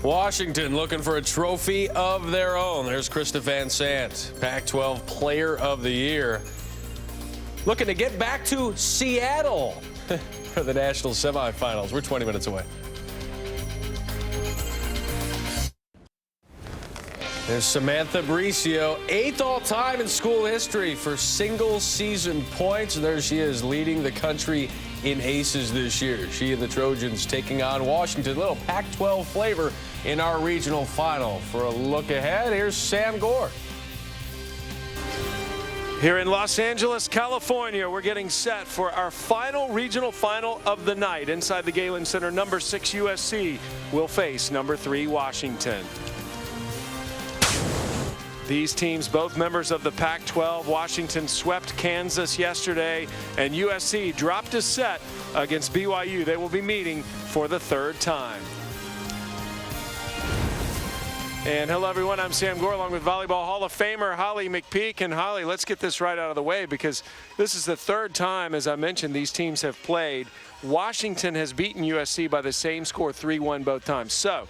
Washington looking for a trophy of their own. There's Krista Van Sant, Pac-12 Player of the Year. Looking to get back to Seattle for the national semifinals. We're 20 minutes away. There's Samantha Bricio, 8th all-time in school history for single-season points. And there she is, leading the country in aces this year. She and the Trojans taking on Washington. Little Pac-12 flavor in our regional final. For a look ahead, here's Sam Gore. Here in Los Angeles, California, we're getting set for our final regional final of the night. Inside the Galen Center, number 6 USC will face number 3 Washington. These teams, both members of the Pac-12. Washington swept Kansas yesterday, and USC dropped a set against BYU. They will be meeting for the 3rd time. And hello, everyone. I'm Sam Gore, along with Volleyball Hall of Famer Holly McPeak. And Holly, let's get this right out of the way, because this is the 3rd time, as I mentioned, these teams have played. Washington has beaten USC by the same score, 3-1 both times. So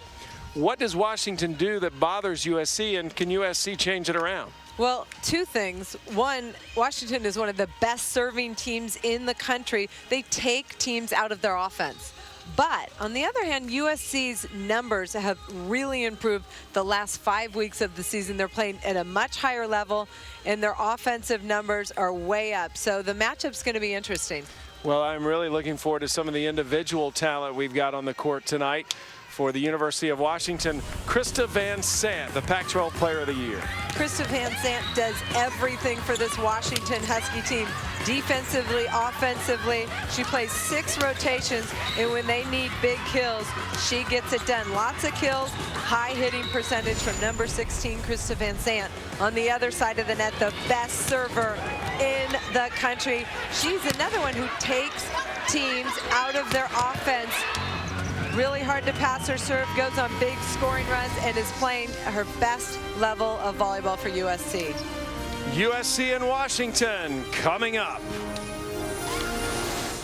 what does Washington do that bothers USC, and can USC change it around? Well, 2 things. One, Washington is one of the best serving teams in the country. They take teams out of their offense. But on the other hand, USC's numbers have really improved the last 5 weeks of the season. They're playing at a much higher level, and their offensive numbers are way up. So the matchup's going to be interesting. Well, I'm really looking forward to some of the individual talent we've got on the court tonight. For the University of Washington, Krista Van Sant, the Pac-12 Player of the Year. Krista Van Sant does everything for this Washington Husky team. Defensively, offensively, she plays 6 rotations, and when they need big kills, she gets it done. Lots of kills, high hitting percentage from number 16, Krista Van Sant. On the other side of the net, the best server in the country. She's another one who takes teams out of their offense. Really hard to pass her serve, goes on big scoring runs, and is playing her best level of volleyball for USC. USC and Washington coming up.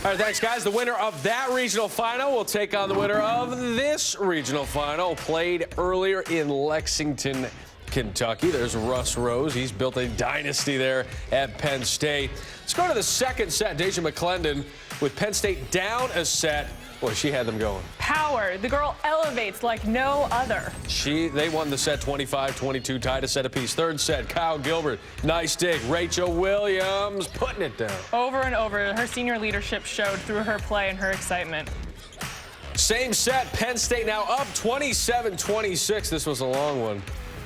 All right, thanks, guys. The winner of that regional final will take on the winner of this regional final, played earlier in Lexington, Kentucky. There's Russ Rose. He's built a dynasty there at Penn State. Let's go to the 2nd set. Deja McClendon with Penn State down a set. Boy, she had them going. Power. The girl elevates like no other. They won the set 25-22, tied a set apiece. 3rd set, Kyle Gilbert. Nice dig. Rachel Williams putting it down. Over and over, her senior leadership showed through her play and her excitement. Same set, Penn State now up 27-26. This was a long one.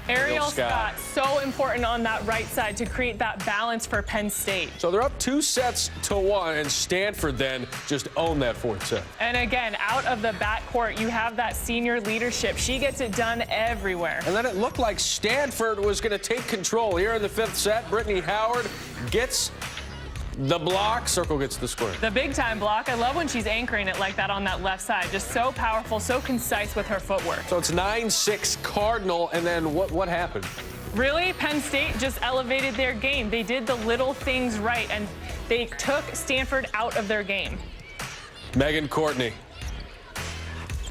Ariel Scott, so important on that right side to create that balance for Penn State. So they're up 2-1, and Stanford then just owned that 4th set. And again, out of the backcourt, you have that senior leadership. She gets it done everywhere. And then it looked like Stanford was going to take control here in the 5th set. Brittany Howard gets the block. Circle gets the square. The big-time block. I love when she's anchoring it like that on that left side. Just so powerful, so concise with her footwork. So it's 9-6 Cardinal, and then what happened? Really, Penn State just elevated their game. They did the little things right, and they took Stanford out of their game. Megan Courtney.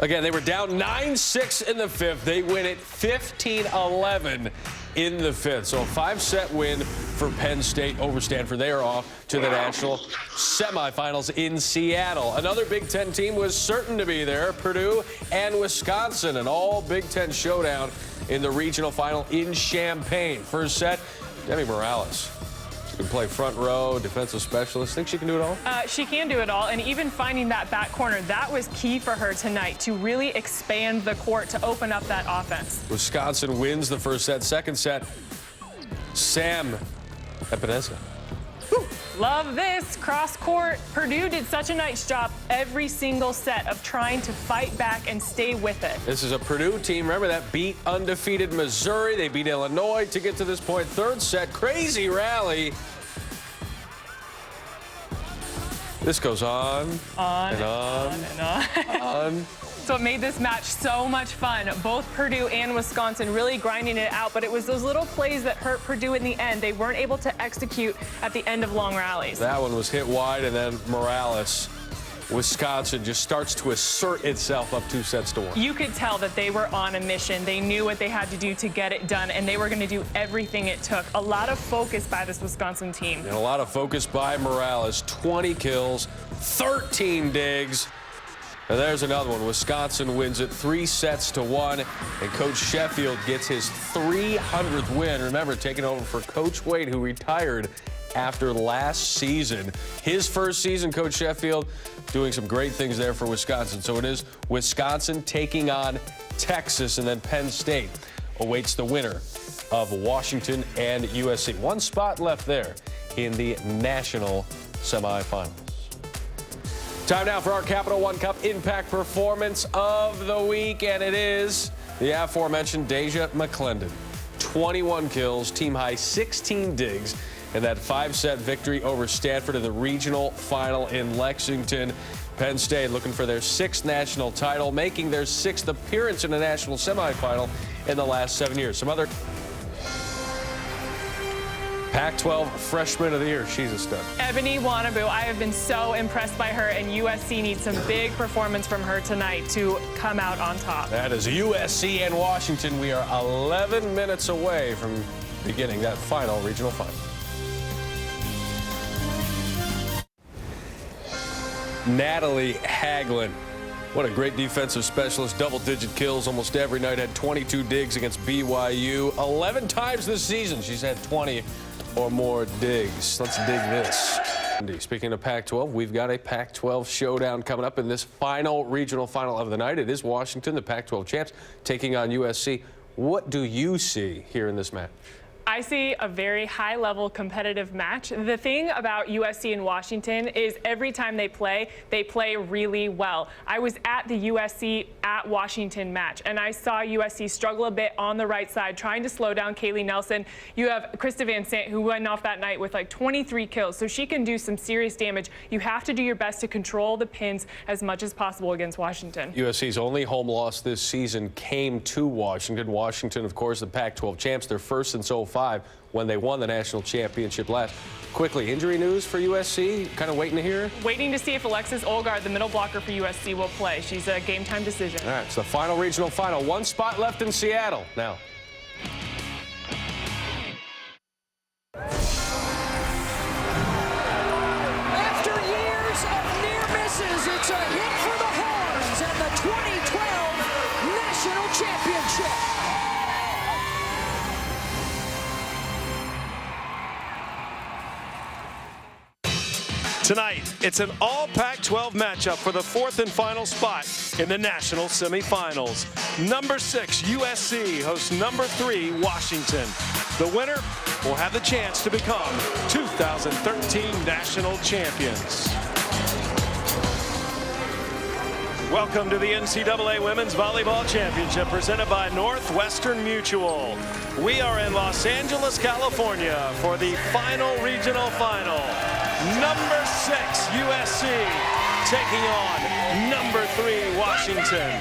Again, they were down 9-6 in the 5th. They win it 15-11 in the 5th. So a 5-set win for Penn State over Stanford. They are off to the national semifinals in Seattle. Another Big Ten team was certain to be there, Purdue and Wisconsin. An all Big Ten showdown in the regional final in Champaign. First set, Demi Morales. She can play front row, defensive specialist. Think she can do it all? She can do it all, and even finding that back corner, that was key for her tonight to really expand the court, to open up that offense. Wisconsin wins the first set. Second set, Sam Epinesa. Love this cross court. Purdue did such a nice job every single set of trying to fight back and stay with it. This is a Purdue team, remember, that beat undefeated Missouri. They beat Illinois to get to this point. 3rd set, crazy rally. This goes on and on and on. on. So it made this match so much fun. Both Purdue and Wisconsin really grinding it out, but it was those little plays that hurt Purdue in the end. They weren't able to execute at the end of long rallies. That one was hit wide, and then Morales Wisconsin just starts to assert itself up 2-1. You could tell that they were on a mission. They knew what they had to do to get it done, and they were going to do everything it took. A lot of focus by this Wisconsin team. And a lot of focus by Morales. 20 kills, 13 digs. And there's another one. Wisconsin wins it 3-1, and Coach Sheffield gets his 300th win. Remember, taking over for Coach Wade, who retired after last season. His first season, Coach Sheffield doing some great things there for Wisconsin. So it is Wisconsin taking on Texas, and then Penn State awaits the winner of Washington and USC. One spot left there in the national semifinals. Time now for our Capital One Cup Impact Performance of the week, and it is the aforementioned Deja McClendon. 21 kills, team high 16 digs, and that 5-set victory over Stanford in the regional final in Lexington. Penn State looking for their 6th national title, making their 6th appearance in a national semifinal in the last 7 years. Some other Pac-12 Freshman of the Year. She's a stud. Ebony Wannabu, I have been so impressed by her, and USC needs some big performance from her tonight to come out on top. That is USC and Washington. We are 11 minutes away from beginning that final regional final. Natalie Hagelin. What a great defensive specialist. Double-digit kills almost every night. Had 22 digs against BYU. 11 times this season she's had 20 or more digs. Let's dig this. Speaking of Pac-12, we've got a Pac-12 showdown coming up in this final regional final of the night. It is Washington, the Pac-12 champs, taking on USC. What do you see here in this match? I see a very high-level competitive match. The thing about USC and Washington is every time they play really well. I was at the USC at Washington match, and I saw USC struggle a bit on the right side, trying to slow down Kaylee Nelson. You have Krista Van Sant, who went off that night with like 23 kills, so she can do some serious damage. You have to do your best to control the pins as much as possible against Washington. USC's only home loss this season came to Washington. Washington, of course, the Pac-12 champs. They're first in so 5 when they won the national championship last. Quickly, injury news for USC? Kind of waiting to hear? Waiting to see if Alexis Olgard, the middle blocker for USC, will play. She's a game-time decision. All right, it's the final regional final. One spot left in Seattle now. After years of near misses, it's a hit for the Horns and the 2012 National Championship. Tonight, it's an all Pac-12 matchup for the 4th and final spot in the national semifinals. Number 6, USC hosts number 3, Washington. The winner will have the chance to become 2013 national champions. Welcome to the NCAA Women's Volleyball Championship presented by Northwestern Mutual. We are in Los Angeles, California for the final regional final. Number 6, USC, taking on number 3, Washington.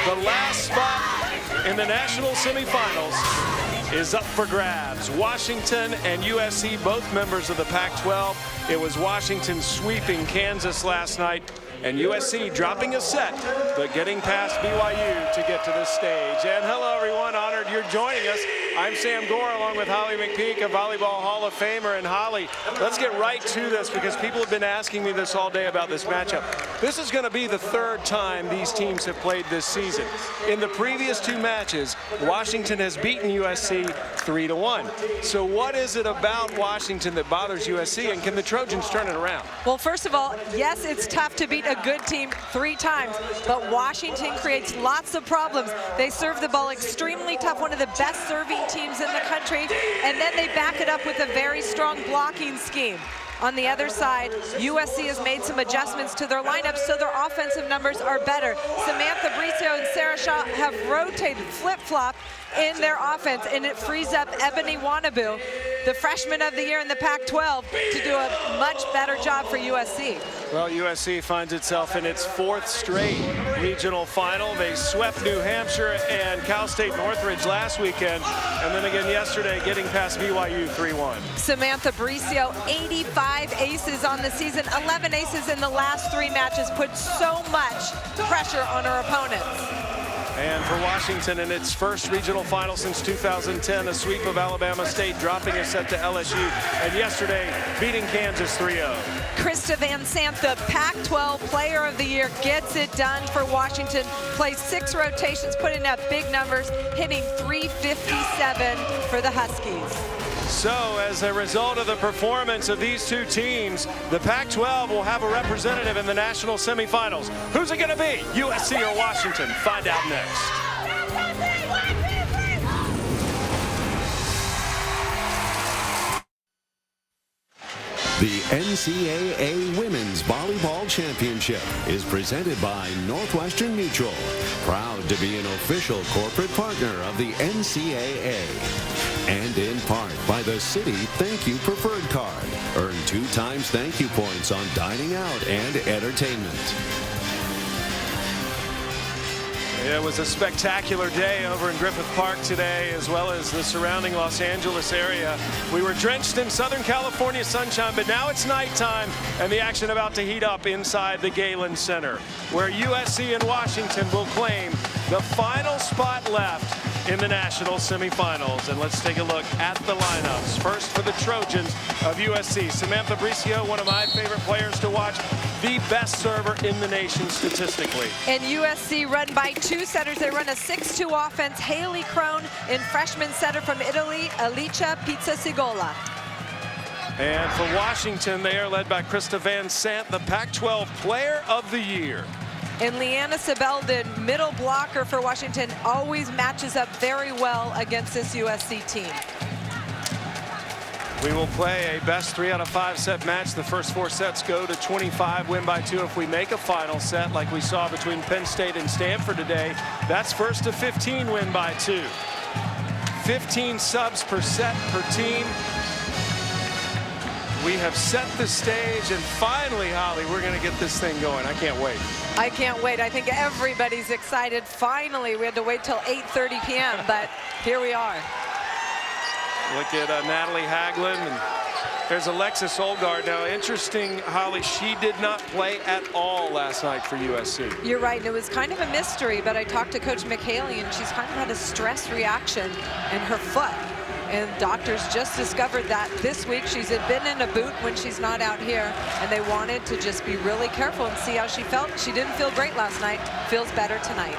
The last spot in the national semifinals is up for grabs. Washington and USC, both members of the Pac-12. It was Washington sweeping Kansas last night, and USC dropping a set, but getting past BYU to get to this stage. And hello, everyone. Honored you're joining us. I'm Sam Gore, along with Holly McPeak, a Volleyball Hall of Famer. And Holly, let's get right to this because people have been asking me this all day about this matchup. This is going to be the 3rd time these teams have played this season. In the previous 2 matches, Washington has beaten USC 3-1. So what is it about Washington that bothers USC, and can the Trojans turn it around? Well, first of all, yes, it's tough to beat a good team 3 times, but Washington creates lots of problems. They serve the ball extremely tough, one of the best serving teams in the country, and then they back it up with a very strong blocking scheme. On the other side, USC has made some adjustments to their lineup, so their offensive numbers are better. Samantha Bricio and Sarah Shaw have rotated, flip-flop in their offense, and it frees up Ebony Wannabu, the freshman of the year in the Pac-12, to do a much better job for USC. Well, USC finds itself in its 4th straight regional final. They swept New Hampshire and Cal State Northridge last weekend, and then again yesterday getting past BYU 3-1. Samantha Bricio, 85 aces on the season, 11 aces in the last 3 matches, put so much pressure on her opponents. And for Washington in its first regional final since 2010, a sweep of Alabama State, dropping a set to LSU, and yesterday beating Kansas 3-0. Krista Van Sant, the Pac-12 Player of the Year, gets it done for Washington. Plays 6 rotations, putting up big numbers, hitting .357 for the Huskies. So as a result of the performance of these two teams, the Pac-12 will have a representative in the national semifinals. Who's it going to be? USC or Washington? Find out next. The NCAA Women's Volleyball Championship is presented by Northwestern Mutual, proud to be an official corporate partner of the NCAA. And in part by the Citi Thank You Preferred Card. Earn 2 times thank you points on dining out and entertainment. It was a spectacular day over in Griffith Park today, as well as the surrounding Los Angeles area. We were drenched in Southern California sunshine, but now it's nighttime, and the action about to heat up inside the Galen Center, where USC and Washington will claim the final spot left in the national semifinals. And let's take a look at the lineups. First for the Trojans of USC, Samantha Bricio, one of my favorite players to watch, the best server in the nation statistically. And USC run by 2 setters. They run a 6-2 offense. Haley Crone in freshman setter from Italy, Alicia Pizza-Sigola. And for Washington, they are led by Krista Van Sant, the Pac-12 Player of the Year. And Leanna Sibelden, middle blocker for Washington, always matches up very well against this USC team. We will play a best 3 out of 5 set match. The first 4 sets go to 25, win by 2. If we make a final set like we saw between Penn State and Stanford today, that's first to 15, win by 2. 15 subs per set per team. We have set the stage, and finally, Holly, we're going to get this thing going. I can't wait. I can't wait. I think everybody's excited. Finally, we had to wait till 8:30 p.m., but here we are. Look at Natalie Haglund, and there's Alexis Olgard. Now, interesting, Holly, she did not play at all last night for USC. You're right, and it was kind of a mystery, but I talked to Coach McHaley, and she's kind of had a stress reaction in her foot. And doctors just discovered that this week. She's been in a boot when she's not out here, and they wanted to just be really careful and see how she felt. She didn't feel great last night, feels better tonight.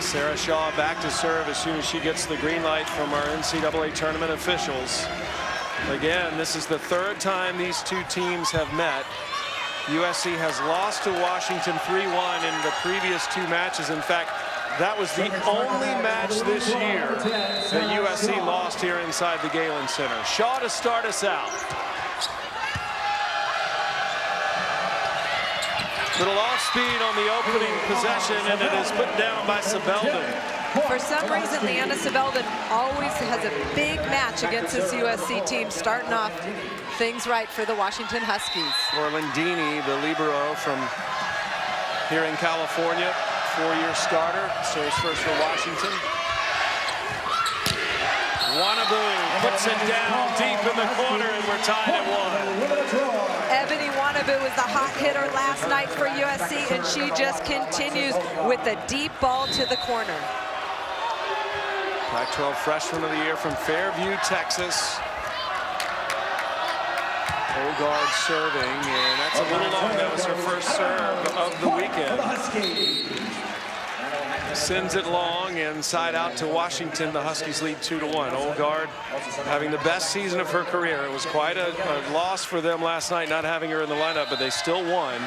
Sarah Shaw back to serve as soon as she gets the green light from our NCAA tournament officials. Again, this is the 3rd time these two teams have met. USC has lost to Washington 3-1 in the previous 2 matches. In fact, that was the only match this year that USC lost here inside the Galen Center. Shaw to start us out. Little off speed on the opening possession, and it is put down by Sibelden. For some reason, Leanna Sibelden always has a big match against this USC team, starting off things right for the Washington Huskies. Orlandini, the libero from here in California, 4-year starter, serves first for Washington. Wanaboo puts it down deep in the corner, and we're tied at 1. Ebony Wanaboo was the hot hitter last night for USC, and she just continues with the deep ball to the corner. Pac-12 Freshman of the Year from Fairview, Texas. Olgard serving, and that's a little long. That was her first serve of the weekend. Sends it long and side out to Washington. The Huskies lead 2-1. Olgard having the best season of her career. It was quite a loss for them last night not having her in the lineup, but they still won.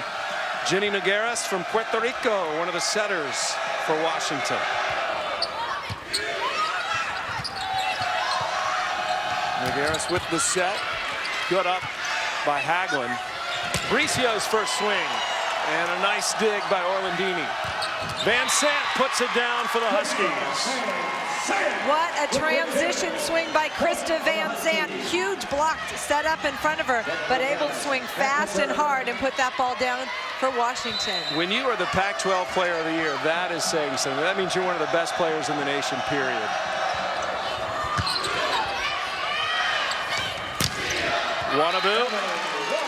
Jenny Nogueras from Puerto Rico, one of the setters for Washington. Nogueras with the set. Good up by Haglund. Bricio's first swing. And a nice dig by Orlandini. Van Sant puts it down for the Huskies. What a transition swing by Krista Van Sant. Huge block set up in front of her, but able to swing fast and hard and put that ball down for Washington. When you are the Pac-12 Player of the Year, that is saying something. That means you're one of the best players in the nation, period. Wanabu,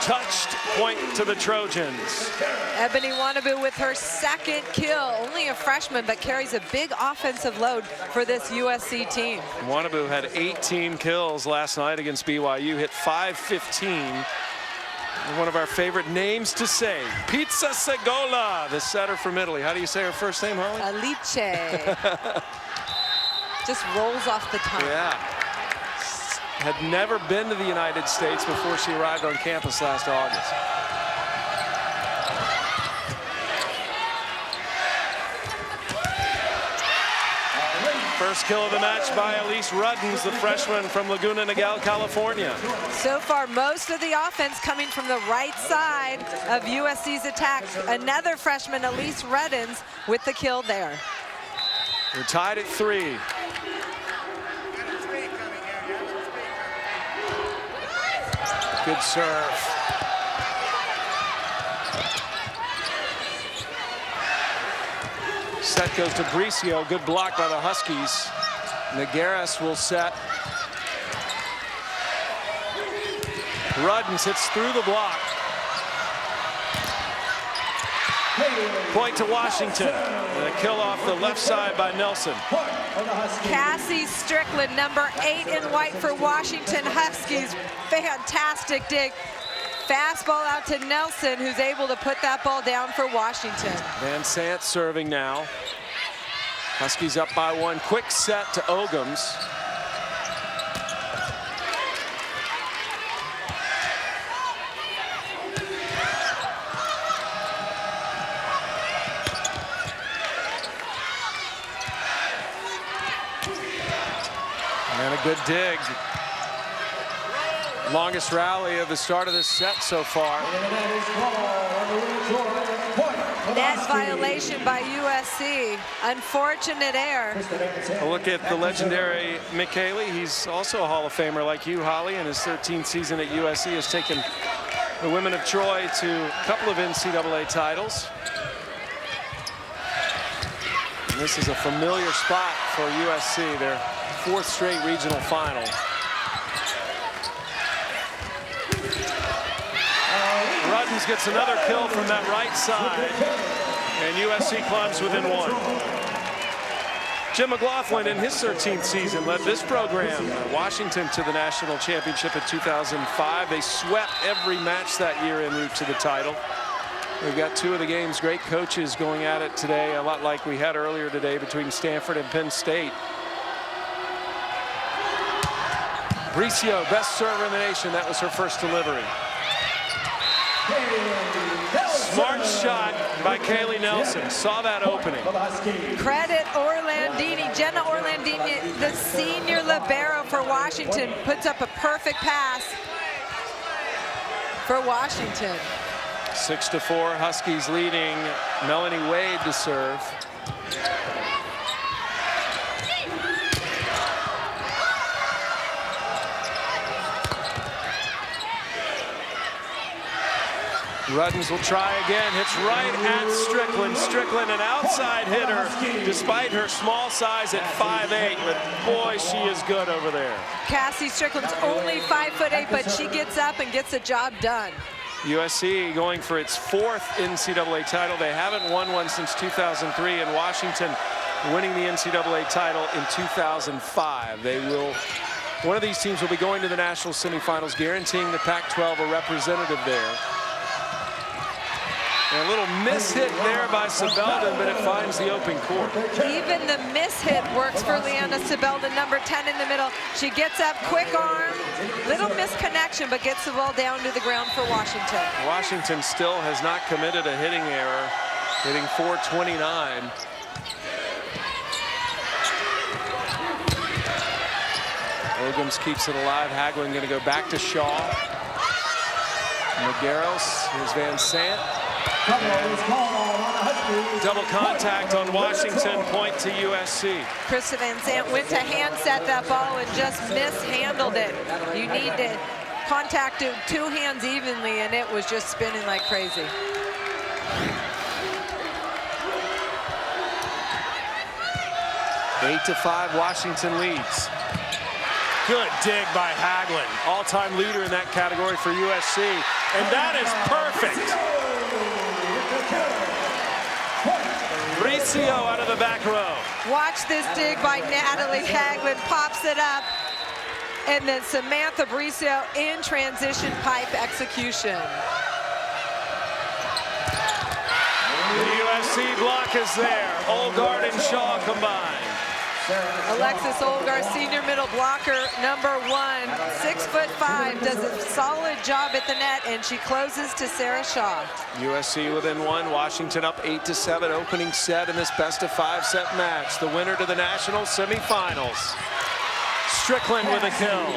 touched, point to the Trojans. Ebony Wanabu with her second kill, only a freshman, but carries a big offensive load for this USC team. Wanabu had 18 kills last night against BYU, hit .515. One of our favorite names to say, Pizza Segola, the setter from Italy. How do you say her first name, Holly? Alice. Just rolls off the tongue. Yeah. Had never been to the United States before she arrived on campus last August. First kill of the match by Elise Ruddens, the freshman from Laguna Niguel, California. So far, most of the offense coming from the right side of USC's attack. Another freshman, Elise Ruddens, with the kill there. We're tied at 3. Good serve. Set goes to Bricio. Good block by the Huskies. Nagaris will set. Ruddens hits through the block. Point to Washington. And a kill off the left side by Nelson. Cassie Strickland, number 8 in white for Washington Huskies. Fantastic dig. Fastball out to Nelson, who's able to put that ball down for Washington. Van Sant serving now. Huskies up by 1. Quick set to Ogums. And a good dig. Longest rally of the start of this set so far. Net violation by USC. Unfortunate error. A look at the legendary Mick Haley. He's also a Hall of Famer like you, Holly. In his 13th season at USC, has taken the women of Troy to a couple of NCAA titles. And this is a familiar spot for USC, their 4th straight regional final. Ruddens gets another kill from that right side, and USC climbs within 1. Jim McLaughlin, in his 13th season, led this program, Washington, to the national championship in 2005. They swept every match that year en route to the title. We've got 2 of the game's great coaches going at it today, a lot like we had earlier today between Stanford and Penn State. Bricio, best server in the nation. That was her first delivery. Smart shot by Kaylee Nelson. Saw that opening. Credit Orlandini. Jenna Orlandini, the senior libero for Washington, puts up a perfect pass for Washington. 6-4, Huskies leading. Melanie Wade to serve. Ruddens will try again, hits right at Strickland. Strickland, an outside hitter, despite her small size at 5'8", but boy, she is good over there. Cassie Strickland's only 5'8", but she gets up and gets the job done. USC going for its 4th NCAA title. They haven't won one since 2003, and Washington winning the NCAA title in 2005. One of these teams will be going to the national semifinals, guaranteeing the Pac-12 a representative there. And a little miss hit there by Sebelden, but it finds the open court. Even the miss hit works for Leanna Sebelden, number 10 in the middle. She gets up, quick arm, little misconnection, but gets the ball down to the ground for Washington. Washington still has not committed a hitting error, hitting .429. Ogums keeps it alive. Hagelin going to go back to Shaw. Nagaris, here's Van Sant. Double contact on Washington, point to USC. Krista Van Zandt went to hand set that ball and just mishandled it. You need to contact it with 2 hands evenly, and it was just spinning like crazy. Eight to 5, Washington leads. Good dig by Hagelin, all-time leader in that category for USC, and that is perfect. Bricio out of the back row. Watch this dig by Natalie Hagelin, pops it up, and then Samantha Bricio in transition pipe execution. The USC block is there. Olgard and Shaw combined. Alexis Olgar, senior middle blocker, #1, 6'5", does a solid job at the net, and she closes to Sarah Shaw. USC within 1, Washington up 8-7, opening set in this best-of-5 set match. The winner to the national semifinals. Strickland with a kill.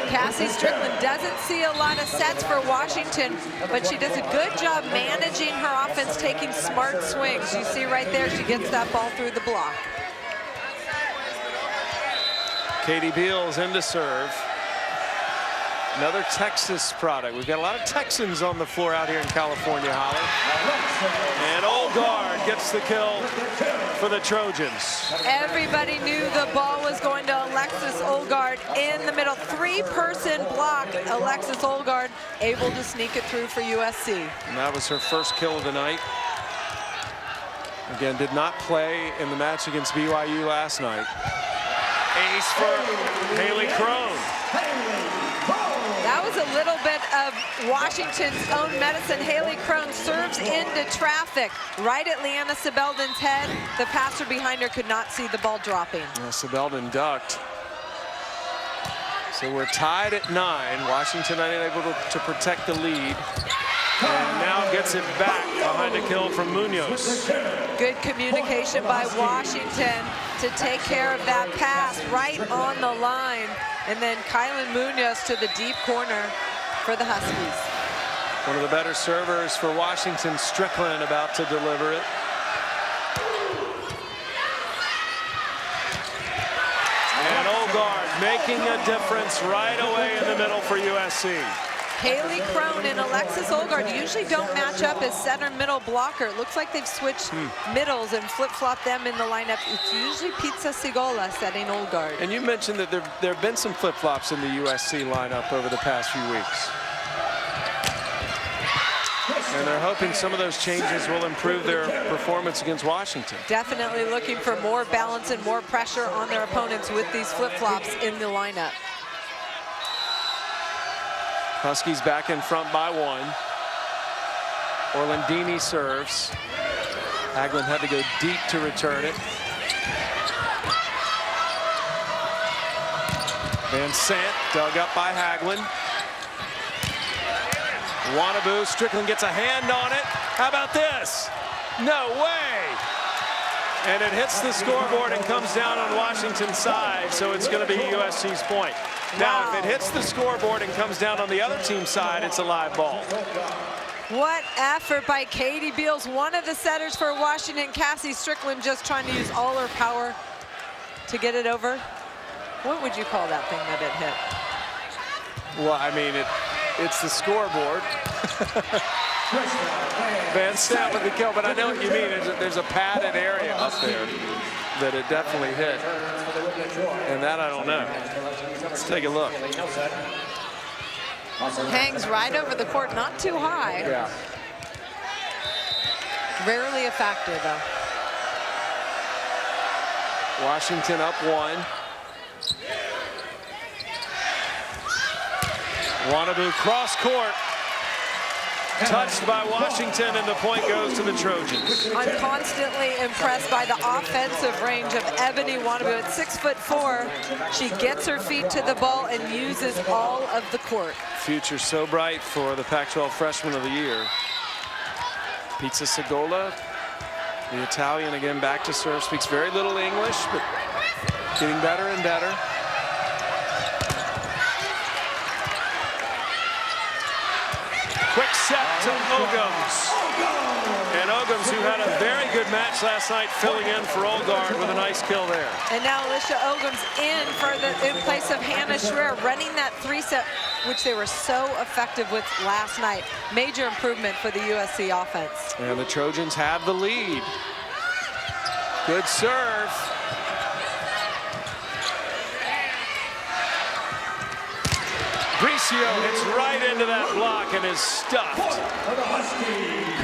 Cassie Strickland doesn't see a lot of sets for Washington, but she does a good job managing her offense, taking smart swings. You see right there, she gets that ball through the block. Katie Beals into serve. Another Texas product. We've got a lot of Texans on the floor out here in California, Holly. And Olgard gets the kill for the Trojans. Everybody knew the ball was going to Alexis Olgard in the middle. 3-person block. Alexis Olgard able to sneak it through for USC. And that was her first kill of the night. Again, did not play in the match against BYU last night. Ace for Haley Crone. That was a little bit of Washington's own medicine. Haley Crone serves into traffic right at Leanna Sebelden's head. The passer behind her could not see the ball dropping. Yeah, Sebelden ducked. So we're tied at 9. Washington unable to protect the lead. And now gets it back behind a kill from Munoz. Good communication by Washington to take care of that pass right on the line. And then Kylan Munoz to the deep corner for the Huskies. One of the better servers for Washington, Strickland, about to deliver it. And Olgard making a difference right away in the middle for USC. Haley Crone and Alexis Olgard usually don't match up as center middle blocker. It looks like they've switched middles and flip-flopped them in the lineup. It's usually Pizza Sigola setting Olgard. And you mentioned that there have been some flip-flops in the USC lineup over the past few weeks. And they're hoping some of those changes will improve their performance against Washington. Definitely looking for more balance and more pressure on their opponents with these flip-flops in the lineup. Huskies back in front by 1. Orlandini serves. Hagelin had to go deep to return it. Van Sant dug up by Hagelin. Wannabu, Strickland gets a hand on it. How about this? No way! And it hits the scoreboard and comes down on Washington's side, so it's going to be USC's point. Now, if it hits the scoreboard and comes down on the other team's side, it's a live ball. What effort by Katie Beals, one of the setters for Washington. Cassie Strickland just trying to use all her power to get it over. What would you call that thing that it hit? Well, I mean, it's the scoreboard. Van Sant with the kill, but I know what you mean. There's a padded area up there that it definitely hit. And that I don't know. Let's take a look. Hangs right over the court, not too high. Yeah. Rarely a factor, though. Washington up 1. Wannabu cross court. Touched by Washington, and the point goes to the Trojans. I'm constantly impressed by the offensive range of Ebony Wannabu. At 6'4", she gets her feet to the ball and uses all of the court. Future so bright for the Pac-12 Freshman of the Year. Pizza Sigola, the Italian, again back to serve. Speaks very little English, but getting better and better. Quick set to Ogums. And Ogums, who had a very good match last night, filling in for Olgard with a nice kill there. And now Alicia Ogums in place of Hannah Schreier, running that 3-set, which they were so effective with last night. Major improvement for the USC offense. And the Trojans have the lead. Good serve. Bricio hits right into that block and is stuffed.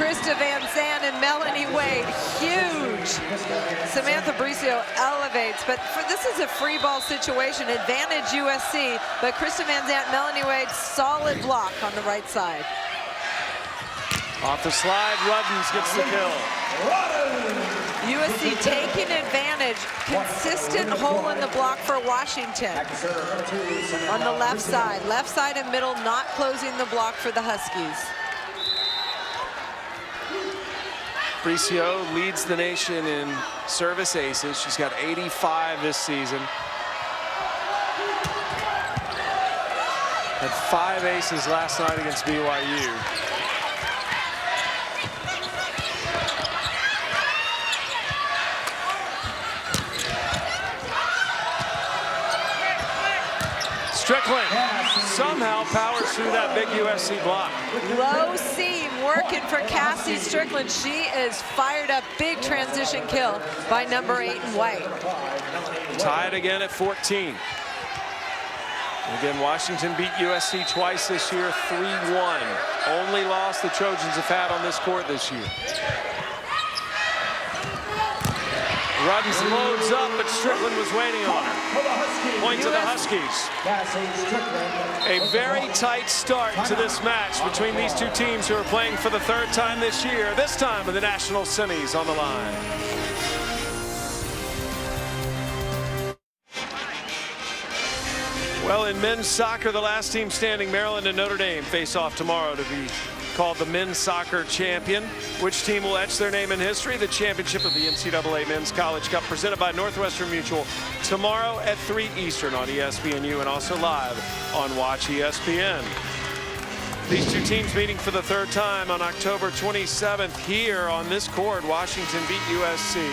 Krista Van Zandt and Melanie Wade, huge. Samantha Bricio elevates, but this is a free ball situation, advantage USC, but Krista Van Zandt, Melanie Wade, solid block on the right side. Off the slide, Ruddens gets the kill. USC taking advantage, consistent hole in the block for Washington. On the left side and middle, not closing the block for the Huskies. Bricio leads the nation in service aces. She's got 85 this season. Had 5 aces last night against BYU. Strickland somehow powers through that big USC block. Low seam working for Cassie Strickland. She is fired up. Big transition kill by number 8 in white. Tied again at 14. Again, Washington beat USC twice this year, 3-1. Only loss the Trojans have had on this court this year. Ruddens loads up, but Strickland was waiting on her. Point to the Huskies. A very tight start to this match between these two teams who are playing for the 3rd time this year, this time with the national semis on the line. Well, in men's soccer, the last team standing, Maryland and Notre Dame, face off tomorrow to be called the men's soccer champion. Which team will etch their name in history? The championship of the NCAA Men's College Cup, presented by Northwestern Mutual, tomorrow at 3 Eastern on ESPNU and also live on Watch ESPN. These two teams meeting for the 3rd time on October 27th here on this court. Washington beat USC.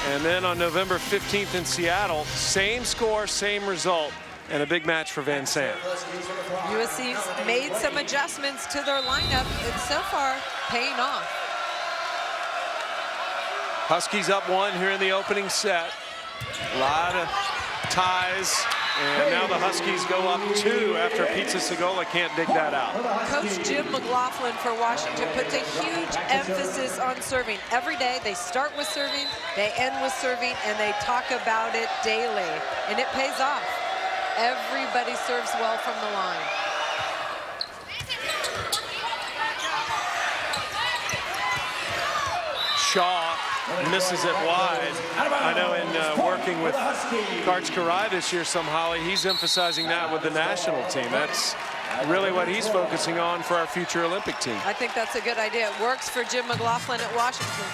And then on November 15th in Seattle, same score, same result, and a big match for Van Zandt. USC's made some adjustments to their lineup. It's so far paying off. Huskies up 1 here in the opening set. A lot of ties. And now the Huskies go up 2 after Pizza Segola can't dig that out. Coach Jim McLaughlin for Washington puts a huge emphasis on serving. Every day they start with serving, they end with serving, and they talk about it daily. And it pays off. Everybody serves well from the line. Shaw misses it wide. I know in working with Karch Karai this year, Holly, he's emphasizing that with the national team. That's really what he's focusing on for our future Olympic team. I think that's a good idea. It works for Jim McLaughlin at Washington.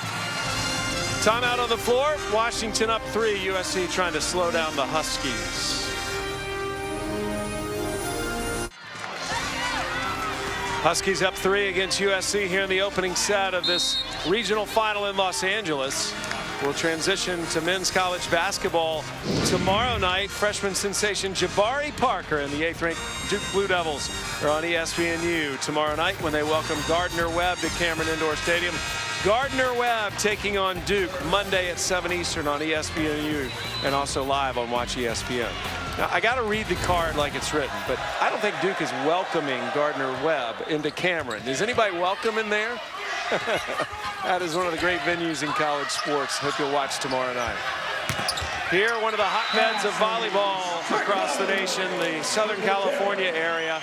Timeout on the floor. Washington up 3. USC trying to slow down the Huskies. Huskies up 3 against USC here in the opening set of this regional final in Los Angeles. We'll transition to men's college basketball tomorrow night. Freshman sensation Jabari Parker and the 8th-ranked Duke Blue Devils are on ESPNU tomorrow night when they welcome Gardner-Webb to Cameron Indoor Stadium. Gardner-Webb taking on Duke Monday at 7 Eastern on ESPNU and also live on Watch ESPN. Now, I got to read the card like it's written, but I don't think Duke is welcoming Gardner-Webb into Cameron. Is anybody welcome in there? That is one of the great venues in college sports. Hope you'll watch tomorrow night. Here, one of the hotbeds of volleyball across the nation, the Southern California area.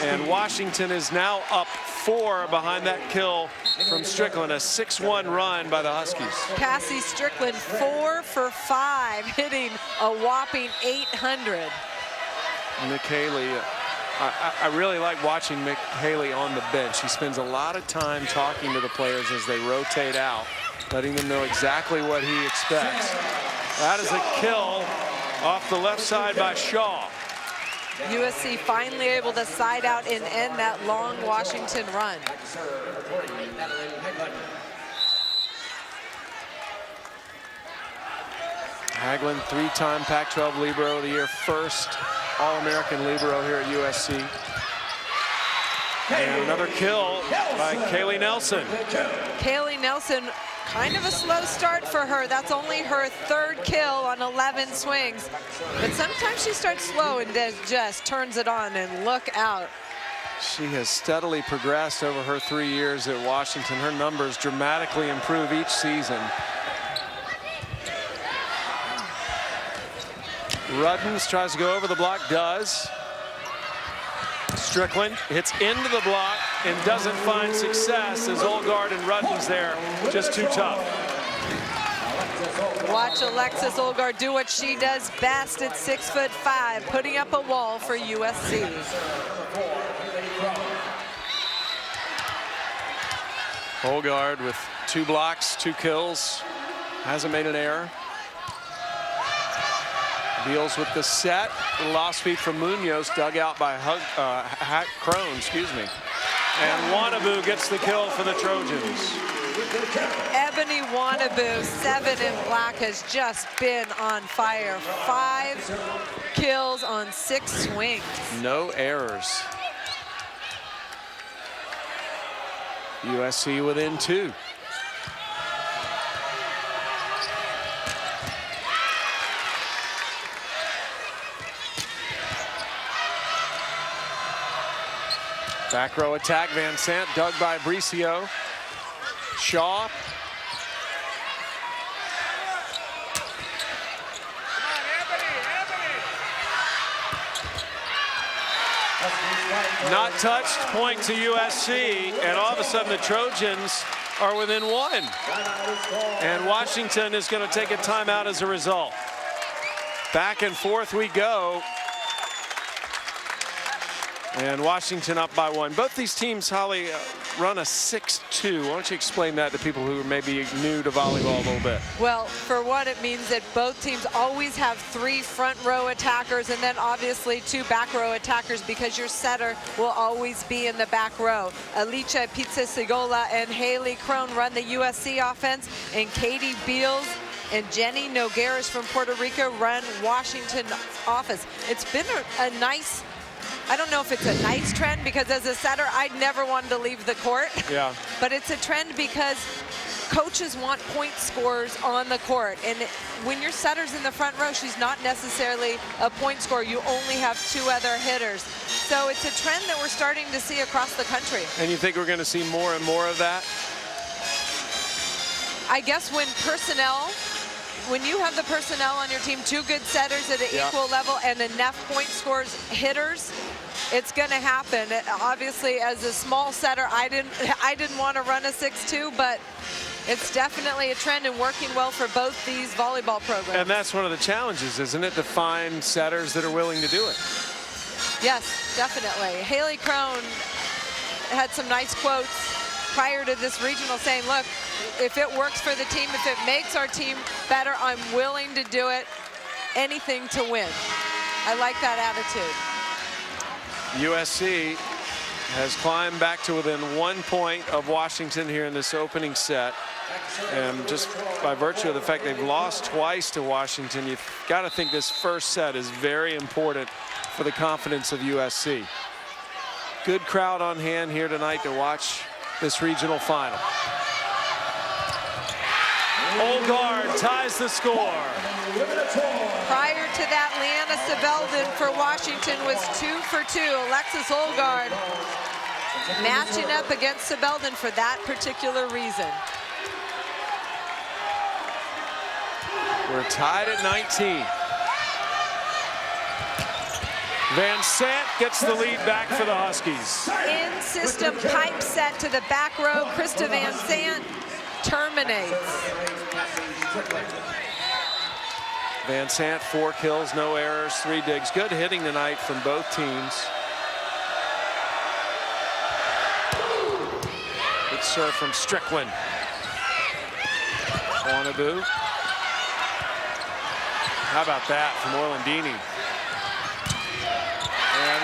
And Washington is now up 4 behind that kill from Strickland, a 6-1 run by the Huskies. Cassie Strickland 4 for 5, hitting a whopping 800. Mick Haley, I really like watching Mick Haley on the bench. He spends a lot of time talking to the players as they rotate out, letting them know exactly what he expects. That is a kill off the left side by Shaw. USC finally able to side out and end that long Washington run. Hagelin, 3-time Pac-12 Libero of the Year, first All-American Libero here at USC. And another kill by Kaylee Nelson. Kaylee Nelson, kind of a slow start for her. That's only her 3rd kill on 11 swings. But sometimes she starts slow and just turns it on, and look out. She has steadily progressed over her 3 years at Washington. Her numbers dramatically improve each season. Ruddens tries to go over the block, does. Strickland hits into the block and doesn't find success as Olgard and Ruddens there, just too tough. Watch Alexis Olgard do what she does best at 6'5", putting up a wall for USC. Olgard with 2 blocks, 2 kills, hasn't made an error. Deals with the set. A little off speed from Munoz, dug out by Crone, excuse me. And Wannabu gets the kill for the Trojans. Ebony Wannabu, 7 in black, has just been on fire. 5 kills on 6 swings. No errors. USC within 2. Back row attack, Van Sant, dug by Bricio. Shaw. Not touched, point to USC, and all of a sudden the Trojans are within 1. And Washington is going to take a timeout as a result. Back and forth we go. And Washington up by 1. Both these teams, Holly, run a 6-2. Why don't you explain that to people who are maybe new to volleyball a little bit? Well, for one, it means that both teams always have 3 front row attackers and then obviously 2 back row attackers, because your setter will always be in the back row. Alicia Pizza-Sigola and Haley Crone run the USC offense, and Katie Beals and Jenny Nogueras from Puerto Rico run Washington offense. It's been a nice, I don't know if it's a nice trend, because as a setter, I'd never wanted to leave the court. Yeah. But it's a trend because coaches want point scorers on the court. And when your setter's in the front row, she's not necessarily a point scorer. You only have 2 other hitters. So it's a trend that we're starting to see across the country. And you think we're going to see more and more of that? I guess when you have the personnel on your team, 2 good setters at an equal level and enough point scorers, hitters, it's going to happen. Obviously, as a small setter, I didn't want to run a 6-2, but it's definitely a trend and working well for both these volleyball programs. And that's one of the challenges, isn't it, to find setters that are willing to do it? Yes, definitely. Haley Crone had some nice quotes prior to this regional saying, look, if it works for the team, if it makes our team better, I'm willing to do it, anything to win. I like that attitude. USC has climbed back to within 1 point of Washington here in this opening set. And just by virtue of the fact they've lost twice to Washington, you've got to think this first set is very important for the confidence of USC. Good crowd on hand here tonight to watch this regional final. Olgard ties the score. Prior to that, Leanna Sebelden for Washington was 2 for 2. Alexis Olgard matching up against Sebelden for that particular reason. We're tied at 19. Van Sant gets the lead back for the Huskies. In-system pipe set to the back row. Krista Van Sant terminates. Van Sant, 4 kills, no errors, 3 digs. Good hitting tonight from both teams. Good serve from Strickland. Wannabu. How about that from Orlandini?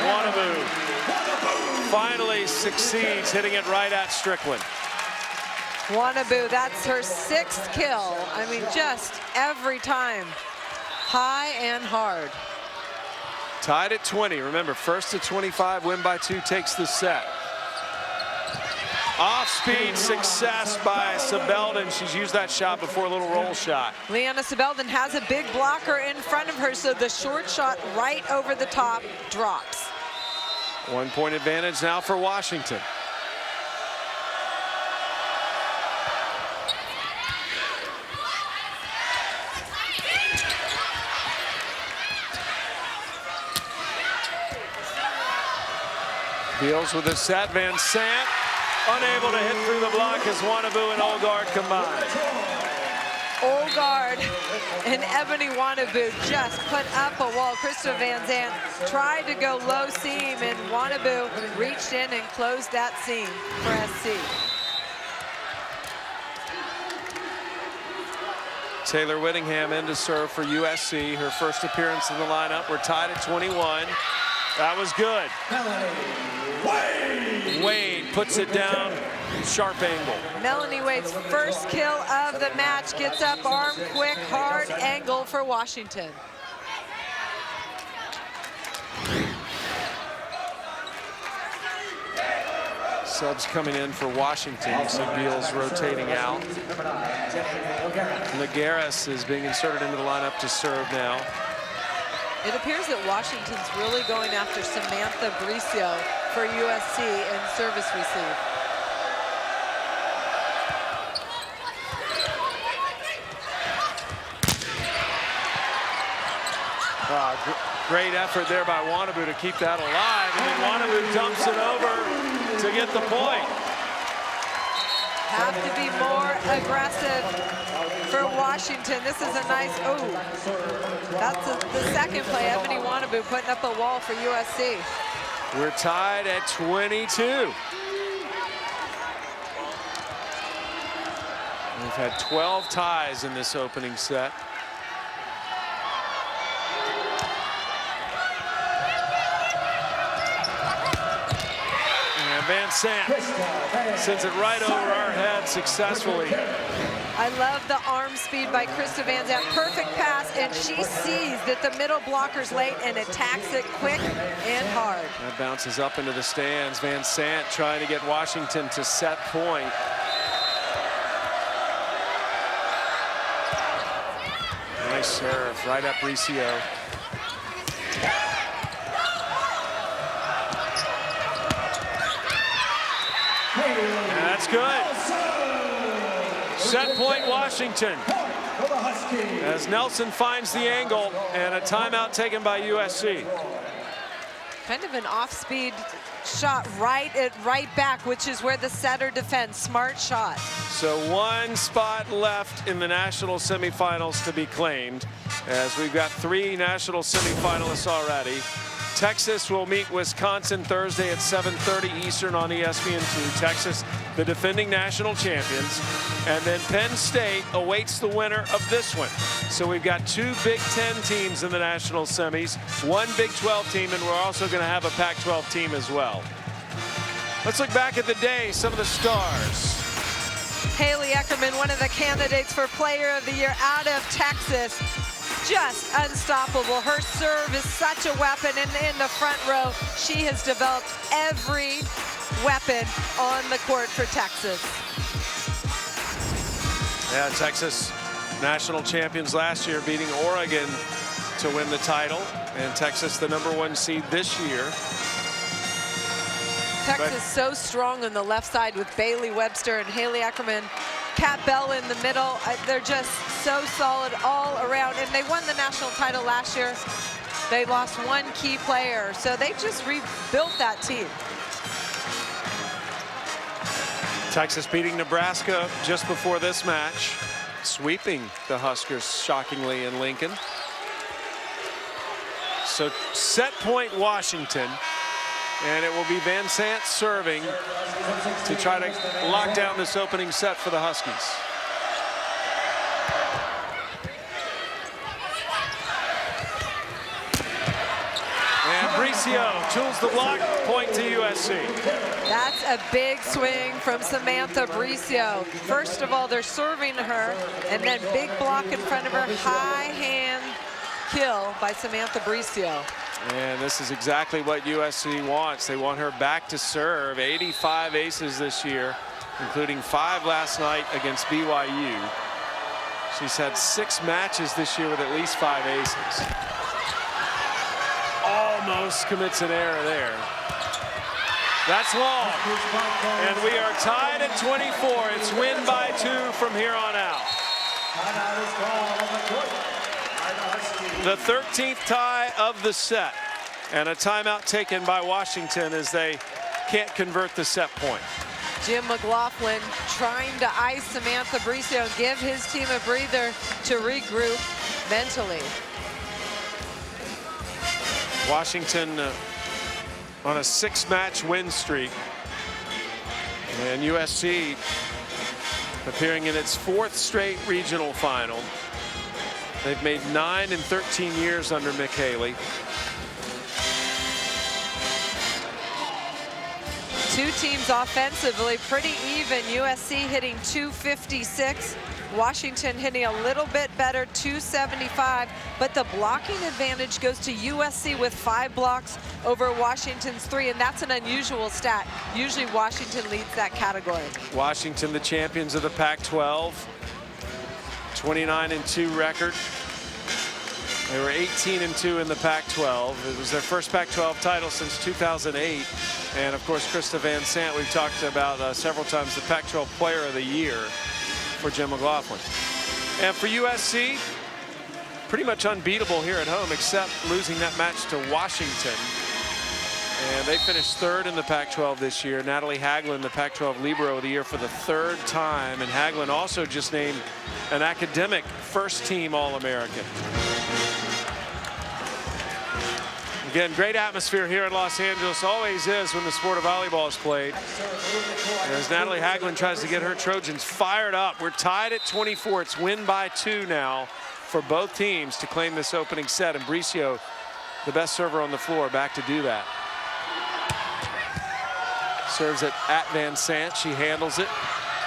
Wannabu finally succeeds, hitting it right at Strickland. Wannabu, that's her 6th kill. I mean, just every time, high and hard. Tied at 20. Remember, first to 25, win by 2 takes the set. Off-speed success by Sebeldon. She's used that shot before, a little roll shot. Liana Sebeldon has a big blocker in front of her, so the short shot right over the top drops. 1 point advantage now for Washington. Deals with a set. Van Sant unable to hit through the block as Wannabu and Olgard combine. Olgard and Ebony Wannabu just put up a wall. Krista Van Sant tried to go low seam, and Wannabu reached in and closed that seam for SC. Taylor Whittingham in to serve for USC. Her first appearance in the lineup. We're tied at 21. That was good. Wade puts it down, sharp angle. Melanie Wade's first kill of the match, gets up, arm quick, hard angle for Washington. Subs coming in for Washington, so Beals rotating out. Nagaris is being inserted into the lineup to serve now. It appears that Washington's really going after Samantha Bricio for USC in service receive. Great effort there by Wannabu to keep that alive, and then Wannabu dumps it over to get the point. Have to be more aggressive for Washington. This is a nice, that's the second play. Ebony Wannabu putting up a wall for USC. We're tied at 22. We've had 12 ties in this opening set. And Van Sant sends it right over our head successfully. I love the arm speed by Krista Van Sant. Perfect pass, and she sees that the middle blocker's late and attacks it quick and hard. That bounces up into the stands. Van Sant trying to get Washington to set point. Nice serve, right up Bricio. That's good. Set point Washington. As Nelson finds the angle, and a timeout taken by USC. Kind of an off-speed shot right back, which is where the setter defends. Smart shot. So 1 spot left in the national semifinals to be claimed, as we've got 3 national semifinalists already. Texas will meet Wisconsin Thursday at 7:30 Eastern on ESPN2. Texas, the defending national champions. And then Penn State awaits the winner of this one. So we've got 2 Big Ten teams in the national semis, 1 Big 12 team, and we're also going to have a Pac-12 team as well. Let's look back at the day, some of the stars. Haley Eckerman, one of the candidates for Player of the Year out of Texas. Just unstoppable. Her serve is such a weapon, and in the front row, she has developed every weapon on the court for Texas. Yeah, Texas national champions last year, beating Oregon to win the title, and Texas the #1 seed this year. Texas so strong on the left side with Bailey Webster and Haley Eckerman. Kat Bell in the middle. They're just so solid all around, and they won the national title last year. They lost 1 key player, so they just rebuilt that team. Texas beating Nebraska just before this match, sweeping the Huskers shockingly in Lincoln. So set point Washington, and it will be Van Sant serving to try to lock down this opening set for the Huskies. And Bricio Bricio tools the block, point to USC. That's a big swing from Samantha Bricio. First of all, they're serving her, and then big block in front of her, high hand kill by Samantha Bricio. And this is exactly what USC wants. They want her back to serve. 85 aces this year, including 5 last night against BYU. She's had 6 matches this year with at least 5 aces. Almost commits an error there. That's long. And we are tied at 24. It's win by 2 from here on out. The 13th tie of the set. And a timeout taken by Washington as they can't convert the set point. Jim McLaughlin trying to ice Samantha Bricio and give his team a breather to regroup mentally. Washington on a 6-match win streak. And USC appearing in its 4th straight regional final. They've made 9 in 13 years under Mick Haley. Two teams offensively pretty even. USC hitting 256. Washington hitting a little bit better, 275. But the blocking advantage goes to USC with 5 blocks over Washington's 3. And that's an unusual stat. Usually Washington leads that category. Washington, the champions of the Pac-12. 29-2 record. They were 18-2 in the Pac-12. It was their first Pac-12 title since 2008. And of course, Krista Van Sant, we've talked about several times, the Pac-12 Player of the Year for Jim McLaughlin. And for USC, pretty much unbeatable here at home, except losing that match to Washington. And they finished 3rd in the Pac-12 this year. Natalie Hagelin, the Pac-12 Libero of the Year for the 3rd time. And Hagelin also just named an academic first-team All-American. Again, great atmosphere here in Los Angeles. Always is when the sport of volleyball is played. And as Natalie Hagelin tries to get her Trojans fired up. We're tied at 24. It's win by 2 now for both teams to claim this opening set. And Bricio, the best server on the floor, back to do that. Serves it at Van Sant. She handles it.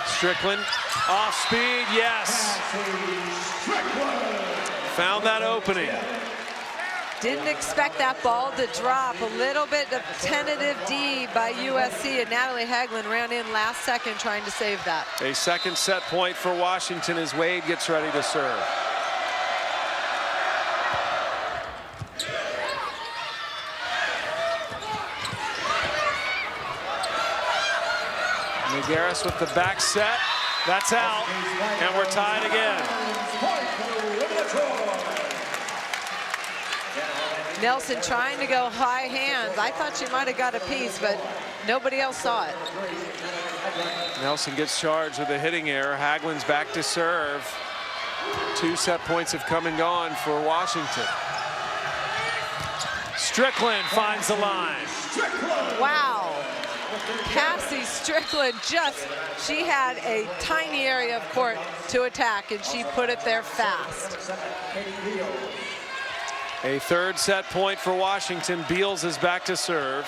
Strickland off speed. Yes. Found that opening. Didn't expect that ball to drop. A little bit of tentative D by USC, and Natalie Hagelin ran in last second trying to save that. A second set point for Washington as Wade gets ready to serve. Nagaris with the back set. That's out, and we're tied again. Nelson trying to go high hands. I thought she might have got a piece, but nobody else saw it. Nelson gets charged with a hitting error. Hagelin's back to serve. 2 set points have come and gone for Washington. Strickland finds the line. Wow. Cassie Strickland she had a tiny area of court to attack, and she put it there fast. A 3rd set point for Washington. Beals is back to serve.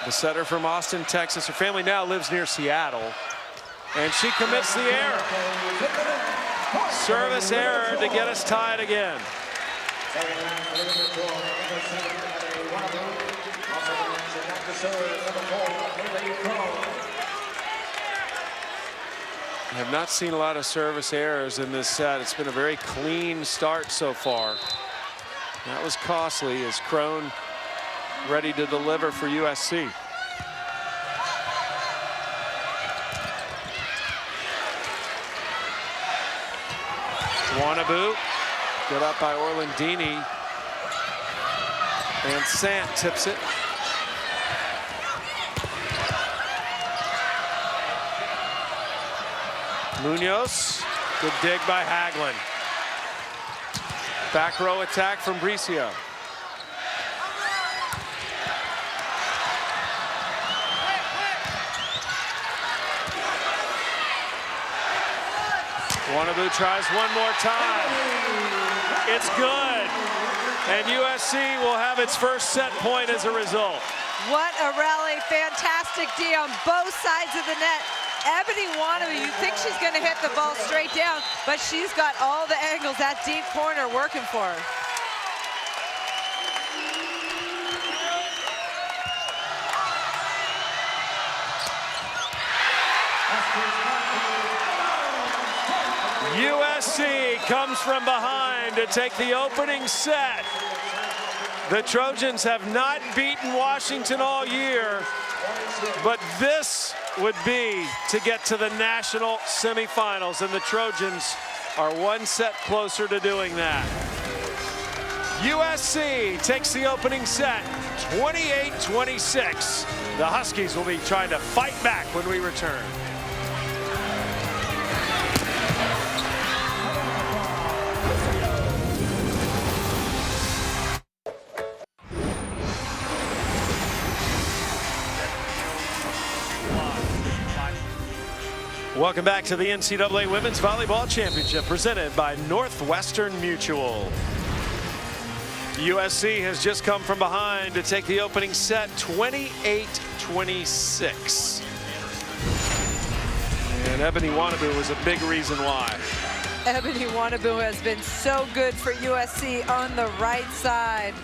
The setter from Austin, Texas. Her family now lives near Seattle. And she commits the error. Service error to get us tied again. I have not seen a lot of service errors in this set. It's been a very clean start so far. That was costly as Crone ready to deliver for USC. Wannabu, good up by Orlandini. And Sant tips it. Munoz, good dig by Hagelin. Back row attack from Bricio. Wannabu tries one more time. It's good. And USC will have its first set point as a result. What a rally. Fantastic D on both sides of the net. Ebony Wannabe, you think she's going to hit the ball straight down, but she's got all the angles, that deep corner working for her. USC comes from behind to take the opening set. The Trojans have not beaten Washington all year, but this would be to get to the national semifinals, and the Trojans are one set closer to doing that. USC takes the opening set, 28-26. The Huskies will be trying to fight back when we return. Welcome back to the NCAA Women's Volleyball Championship presented by Northwestern Mutual. USC has just come from behind to take the opening set, 28-26. And Ebony Wannabe was a big reason why. Ebony Wannabe has been so good for USC on the right side.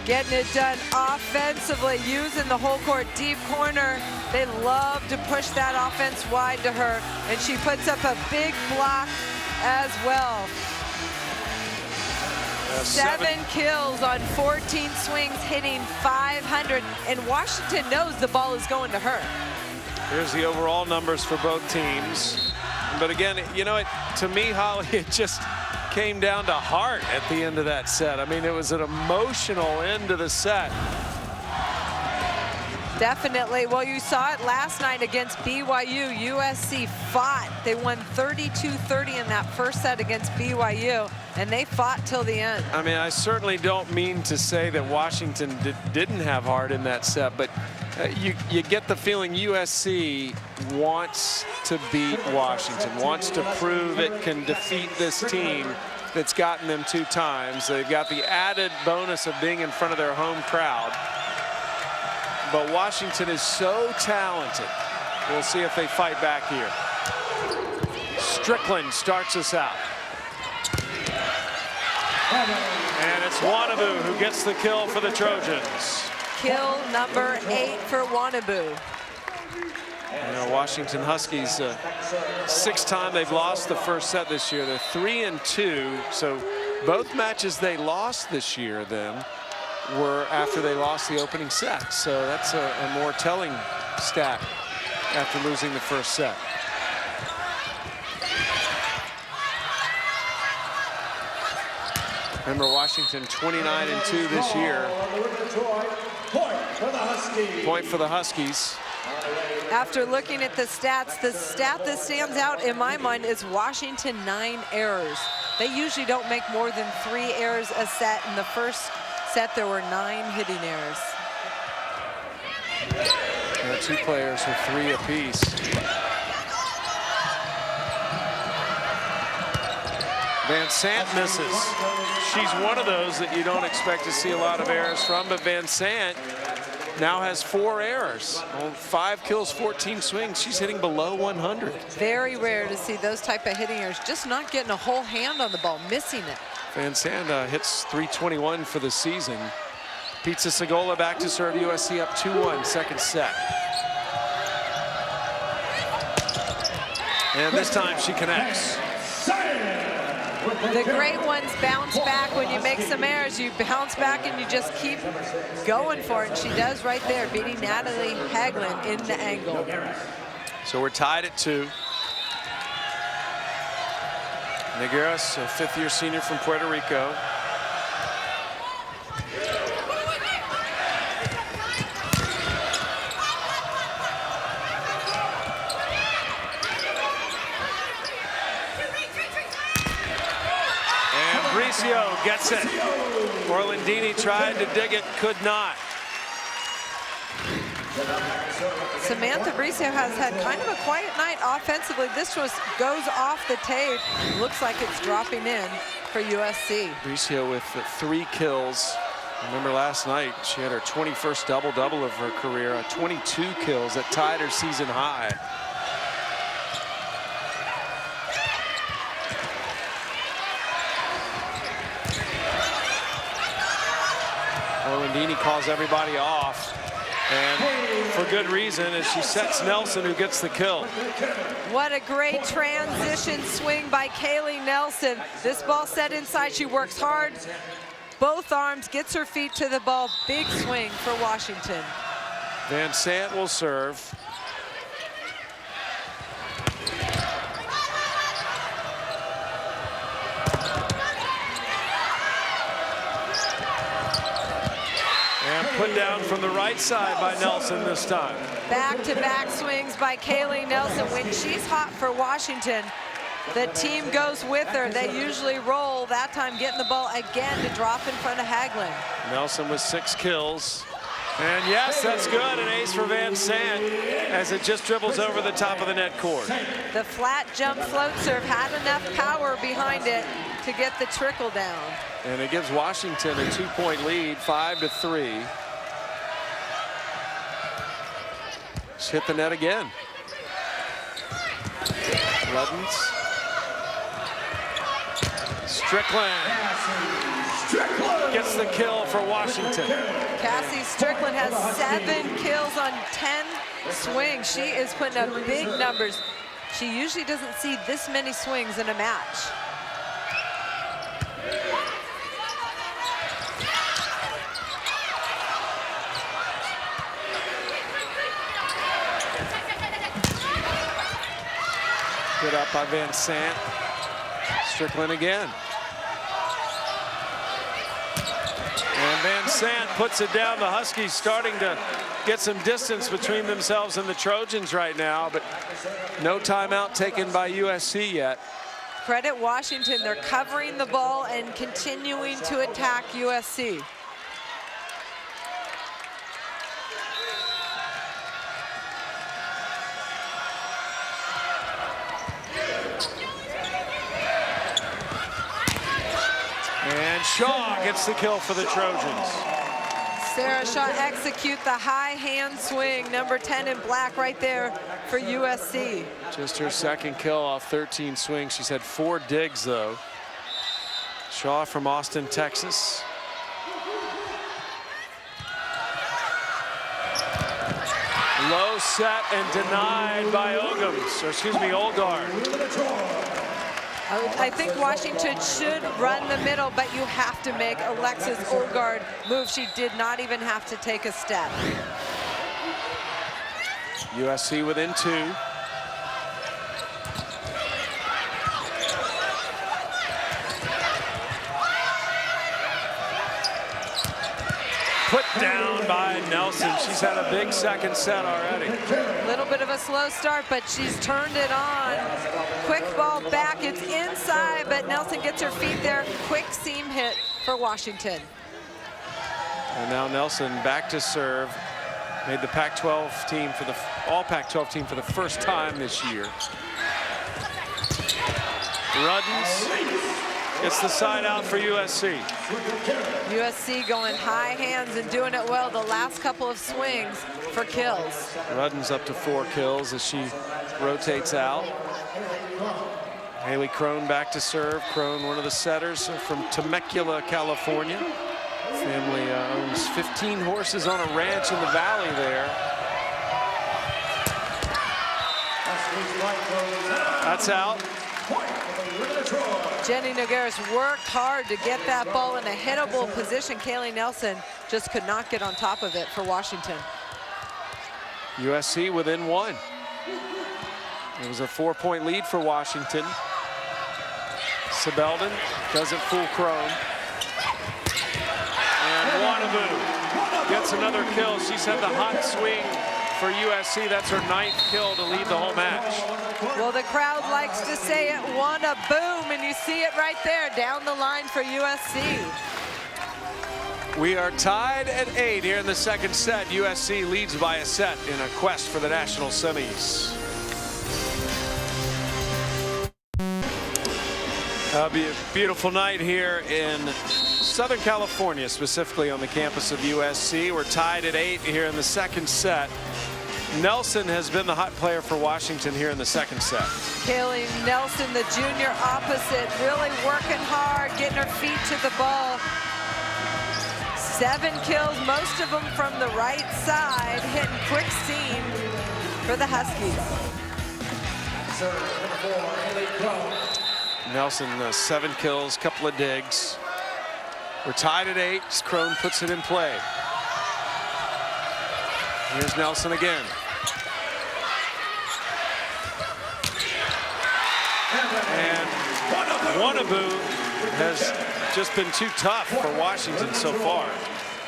Getting it done offensively, using the whole court deep corner. They love to push that offense wide to her, and she puts up a big block as well. 7 kills on 14 swings, hitting 500, and Washington knows the ball is going to her. Here's the overall numbers for both teams. But again, you know, to me, Holly, it just came down to heart at the end of that set. I mean, it was an emotional end to the set. Definitely. Well, you saw it last night against BYU. USC fought. They won 32-30 in that first set against BYU, and they fought till the end. I mean, I certainly don't mean to say that Washington didn't have heart in that set, but you get the feeling USC wants to beat Washington, wants to prove it can defeat this team that's gotten them 2 times. They've got the added bonus of being in front of their home crowd. But Washington is so talented. We'll see if they fight back here. Strickland starts us out. And it's Wannabe who gets the kill for the Trojans. Kill number 8 for Wannabe. You know, Washington Huskies, 6th time they've lost the first set this year. They're 3-2. So both matches they lost this year then were after they lost the opening set. So that's a more telling stat after losing the first set. Remember, Washington 29-2 this year. Point for the Huskies. After looking at the stat that stands out in my mind is Washington 9 errors. They usually don't make more than 3 errors a set. In the first set, there were 9 hitting errors. There are 2 players with 3 apiece. Van Sant misses. She's one of those that you don't expect to see a lot of errors from, but Van Sant now has 4 errors. 5 kills, 14 swings. She's hitting below 100. Very rare to see those type of hitting errors. Just not getting a whole hand on the ball, missing it. Van Sant hits .321 for the season. Pizza Segola back to serve. USC up 2-1, second set. And this time she connects. The great ones bounce back when you make some errors. You bounce back and you just keep going for it. And she does right there, beating Natalie Hagelin in the angle. So we're tied at 2. Nigueras, a 5th-year senior from Puerto Rico. Bricio gets it. Orlandini tried to dig it, could not. Samantha Bricio has had kind of a quiet night offensively. This just goes off the tape. Looks like it's dropping in for USC. Bricio with 3 kills. Remember last night, she had her 21st double-double of her career, 22 kills that tied her season high. Orlandini calls everybody off, and for good reason, as she sets Nelson, who gets the kill. What a great transition swing by Kaylee Nelson. This ball set inside, she works hard. Both arms, gets her feet to the ball. Big swing for Washington. Van Sant will serve. And put down from the right side by Nelson this time. Back-to-back swings by Kaylee Nelson. When she's hot for Washington, the team goes with her. They usually roll. That time getting the ball again to drop in front of Hagelin. Nelson with 6 kills. And yes, that's good. An ace for Van Sant as it just dribbles over the top of the net cord. The flat jump float serve had enough power behind it to get the trickle down. And it gives Washington a 2-point lead, 5-3. Just hit the net again. Ruddens. Strickland gets the kill for Washington. Cassie Strickland has 7 kills on 10 swings. She is putting up big numbers. She usually doesn't see this many swings in a match. Good up by Van Sant. Strickland again. And Van Sant puts it down. The Huskies starting to get some distance between themselves and the Trojans right now, but no timeout taken by USC yet. Credit Washington. They're covering the ball and continuing to attack USC. And Shaw gets the kill for the Trojans. Sarah Shaw execute the high hand swing, number 10 in black right there for USC. Just her 2nd kill off 13 swings. She's had 4 digs though. Shaw from Austin, Texas. Low set and denied by Ogums, or excuse me, Olgard. I think Washington should run the middle, but you have to make Alexis Olgard move. She did not even have to take a step. USC within 2. Put down by Nelson. She's had a big 2nd set already. A little bit of a slow start, but she's turned it on. Quick ball back, it's inside, but Nelson gets her feet there. Quick seam hit for Washington. And now Nelson back to serve. Made the Pac-12 team for the all Pac-12 team for the first time this year. Ruddens gets the side out for USC. USC going high hands and doing it well the last couple of swings for kills. Ruddens up to 4 kills as she rotates out. Haley Crone back to serve. Crone, one of the setters from Temecula, California. Family owns 15 horses on a ranch in the valley there. That's out. Jenny Nogueras worked hard to get that ball in a hittable position. Kaylee Nelson just could not get on top of it for Washington. USC within 1. It was a 4-point lead for Washington. Sebeldon doesn't fool Crone. And Wanaboo gets another kill. She's had the hot swing for USC. That's her 9th kill to lead the whole match. Well, the crowd likes to say it, Wanna boom, and you see it right there down the line for USC. We are tied at 8 here in the second set. USC leads by a set in a quest for the national semis. It'll be a beautiful night here in Southern California, specifically on the campus of USC. We're tied at 8 here in the second set. Nelson has been the hot player for Washington here in the second set. Kaylee Nelson, the junior opposite, really working hard, getting her feet to the ball. 7 kills, most of them from the right side, hitting quick seam for the Huskies. Nelson, 7 kills, couple of digs. We're tied at 8. Crone puts it in play. Here's Nelson again. And Wannabu has just been too tough for Washington so far.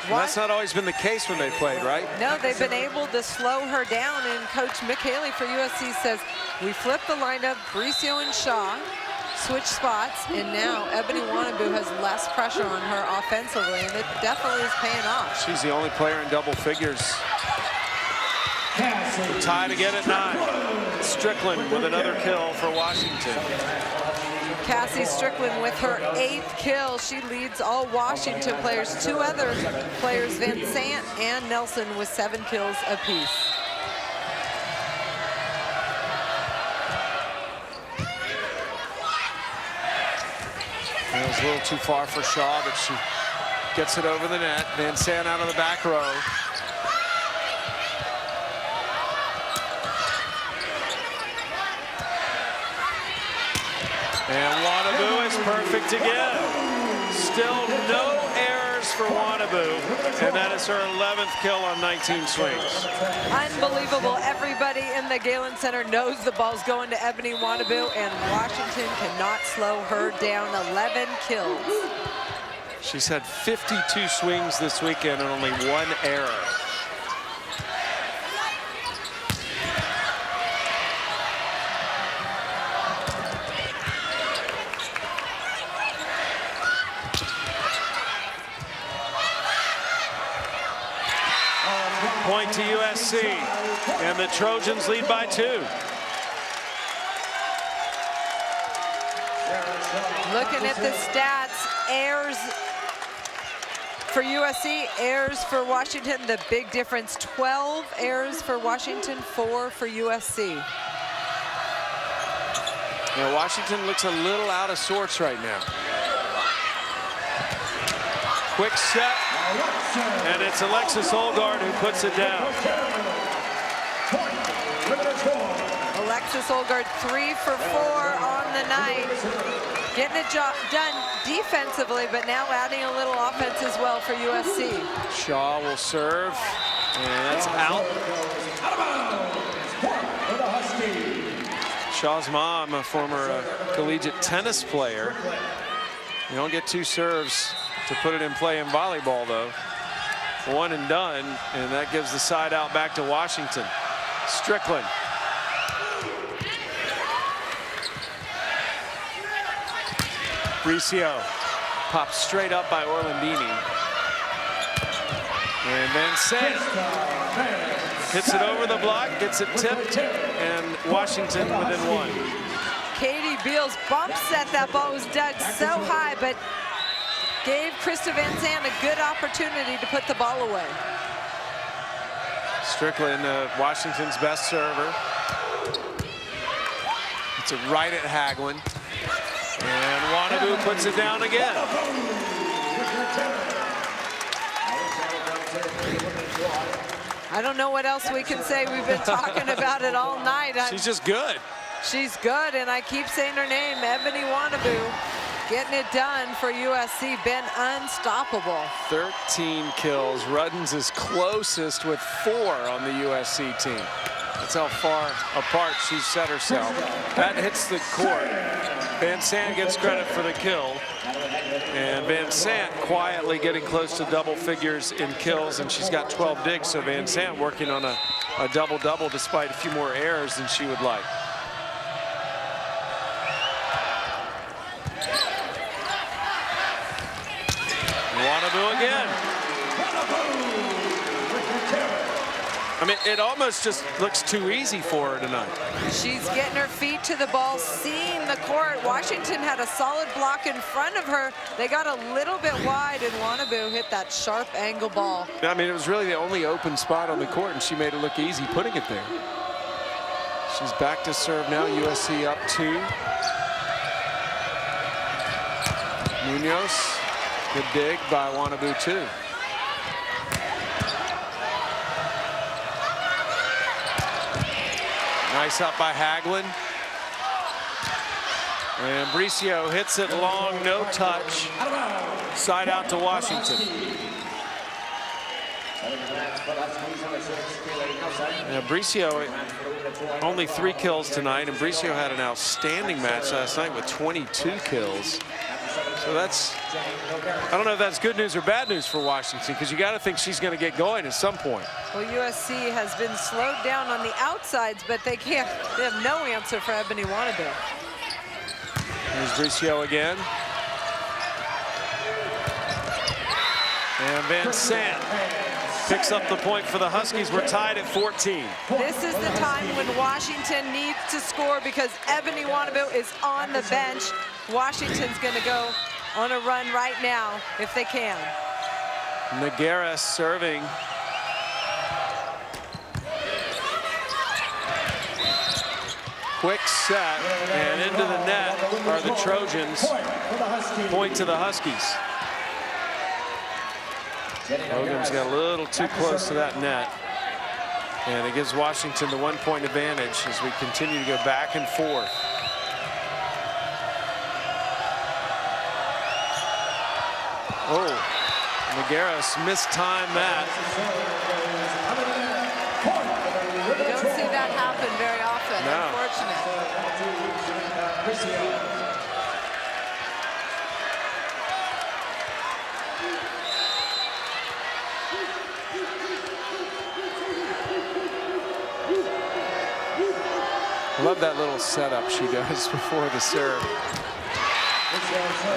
And that's not always been the case when they played, right? No, they've been able to slow her down, and Coach McHaley for USC says, we flipped the lineup, Bricio and Shaw, switch spots, and now Ebony Wannabu has less pressure on her offensively, and it definitely is paying off. She's the only player in double figures. We're tied again at 9. Strickland with another kill for Washington. Cassie Strickland with her 8th kill. She leads all Washington players. 2 other players, Van Sant and Nelson, with 7 kills apiece. It was a little too far for Shaw, but she gets it over the net. Van Sant out of the back row. And Wannabu is perfect again. Still no errors for Wannabu, and that is her 11th kill on 19 swings. Unbelievable. Everybody in the Galen Center knows the ball's going to Ebony Wannabu, and Washington cannot slow her down. 11 kills. She's had 52 swings this weekend and only 1 error. Point to USC, and the Trojans lead by 2. Looking at the stats, errors for USC, errors for Washington. The big difference, 12 errors for Washington, 4 for USC. Now Washington looks a little out of sorts right now. Quick set, and it's Alexis Olgard who puts it down. Alexis Olgard 3 for 4 on the night. Getting it done defensively, but now adding a little offense as well for USC. Shaw will serve, and that's out. Shaw's mom, a former collegiate tennis player. You don't get 2 serves to put it in play in volleyball, though. 1 and done, and that gives the side out back to Washington. Strickland. Bricio popped straight up by Orlandini. And Van Sant hits it over the block, gets it tipped, and Washington within 1. Katie Beals bump set. That ball was dug so high, but gave Krista Van Sant a good opportunity to put the ball away. Strickland, Washington's best server. It's it right at Hagelin. And Wannabu puts it down again. I don't know what else we can say. We've been talking about it all night. She's just good. She's good, and I keep saying her name, Ebony Wannabu. Getting it done for USC, been unstoppable. 13 kills. Ruddens is closest with 4 on the USC team. That's how far apart she's set herself. That hits the court. Van Sant gets credit for the kill. And Van Sant quietly getting close to double figures in kills, and she's got 12 digs, so Van Sant working on a double-double despite a few more errors than she would like. Wannabu again. I mean, it almost just looks too easy for her tonight. She's getting her feet to the ball, seeing the court. Washington had a solid block in front of her. They got a little bit wide, and Wannabu hit that sharp angle ball. I mean, it was really the only open spot on the court, and she made it look easy putting it there. She's back to serve now. USC up 2. Munoz, good dig by Wannabu too. Nice up by Hagelin. And Bricio hits it long, no touch. Side out to Washington. Yeah, Bricio, only 3 kills tonight, and Bricio had an outstanding match last night with 22 kills. So that's, I don't know if that's good news or bad news for Washington, because you got to think she's going to get going at some point. Well, USC has been slowed down on the outsides, but they have no answer for Ebony Wannabu. Here's Bricio again. And Van Sant picks up the point for the Huskies. We're tied at 14. This is the time when Washington needs to score because Ebony Wannabu is on the bench. Washington's going to go on a run right now if they can. Nogueira serving. Quick set, and into the net are the Trojans. Point to the Huskies. Hogan's got a little too close to that net. And it gives Washington the 1-point advantage as we continue to go back and forth. Oh, Nogueira's mistimed that. You don't see that happen very often, unfortunately. I love that little setup she does before the serve.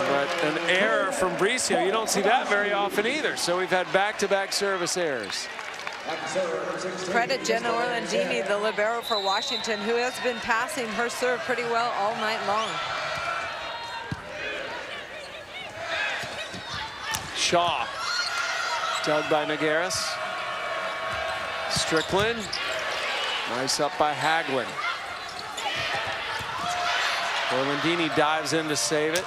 But an error from Bricio, you don't see that very often either. So we've had back-to-back service errors. Credit Jenna Orlandini, the libero for Washington, who has been passing her serve pretty well all night long. Shaw, dug by Nogueira. Strickland, nice up by Hagelin. Orlandini dives in to save it.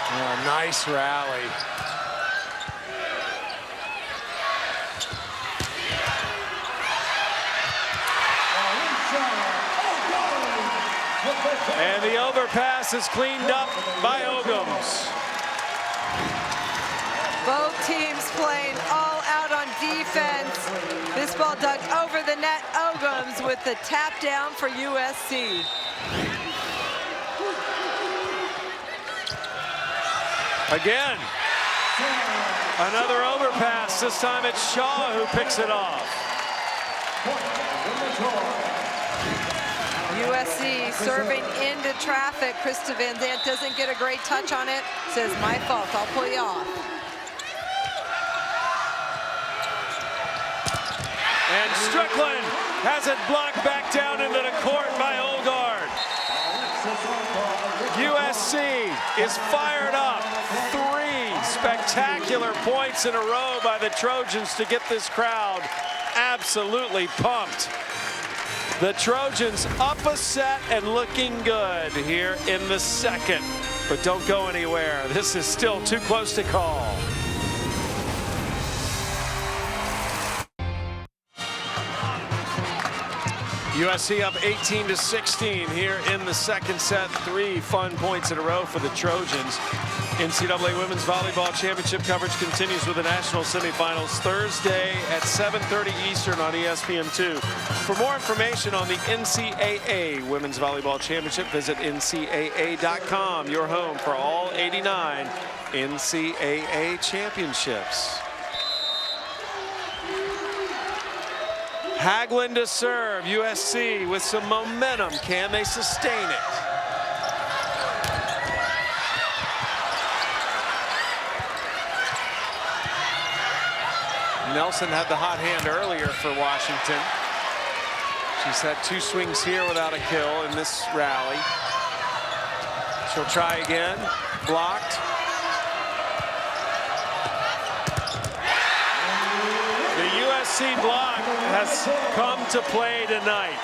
Oh, nice rally. And the overpass is cleaned up by Ogums. Both teams playing all out on defense. This ball dug over the net. Ogums with the tap down for USC. Again, another overpass. This time it's Shaw who picks it off. USC serving into traffic. Krista Van Zandt doesn't get a great touch on it. Says, my fault, I'll pull you off. And Strickland has it blocked back down into the court by Olgard. USC is fired up. 3 spectacular points in a row by the Trojans to get this crowd absolutely pumped. The Trojans up a set and looking good here in the second. But don't go anywhere. This is still too close to call. USC up 18-16 here in the second set. 3 fun points in a row for the Trojans. NCAA Women's Volleyball Championship coverage continues with the national semifinals Thursday at 7:30 Eastern on ESPN2. For more information on the NCAA Women's Volleyball Championship, visit ncaa.com, your home for all 89 NCAA championships. Hagelin to serve. USC with some momentum. Can they sustain it? Nelson had the hot hand earlier for Washington. She's had 2 swings here without a kill in this rally. She'll try again. Blocked. The USC block has come to play tonight.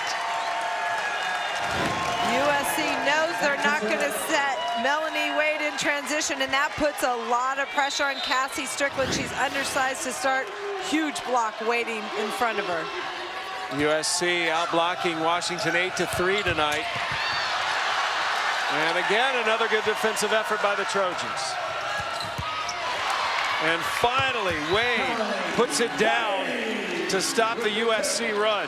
USC knows they're not going to set Melanie Wade in transition, and that puts a lot of pressure on Cassie Strickland. She's undersized to start. Huge block waiting in front of her. USC out-blocking Washington 8-3 tonight. And again, another good defensive effort by the Trojans. And finally, Wade puts it down to stop the USC run.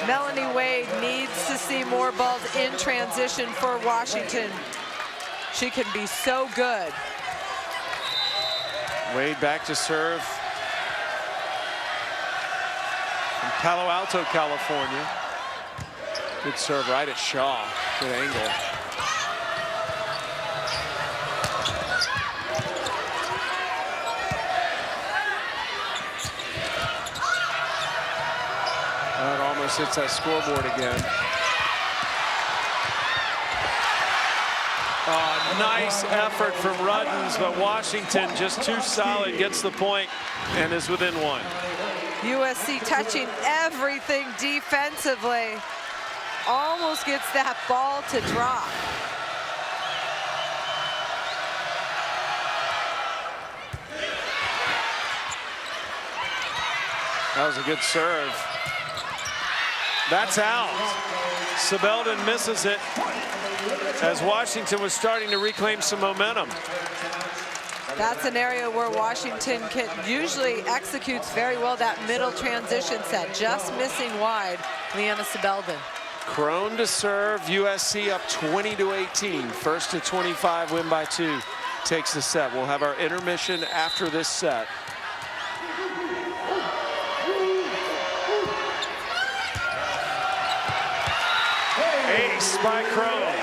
Melanie Wade needs to see more balls in transition for Washington. She can be so good. Wade back to serve. From Palo Alto, California. Good serve right at Shaw. Good angle. That almost hits that scoreboard again. Nice effort from Ruddens, but Washington just too solid, gets the point and is within 1. USC touching everything defensively. Almost gets that ball to drop. That was a good serve. That's out. Sebeldon misses it as Washington was starting to reclaim some momentum. That's an area where Washington usually executes very well that middle transition set, just missing wide. Leanna Sebeldon. Crone to serve. USC up 20-18. First to 25, win by 2. Takes the set. We'll have our intermission after this set. Ace by Crone.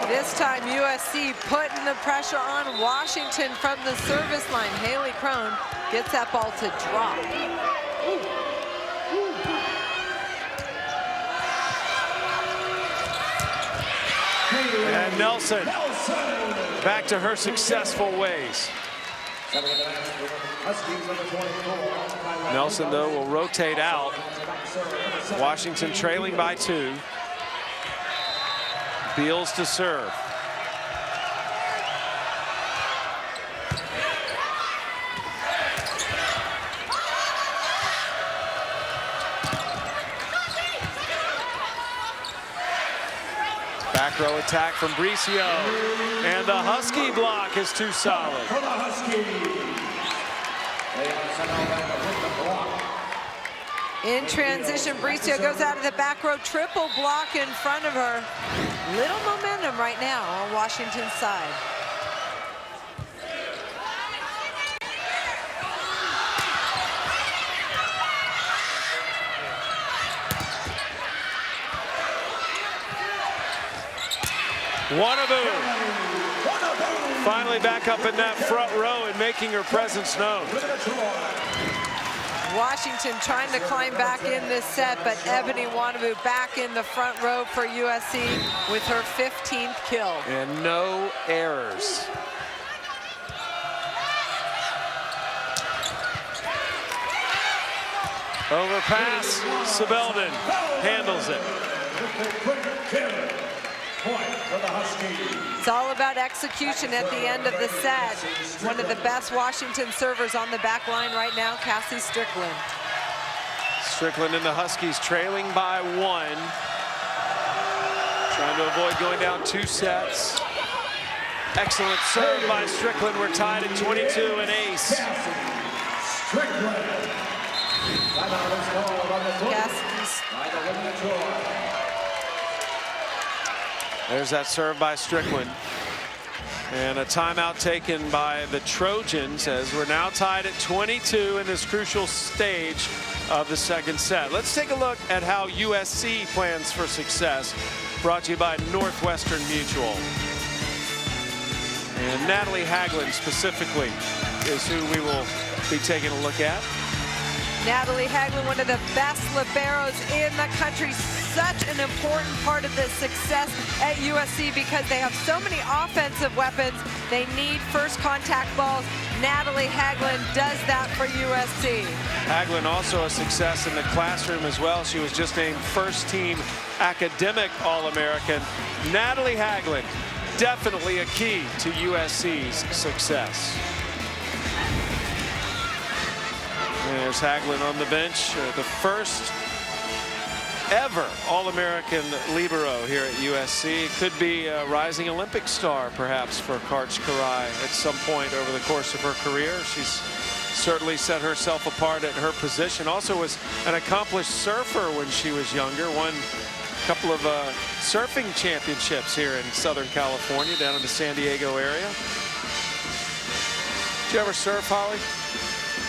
This time USC putting the pressure on Washington from the service line. Haley Crone gets that ball to drop. And Nelson back to her successful ways. Nelson, though, will rotate out. Washington trailing by 2. Beals to serve. Back row attack from Bricio. And the Husky block is too solid. In transition, Bricio goes out of the back row, triple block in front of her. Little momentum right now on Washington's side. Wanaboo finally back up in that front row and making her presence known. Washington trying to climb back in this set, but Ebony Wanaboo back in the front row for USC with her 15th kill. And no errors. Overpass, Sebeldon handles it. It's all about execution at the end of the set. One of the best Washington servers on the back line right now, Cassie Strickland. Strickland and the Huskies trailing by 1. Trying to avoid going down 2 sets. Excellent serve by Strickland. We're tied at 22, an ace. Yes. There's that serve by Strickland. And a timeout taken by the Trojans as we're now tied at 22 in this crucial stage of the second set. Let's take a look at how USC plans for success, brought to you by Northwestern Mutual. And Natalie Haglund specifically is who we will be taking a look at. Natalie Haglund, one of the best liberos in the country. Such an important part of the success at USC because they have so many offensive weapons. They need first contact balls. Natalie Haglund does that for USC. Haglund also a success in the classroom as well. She was just named first team academic All-American. Natalie Haglund, definitely a key to USC's success. There's Haglund on the bench, the first ever All-American libero here at USC. Could be a rising Olympic star, perhaps, for Karch Karai at some point over the course of her career. She's certainly set herself apart at her position. Also was an accomplished surfer when she was younger. Won a couple of surfing championships here in Southern California, down in the San Diego area. Did you ever surf, Holly?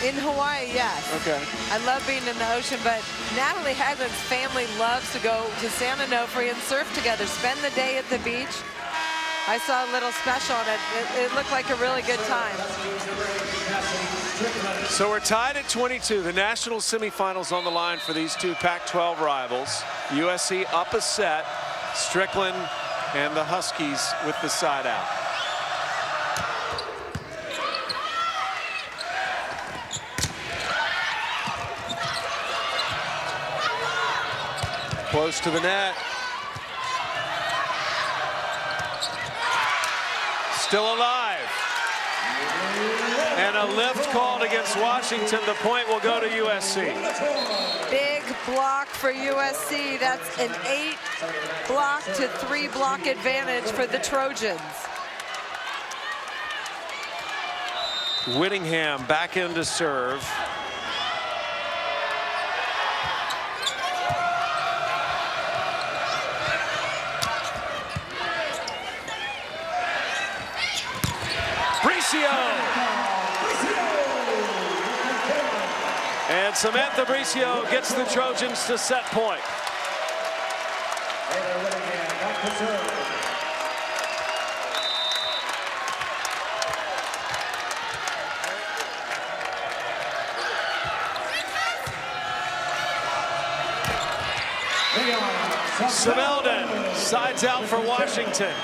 In Hawaii, yes. Okay. I love being in the ocean, but Natalie Haglund's family loves to go to San Onofre and surf together, spend the day at the beach. I saw a little special on it. It looked like a really good time. So we're tied at 22. The national semifinals on the line for these two Pac-12 rivals. USC up a set. Strickland and the Huskies with the side out. Close to the net. Still alive. And a lift called against Washington. The point will go to USC. Big block for USC. That's an 8-block to 3-block advantage for the Trojans. Whittingham back in to serve. And Samantha Bricio gets the Trojans to set point. Semeldon sides out for Washington.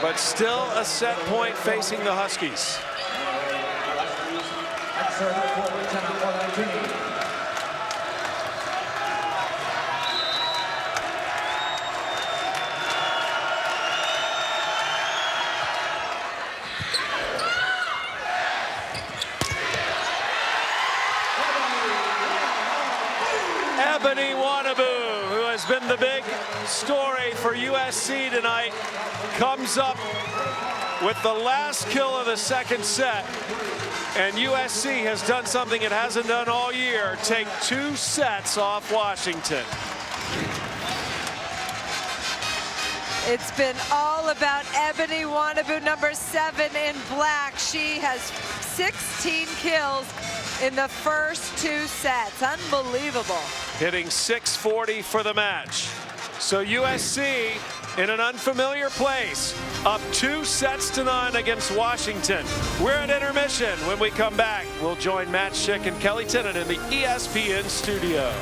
But still a set point facing the Huskies. Ebony Wanabu, who has been the big story for USC tonight, comes up with the last kill of the second set. And USC has done something it hasn't done all year, take 2 sets off Washington. It's been all about Ebony Wanabu, number 7 in black. She has 16 kills in the first 2 sets. Unbelievable. Hitting .640 for the match. So USC in an unfamiliar place, up 2 sets to 0 against Washington. We're at intermission. When we come back, we'll join Matt Schick and Kelly Tennant in the ESPN studio.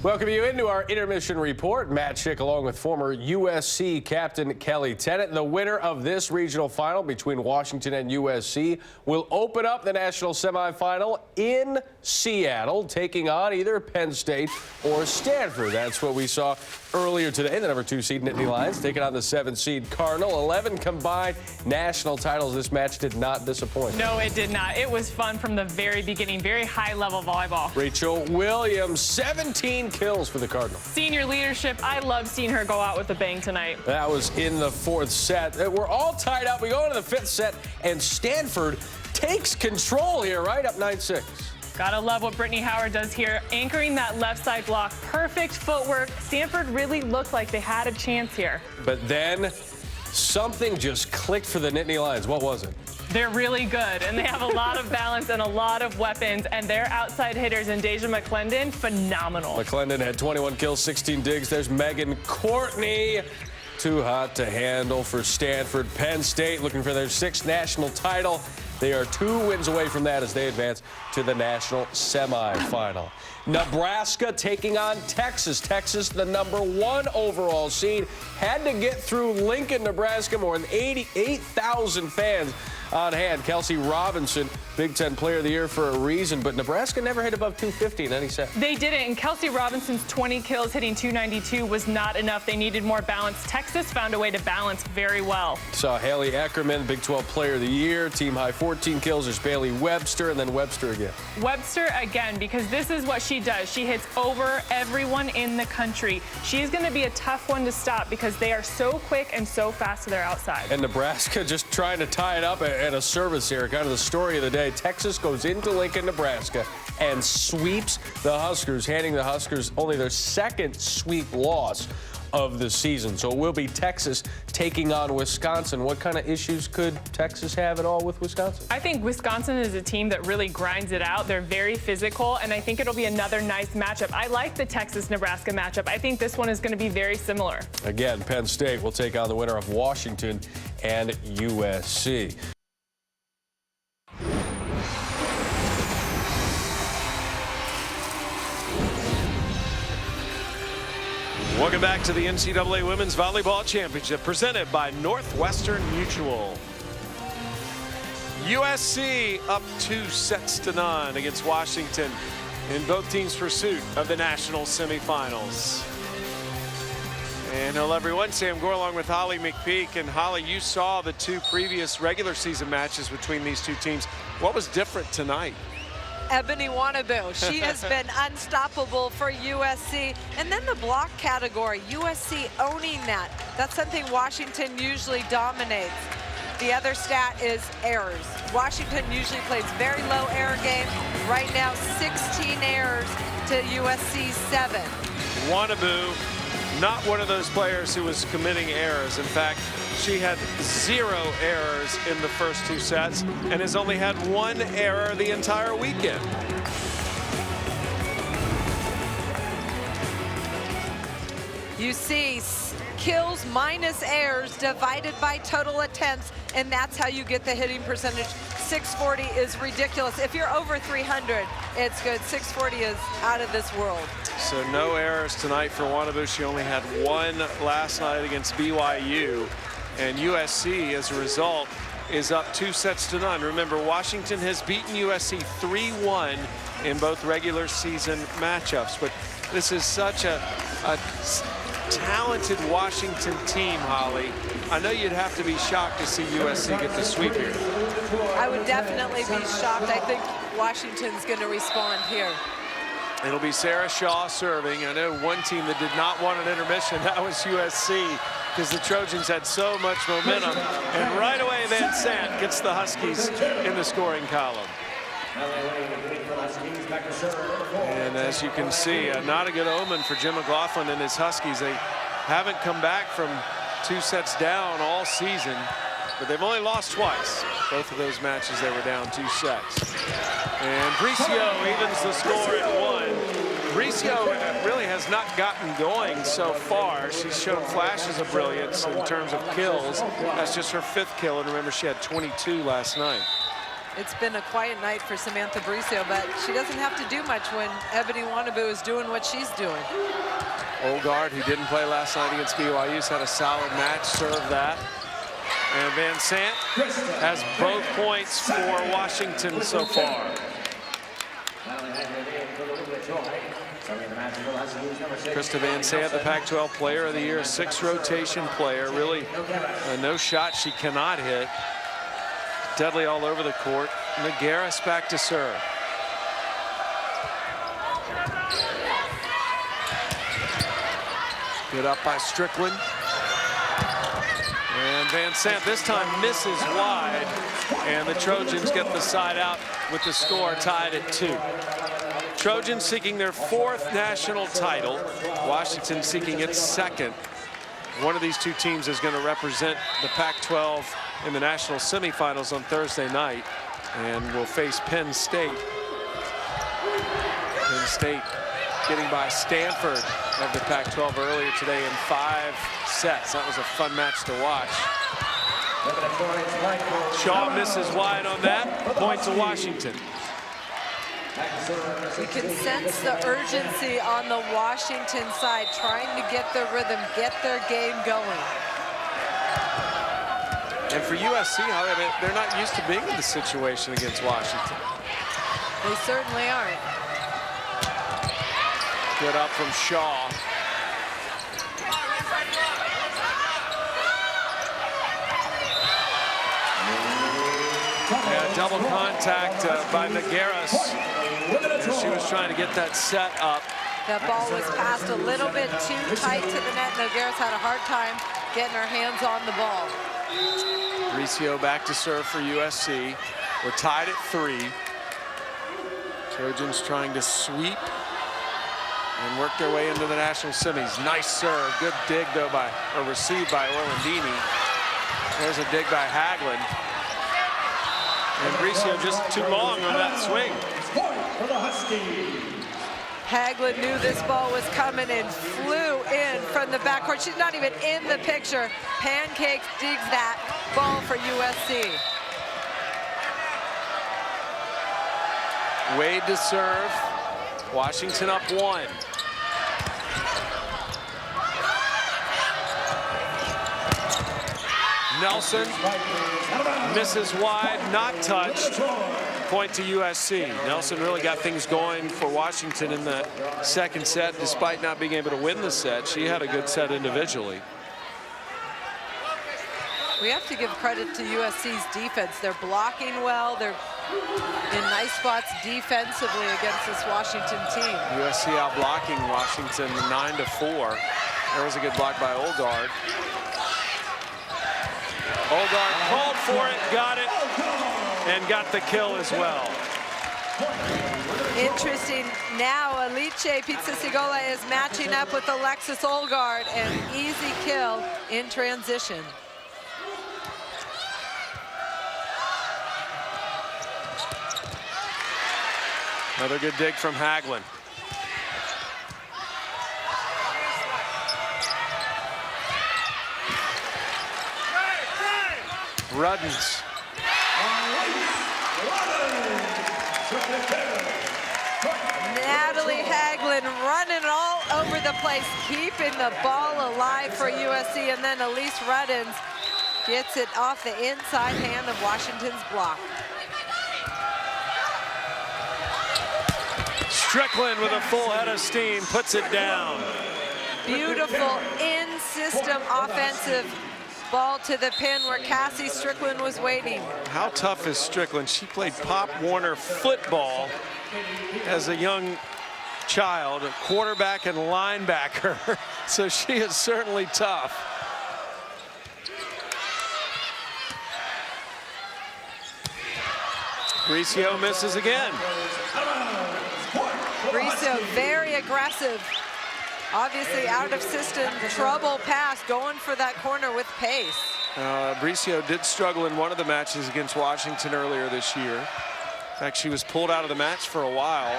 Welcome you into our intermission report. Matt Schick along with former USC captain Kelly Tennant. The winner of this regional final between Washington and USC will open up the national semifinal in Seattle, taking on either Penn State or Stanford. That's what we saw earlier today. The number 2 seed Nittany Lions taking on the 7 seed Cardinal. 11 combined national titles. This match did not disappoint. No, it did not. It was fun from the very beginning. Very high-level volleyball. Rachel Williams, 17 kills for the Cardinals. Senior leadership. I love seeing her go out with a bang tonight. That was in the 4th set. We're all tied up. We go into the 5th set, and Stanford takes control here, right? Up 9-6. Gotta love what Brittany Howard does here, anchoring that left side block. Perfect footwork. Stanford really looked like they had a chance here. But then something just clicked for the Nittany Lions. What was it? They're really good, and they have a lot of balance and a lot of weapons, and their outside hitters and Deja McClendon, phenomenal. McClendon had 21 kills, 16 digs. There's Megan Courtney. Too hot to handle for Stanford. Penn State looking for their 6th national title. They are 2 wins away from that as they advance to the national semifinal. Nebraska taking on Texas. Texas, the number 1 overall seed, had to get through Lincoln, Nebraska. More than 88,000 fans on hand. Kelsey Robinson, Big Ten Player of the Year for a reason, but Nebraska never hit above 250 in any set. They didn't, and Kelsey Robinson's 20 kills hitting 292 was not enough. They needed more balance. Texas found a way to balance very well. Saw Haley Eckerman, Big 12 Player of the Year, team high 14 kills. There's Bailey Webster, and then Webster again. Webster again, because this is what she does. She hits over everyone in the country. She's going to be a tough one to stop because they are so quick and so fast to their outside. And Nebraska just trying to tie it up at a service here. Kind of the story of the day. Texas goes into Lincoln, Nebraska, and sweeps the Huskers, handing the Huskers only their 2nd sweep loss of the season. So it will be Texas taking on Wisconsin. What kind of issues could Texas have at all with Wisconsin? I think Wisconsin is a team that really grinds it out. They're very physical, and I think it'll be another nice matchup. I like the Texas-Nebraska matchup. I think this one is going to be very similar. Again, Penn State will take on the winner of Washington and USC. Welcome back to the NCAA Women's Volleyball Championship presented by Northwestern Mutual. USC up 2-0 against Washington in both teams' pursuit of the national semifinals. And hello everyone, Sam Gore along with Holly McPeak. And Holly, you saw the 2 previous regular season matches between these 2 teams. What was different tonight? Ebony Wannabe. She has been unstoppable for USC. And then the block category, USC owning that. That's something Washington usually dominates. The other stat is errors. Washington usually plays very low error game. Right now, 16 errors to USC's 7. Wannabe, not one of those players who was committing errors. In fact, she had 0 errors in the first 2 sets and has only had 1 error the entire weekend. You see kills minus errors divided by total attempts, and that's how you get the hitting percentage. 640 is ridiculous. If you're over 300, it's good. 640 is out of this world. So no errors tonight for Wannabe. She only had 1 last night against BYU. And USC, as a result, is up 2-0. Remember, Washington has beaten USC 3-1 in both regular season matchups. But this is such a talented Washington team, Holly. I know you'd have to be shocked to see USC get the sweep here. I would definitely be shocked. I think Washington's going to respond here. It'll be Sarah Shaw serving. I know one team that did not want an intermission. That was USC, because the Trojans had so much momentum. And right away, Van Sant gets the Huskies in the scoring column. And as you can see, not a good omen for Jim McLaughlin and his Huskies. They haven't come back from 2 sets down all season, but they've only lost twice. Both of those matches, they were down 2 sets. And Bricio evens the score at 1. Bricio really has not gotten going so far. She's shown flashes of brilliance in terms of kills. That's just her 5th kill, and remember, she had 22 last night. It's been a quiet night for Samantha Bricio, but she doesn't have to do much when Ebony Wannabe is doing what she's doing. Olgard, who didn't play last night against BYU, has had a solid match, served that. And Van Sant has both points for Washington so far. Krista Van Sant, the Pac-12 Player of the Year, 6 rotation player. Really, no shot she cannot hit. Deadly all over the court. Nogueras back to serve. Good up by Strickland. And Van Sant this time misses wide. And the Trojans get the side out with the score tied at 2. Trojans seeking their 4th national title. Washington seeking its 2nd. One of these two teams is going to represent the Pac-12 in the national semifinals on Thursday night and will face Penn State. Penn State getting by Stanford of the Pac-12 earlier today in 5 sets. That was a fun match to watch. Shaw misses wide on that. Point to Washington. You can sense the urgency on the Washington side, trying to get their rhythm, get their game going. And for USC, however, they're not used to being in this situation against Washington. They certainly aren't. Good up from Shaw. Yeah, double contact by Nogueras. She was trying to get that set up. That ball was passed a little bit too tight to the net. Nogueras had a hard time getting her hands on the ball. Bricio back to serve for USC. We're tied at 3. Trojans trying to sweep and work their way into the national semis. Nice serve. Good dig, though, received by Orlandini. There's a dig by Haglund. And Bricio just too long on that swing. Haglund knew this ball was coming and flew in from the backcourt. She's not even in the picture. Pancakes digs that ball for USC. Wade to serve. Washington up 1. Nelson misses wide, not touched. Point to USC. Nelson really got things going for Washington in the 2nd set, despite not being able to win the set. She had a good set individually. We have to give credit to USC's defense. They're blocking well. They're in nice spots defensively against this Washington team. USC out blocking Washington 9-4. There was a good block by Olgard. Olgard called for it, got it, and got the kill as well. Interesting. Now Alice Pizzasigola is matching up with Alexis Olgard, and easy kill in transition. Another good dig from Haglund. Ruddens. Natalie Haglund running all over the place, keeping the ball alive for USC, and then Elise Ruddens gets it off the inside hand of Washington's block. Strickland with a full head of steam puts it down. Beautiful in-system offensive ball to the pin where Cassie Strickland was waiting. How tough is Strickland? She played Pop Warner football as a young child, a quarterback and linebacker, so she is certainly tough. Bricio misses again. Bricio very aggressive. Obviously out of system, trouble pass, going for that corner with pace. Bricio did struggle in one of the matches against Washington earlier this year. In fact, she was pulled out of the match for a while.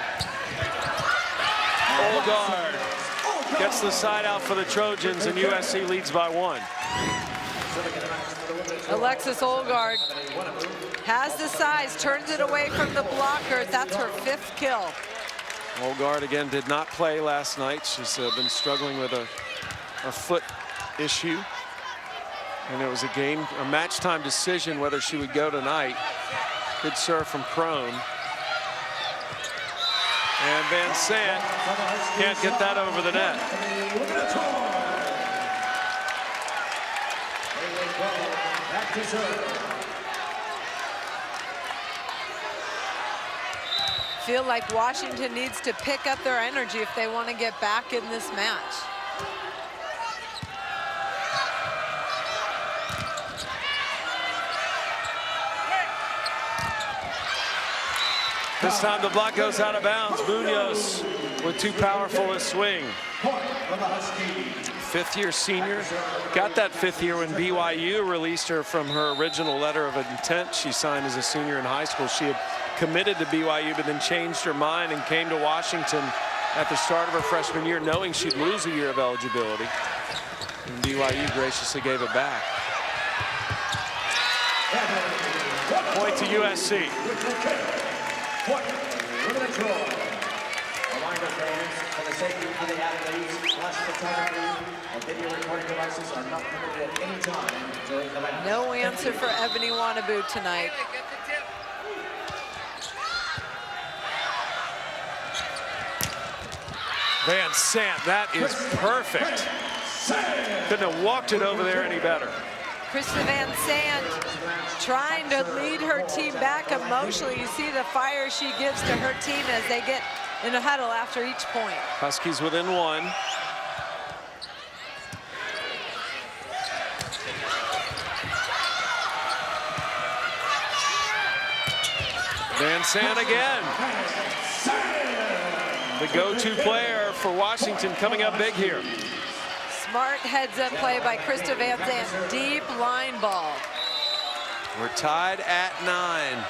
Olgard gets the side out for the Trojans, and USC leads by 1. Alexis Olgard has the size, turns it away from the blockers. That's her 5th kill. Olgard again did not play last night. She's been struggling with a foot issue. And it was a match time decision whether she would go tonight. Good serve from Crone. And Van Sant can't get that over the net. Feel like Washington needs to pick up their energy if they want to get back in this match. This time the block goes out of bounds. Munoz with too powerful a swing. Fifth-year senior. Got that fifth year when BYU released her from her original letter of intent. She signed as a senior in high school. She had committed to BYU, but then changed her mind and came to Washington at the start of her freshman year, knowing she'd lose a year of eligibility. And BYU graciously gave it back. Point to USC. Reminder, fans, for the safety of the athletes, flash photography and video recording devices are not permitted at any time during the match. No answer for Ebony Wanaboo tonight. Van Sant, that is perfect. Couldn't have walked it over there any better. Krista Van Sant trying to lead her team back emotionally. You see the fire she gives to her team as they get in a huddle after each point. Huskies within one. Van Sant again. The go-to player for Washington coming up big here. Smart heads-up play by Krista Van Sant. Deep line ball. We're tied at 9.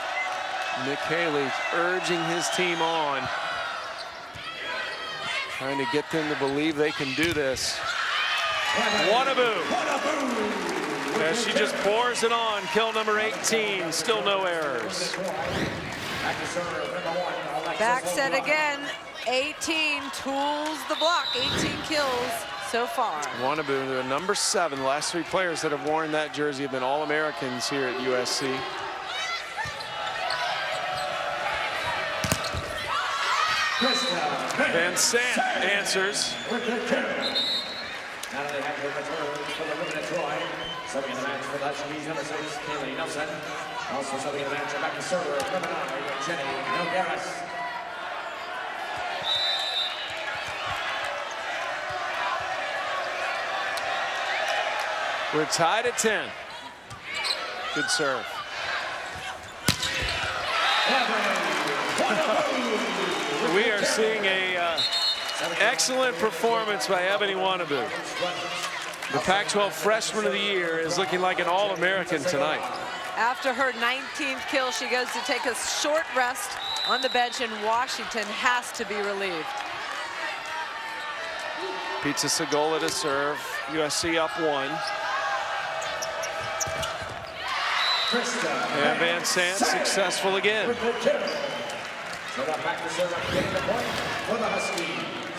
Nick Haley urging his team on. Trying to get them to believe they can do this. Wanaboo. As she just pours it on. Kill number 18. Still no errors. Back set again. 18 tools the block. 18 kills so far. Wanaboo, the number 7. The last 3 players that have worn that jersey have been All-Americans here at USC. Van Sant answers. Now they have the return for the women at Troy. Subbing in the match for the Huskies, number 6, Kaylee Nelson. Also subbing in the match, back to server, number 9, Jenny Nogueras. We're tied at 10. Good serve. We are seeing a excellent performance by Ebony Wanaboo. The Pac-12 Freshman of the Year is looking like an All-American tonight. After her 19th kill, she goes to take a short rest on the bench, and Washington has to be relieved. Pizza Segola to serve. USC up 1. And Van Sant successful again.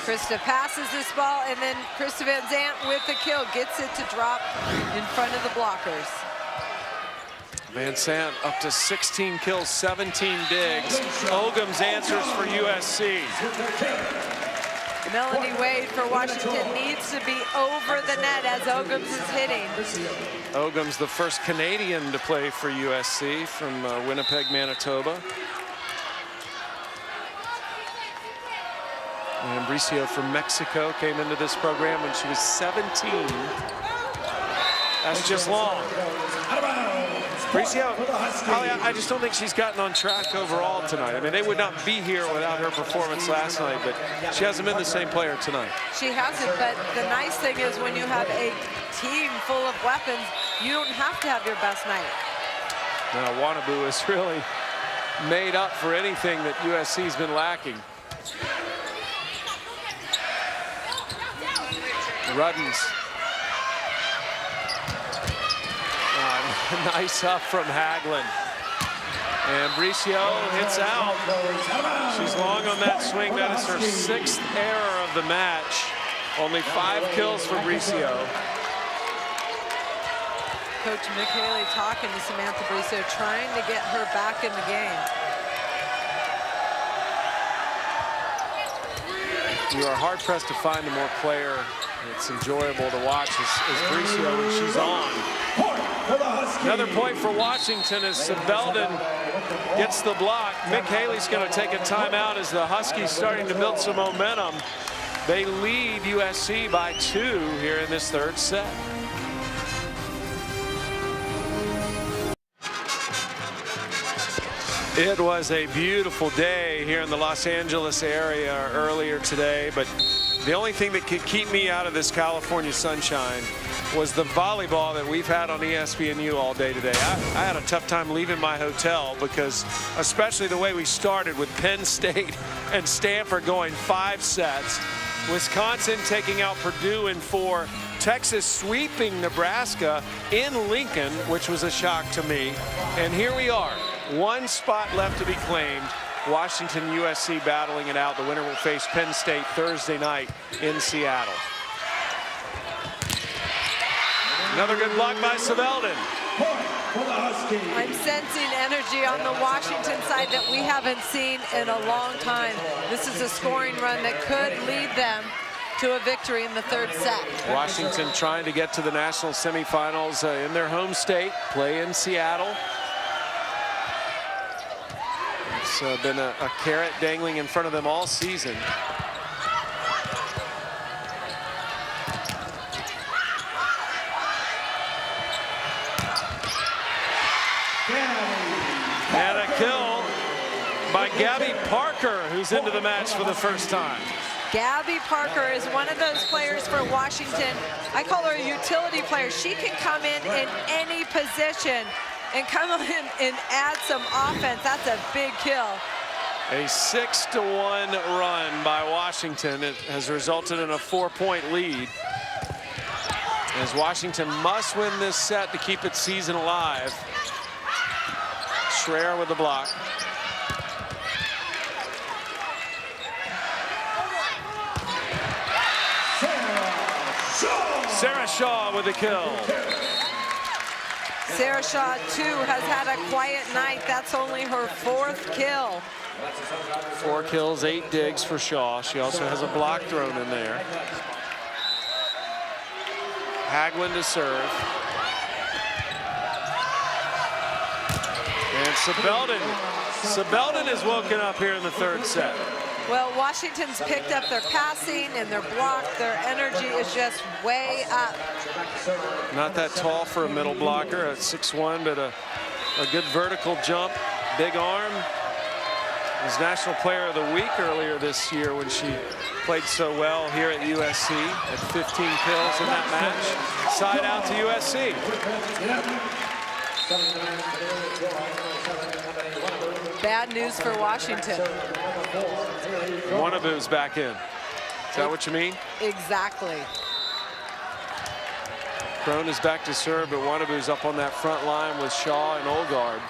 Krista passes this ball, and then Krista Van Sant with the kill gets it to drop in front of the blockers. Van Sant up to 16 kills, 17 digs. Ogums answers for USC. Melanie Wade for Washington needs to be over the net as Ogums is hitting. Ogums, the first Canadian to play for USC from Winnipeg, Manitoba. And Bricio from Mexico came into this program when she was 17. That's just long. Bricio, I just don't think she's gotten on track overall tonight. I mean, they would not be here without her performance last night, but she hasn't been the same player tonight. She hasn't, but the nice thing is when you have a team full of weapons, you don't have to have your best night. Now, Wanaboo has really made up for anything that USC's been lacking. Ruddens. Nice up from Hagelin. And Bricio hits out. She's long on that swing. That is her 6th error of the match. Only 5 kills for Bricio. Coach Mick Haley talking to Samantha Bricio, trying to get her back in the game. you are hard-pressed to find a more player that's enjoyable to watch as Bricio when she's on. Another point for Washington as Sebelden gets the block. Mick Haley's going to take a timeout as the Huskies starting to build some momentum. They lead USC by 2 here in this third set. It was a beautiful day here in the Los Angeles area earlier today, but the only thing that could keep me out of this California sunshine was the volleyball that we've had on ESPNU all day today. I had a tough time leaving my hotel because, especially the way we started with Penn State and Stanford going 5 sets, Wisconsin taking out Purdue in 4, Texas sweeping Nebraska in Lincoln, which was a shock to me. And here we are, 1 spot left to be claimed. Washington, USC battling it out. The winner will face Penn State Thursday night in Seattle. Another good block by Sebelden. I'm sensing energy on the Washington side that we haven't seen in a long time. This is a scoring run that could lead them to a victory in the third set. Washington trying to get to the national semifinals in their home state, play in Seattle. It's been a carrot dangling in front of them all season. And a kill by Gabby Parker, who's into the match for the first time. Gabby Parker is one of those players for Washington. I call her a utility player. She can come in any position and come in and add some offense. That's a big kill. A 6-1 run by Washington. It has resulted in a 4-point lead, as Washington must win this set to keep its season alive. Schreier with the block. Sarah Shaw with the kill. Sarah Shaw, too, has had a quiet night. That's only her 4th kill. 4 kills, 8 digs for Shaw. She also has a block thrown in there. Haglund to serve. And Sebelden is woken up here in the third set. Well, Washington's picked up their passing and their block. Their energy is just way up. Not that tall for a middle blocker at 6'1", but a good vertical jump, big arm. Was National Player of the Week earlier this year when she played so well here at USC. Had 15 kills in that match. Side out to USC. Bad news for Washington. Wanabu's back in. Is that what you mean? Exactly. Crone is back to serve, but Wanabu's up on that front line with Shaw and Olgard.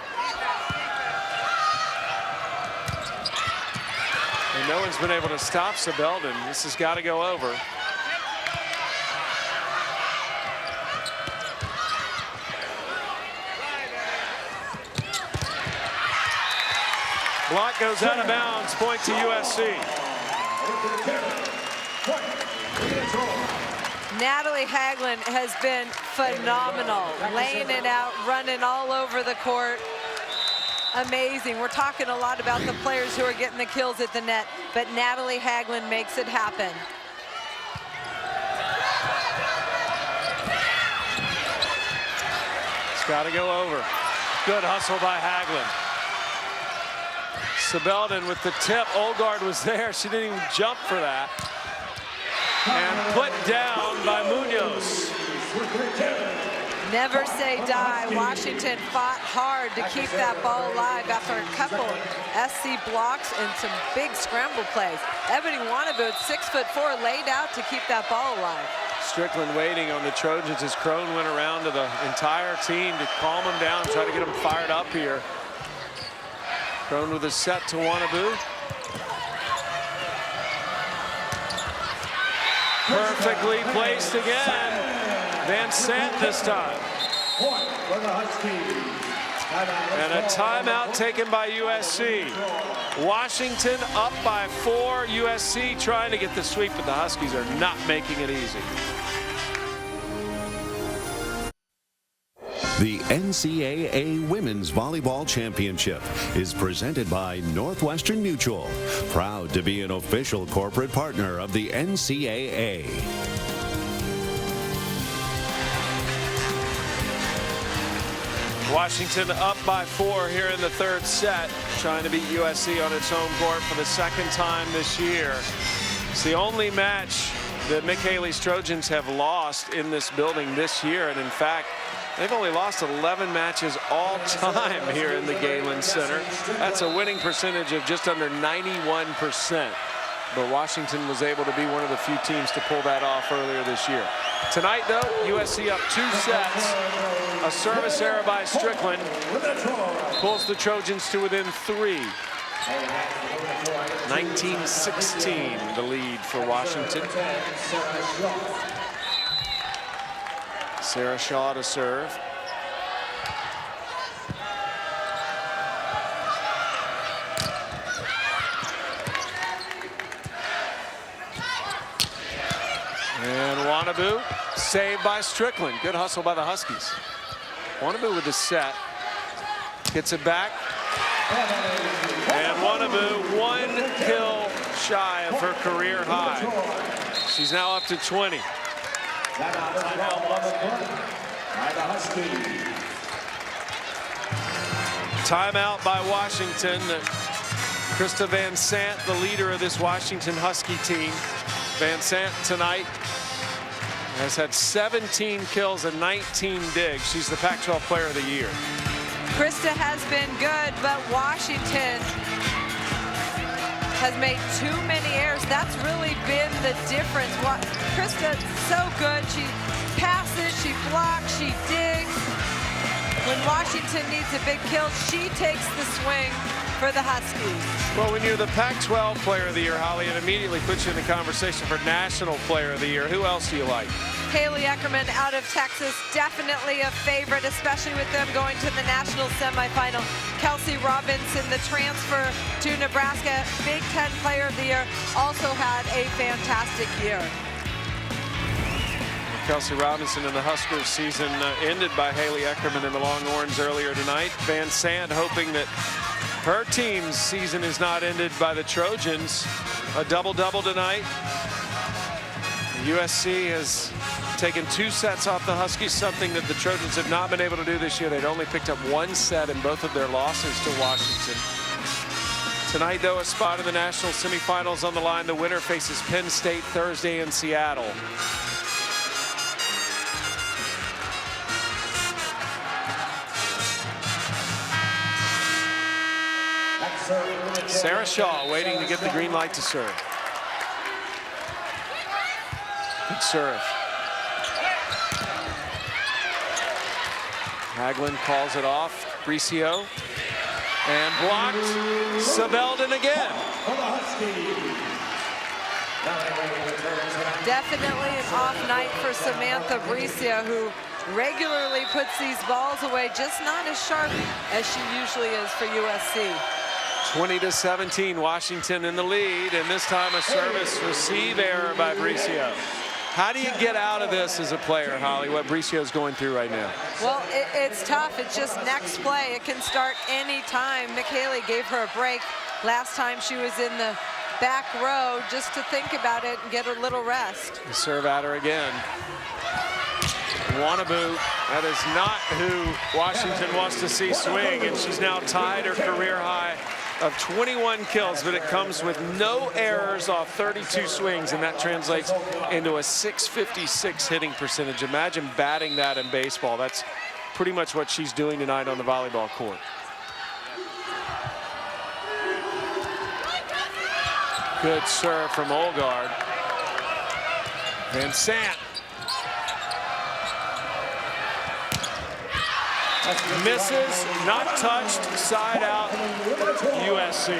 And no one's been able to stop Sebelden. This has got to go over. Block goes out of bounds, point to USC. Natalie Haglund has been phenomenal, laying it out, running all over the court. Amazing. We're talking a lot about the players who are getting the kills at the net, but Natalie Haglund makes it happen. It's got to go over. Good hustle by Haglund. Sebelden with the tip. Olgard was there. She didn't even jump for that. And put down by Munoz. Never say die. Washington fought hard to keep that ball alive after a couple SC blocks and some big scramble plays. Ebony Wanabu at 6'4", laid out to keep that ball alive. Strickland waiting on the Trojans as Crone went around to the entire team to calm them down, try to get them fired up here. Crone with a set to Wanabu. Perfectly placed again. Van Sant this time. And a timeout taken by USC. Washington up by 4. USC trying to get the sweep, but the Huskies are not making it easy. The NCAA Women's Volleyball Championship is presented by Northwestern Mutual, proud to be an official corporate partner of the NCAA. Washington up by 4 here in the third set, trying to beat USC on its home court for the second time this year. It's the only match that Mick Haley's Trojans have lost in this building this year, and in fact, they've only lost 11 matches all time here in the Galen Center. That's a winning percentage of just under 91%. But Washington was able to be one of the few teams to pull that off earlier this year. Tonight, though, USC up 2 sets. A service error by Strickland pulls the Trojans to within 3. 19-16, the lead for Washington. Sarah Shaw to serve. And Wanabu saved by Strickland. Good hustle by the Huskies. Wanabu with the set. Gets it back. And Wanabu 1 kill shy of her career high. She's now up to 20. Timeout by Washington. Krista Van Sant, the leader of this Washington Husky team. Van Sant tonight has had 17 kills and 19 digs. She's the Pac-12 Player of the Year. Krista has been good, but Washington has made too many errors. That's really been the difference. Krista's so good. She passes, she blocks, she digs. When Washington needs a big kill, she takes the swing for the Huskies. Well, when you're the Pac-12 Player of the Year, Holly, it immediately puts you in the conversation for National Player of the Year. Who else do you like? Haley Eckerman out of Texas, definitely a favorite, especially with them going to the national semifinal. Kelsey Robinson, the transfer to Nebraska, Big Ten Player of the Year, also had a fantastic year. Kelsey Robinson in the Huskers season ended by Haley Eckerman in the Longhorns earlier tonight. Van Sant hoping that her team's season is not ended by the Trojans. A double-double tonight. USC has taken 2 sets off the Huskies, something that the Trojans have not been able to do this year. They'd only picked up 1 set in both of their losses to Washington. Tonight, though, a spot in the national semifinals on the line. The winner faces Penn State Thursday in Seattle. Sarah Shaw waiting to get the green light to serve. Good serve. Hagelin calls it off. Bricio. And blocked. Sabelden again. Definitely an off night for Samantha Bricio, who regularly puts these balls away, just not as sharp as she usually is for USC. 20-17, Washington in the lead, and this time a service receive error by Bricio. How do you get out of this as a player, Holly, what Bricio's going through right now? Well, it's tough. It's just next play. It can start any time. Mick Haley gave her a break last time she was in the back row just to think about it and get a little rest. The serve at her again. Wanabu, that is not who Washington wants to see swing, and she's now tied her career high of 21 kills, but it comes with no errors off 32 swings, and that translates into a 656 hitting percentage. Imagine batting that in baseball. That's pretty much what she's doing tonight on the volleyball court. Good serve from Olgard. Van Sant. Misses, not touched, side out, USC.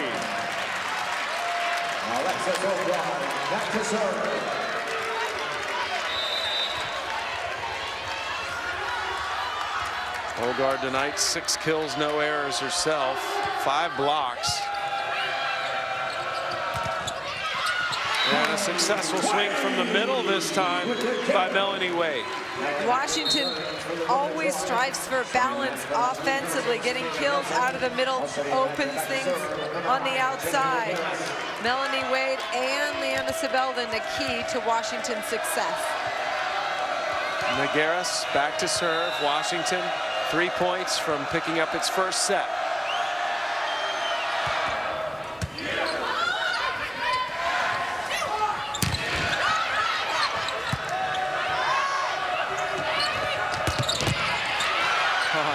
Hogard tonight, 6 kills, no errors herself, 5 blocks. And a successful swing from the middle this time by Melanie Wade. Washington always strives for balance offensively. Getting kills out of the middle opens things on the outside. Melanie Wade and Leanna Sibelden, the key to Washington's success. Nogueras back to serve. Washington 3 points from picking up its first set.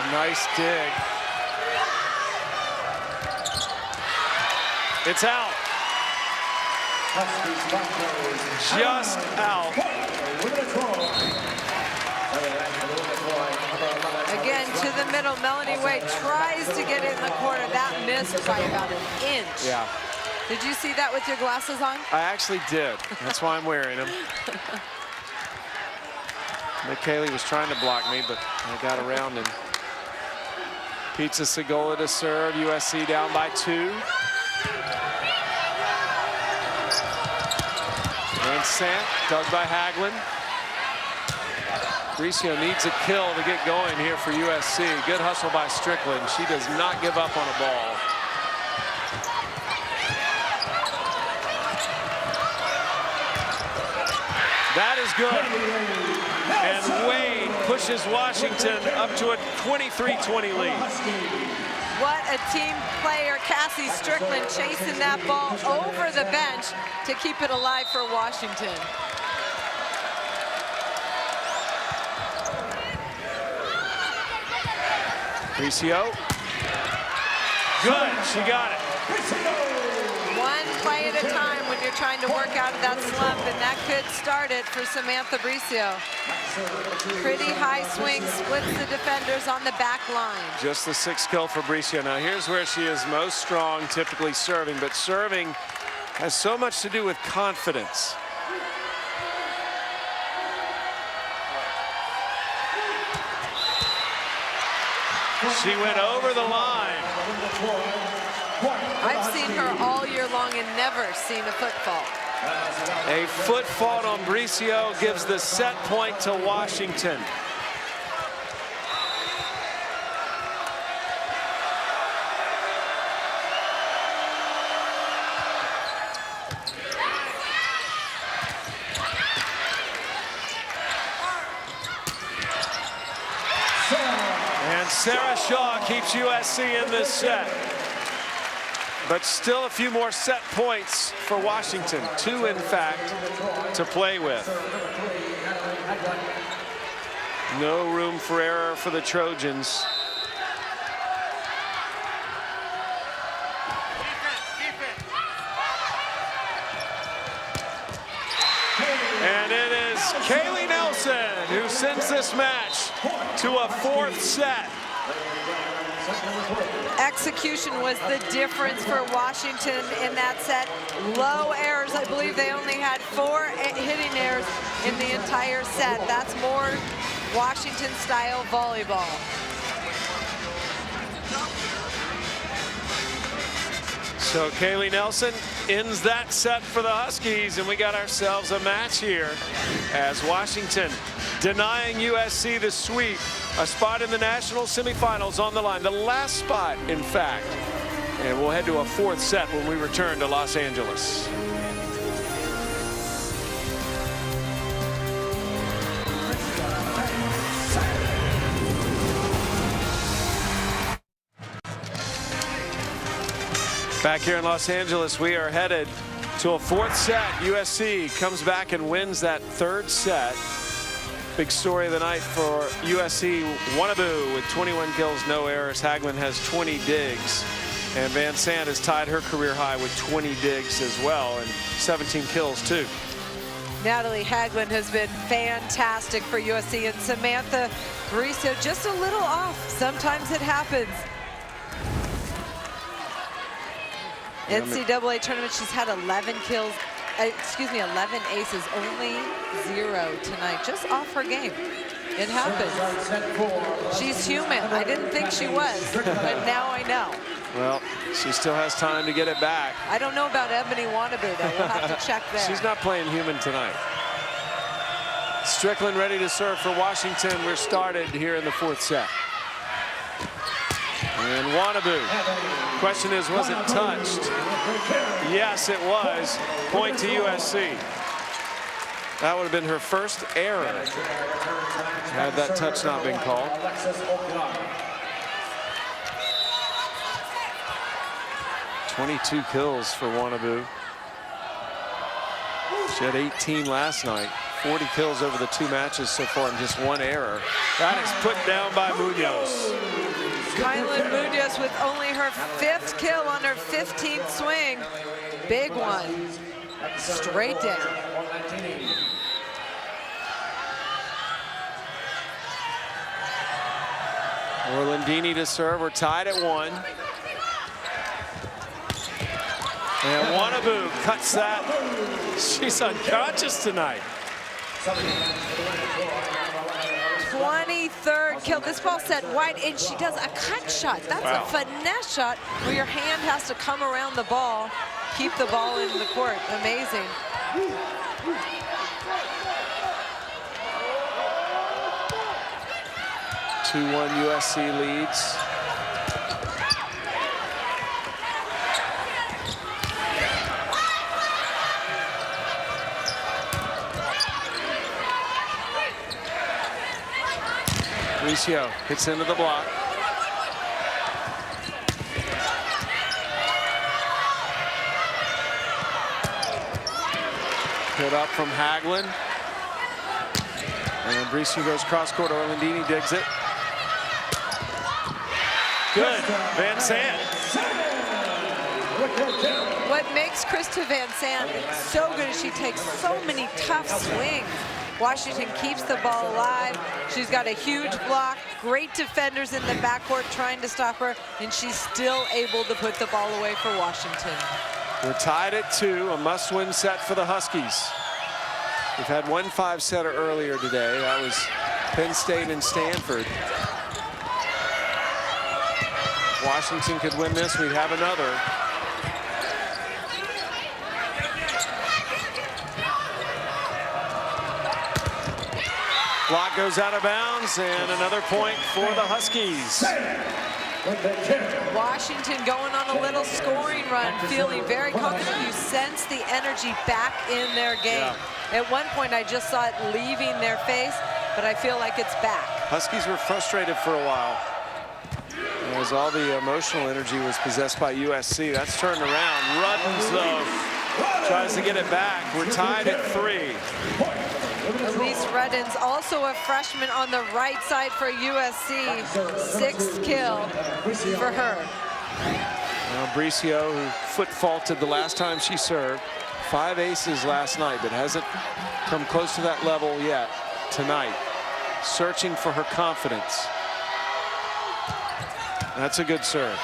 Nice dig. It's out. Just out. Again, to the middle, Melanie Wade tries to get it in the corner. That missed by about an inch. Yeah. Did you see that with your glasses on? I actually did. That's why I'm wearing them. Kaylee was trying to block me, but I got around him. Pizza Segola to serve. USC down by 2. And Sant, dug by Hagelin. Bricio needs a kill to get going here for USC. Good hustle by Strickland. She does not give up on a ball. That is good. And Wade pushes Washington up to a 23-20 lead. What a team player. Cassie Strickland chasing that ball over the bench to keep it alive for Washington. Bricio. Good, she got it. One play at a time when you're trying to work out of that slump, and that could start it for Samantha Bricio. Pretty high swing, splits the defenders on the back line. Just the 6th kill for Bricio. Now here's where she is most strong, typically serving, but serving has so much to do with confidence. She went over the line. I've seen her all year long and never seen a foot fault. A foot fault on Bricio gives the set point to Washington. And Sarah Shaw keeps USC in this set. But still a few more set points for Washington. 2, in fact, to play with. No room for error for the Trojans. And it is Kaylee Nelson who sends this match to a 4th set. Execution was the difference for Washington in that set. Low errors. I believe they only had 4 hitting errors in the entire set. That's more Washington-style volleyball. So Kaylee Nelson ends that set for the Huskies, and we got ourselves a match here as Washington denying USC the sweep. A spot in the national semifinals on the line. The last spot, in fact. And we'll head to a 4th set when we return to Los Angeles. Back here in Los Angeles, we are headed to a 4th set. USC comes back and wins that 3rd set. Big story of the night for USC. Wannabu with 21 kills, no errors. Hagelin has 20 digs. And Van Sant has tied her career high with 20 digs as well, and 17 kills too. Natalie Hagelin has been fantastic for USC, and Samantha Bricio just a little off. Sometimes it happens. NCAA tournament, she's had 11 kills excuse me, 11 aces, only 0 tonight, just off her game. It happens. She's human. I didn't think she was, but now I know. Well, she still has time to get it back. I don't know about Ebony Wannabe, though. We'll have to check there. She's not playing human tonight. Strickland ready to serve for Washington. We're started here in the 4th set. And Wannabe. Question is, was it touched? Yes, it was. Point to USC. That would have been her first error had that touch not been called. 22 kills for Wannabe. She had 18 last night. 40 kills over the 2 matches so far and just 1 error. That is put down by Munoz. Kylan Munoz with only her 5th kill on her 15th swing. Big one. Straight down. Orlandini to serve. We're tied at 1. And Wannabe cuts that. She's unconscious tonight. 23rd kill. This ball set wide, and she does a cut shot. That's a finesse shot where your hand has to come around the ball, keep the ball in the court. Amazing. (2-1) USC leads. Bricio hits into the block. Hit up from Hagelin. And Bricio goes cross court. Orlandini digs it. Good. Van Sant. What makes Krista Van Sant so good is she takes so many tough swings. Washington keeps the ball alive. She's got a huge block, great defenders in the backcourt trying to stop her, and she's still able to put the ball away for Washington. We're tied at 2, a must-win set for the Huskies. We've had 1 5-setter earlier today. That was Penn State and Stanford. Washington could win this, we'd have another. Block goes out of bounds, and another point for the Huskies. Washington going on a little scoring run, feeling very confident. You sense the energy back in their game. At one point, I just saw it leaving their face, but I feel like it's back. Huskies were frustrated for a while, as all the emotional energy was possessed by USC. That's turned around. Ruddens, though, tries to get it back. We're tied at 3. Elise Ruddens, also a freshman on the right side for USC. 6th kill for her. Now Bricio, who foot faulted the last time she served. 5 aces last night, but hasn't come close to that level yet tonight. Searching for her confidence. That's a good serve.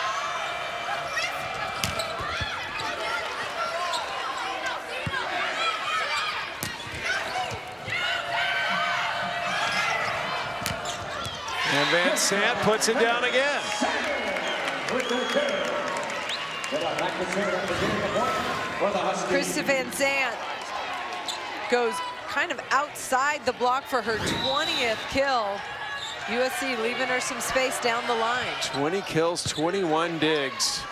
And Van Sant puts it down again. Krista Van Sant goes kind of outside the block for her 20th kill. USC leaving her some space down the line. 20 kills, 21 digs.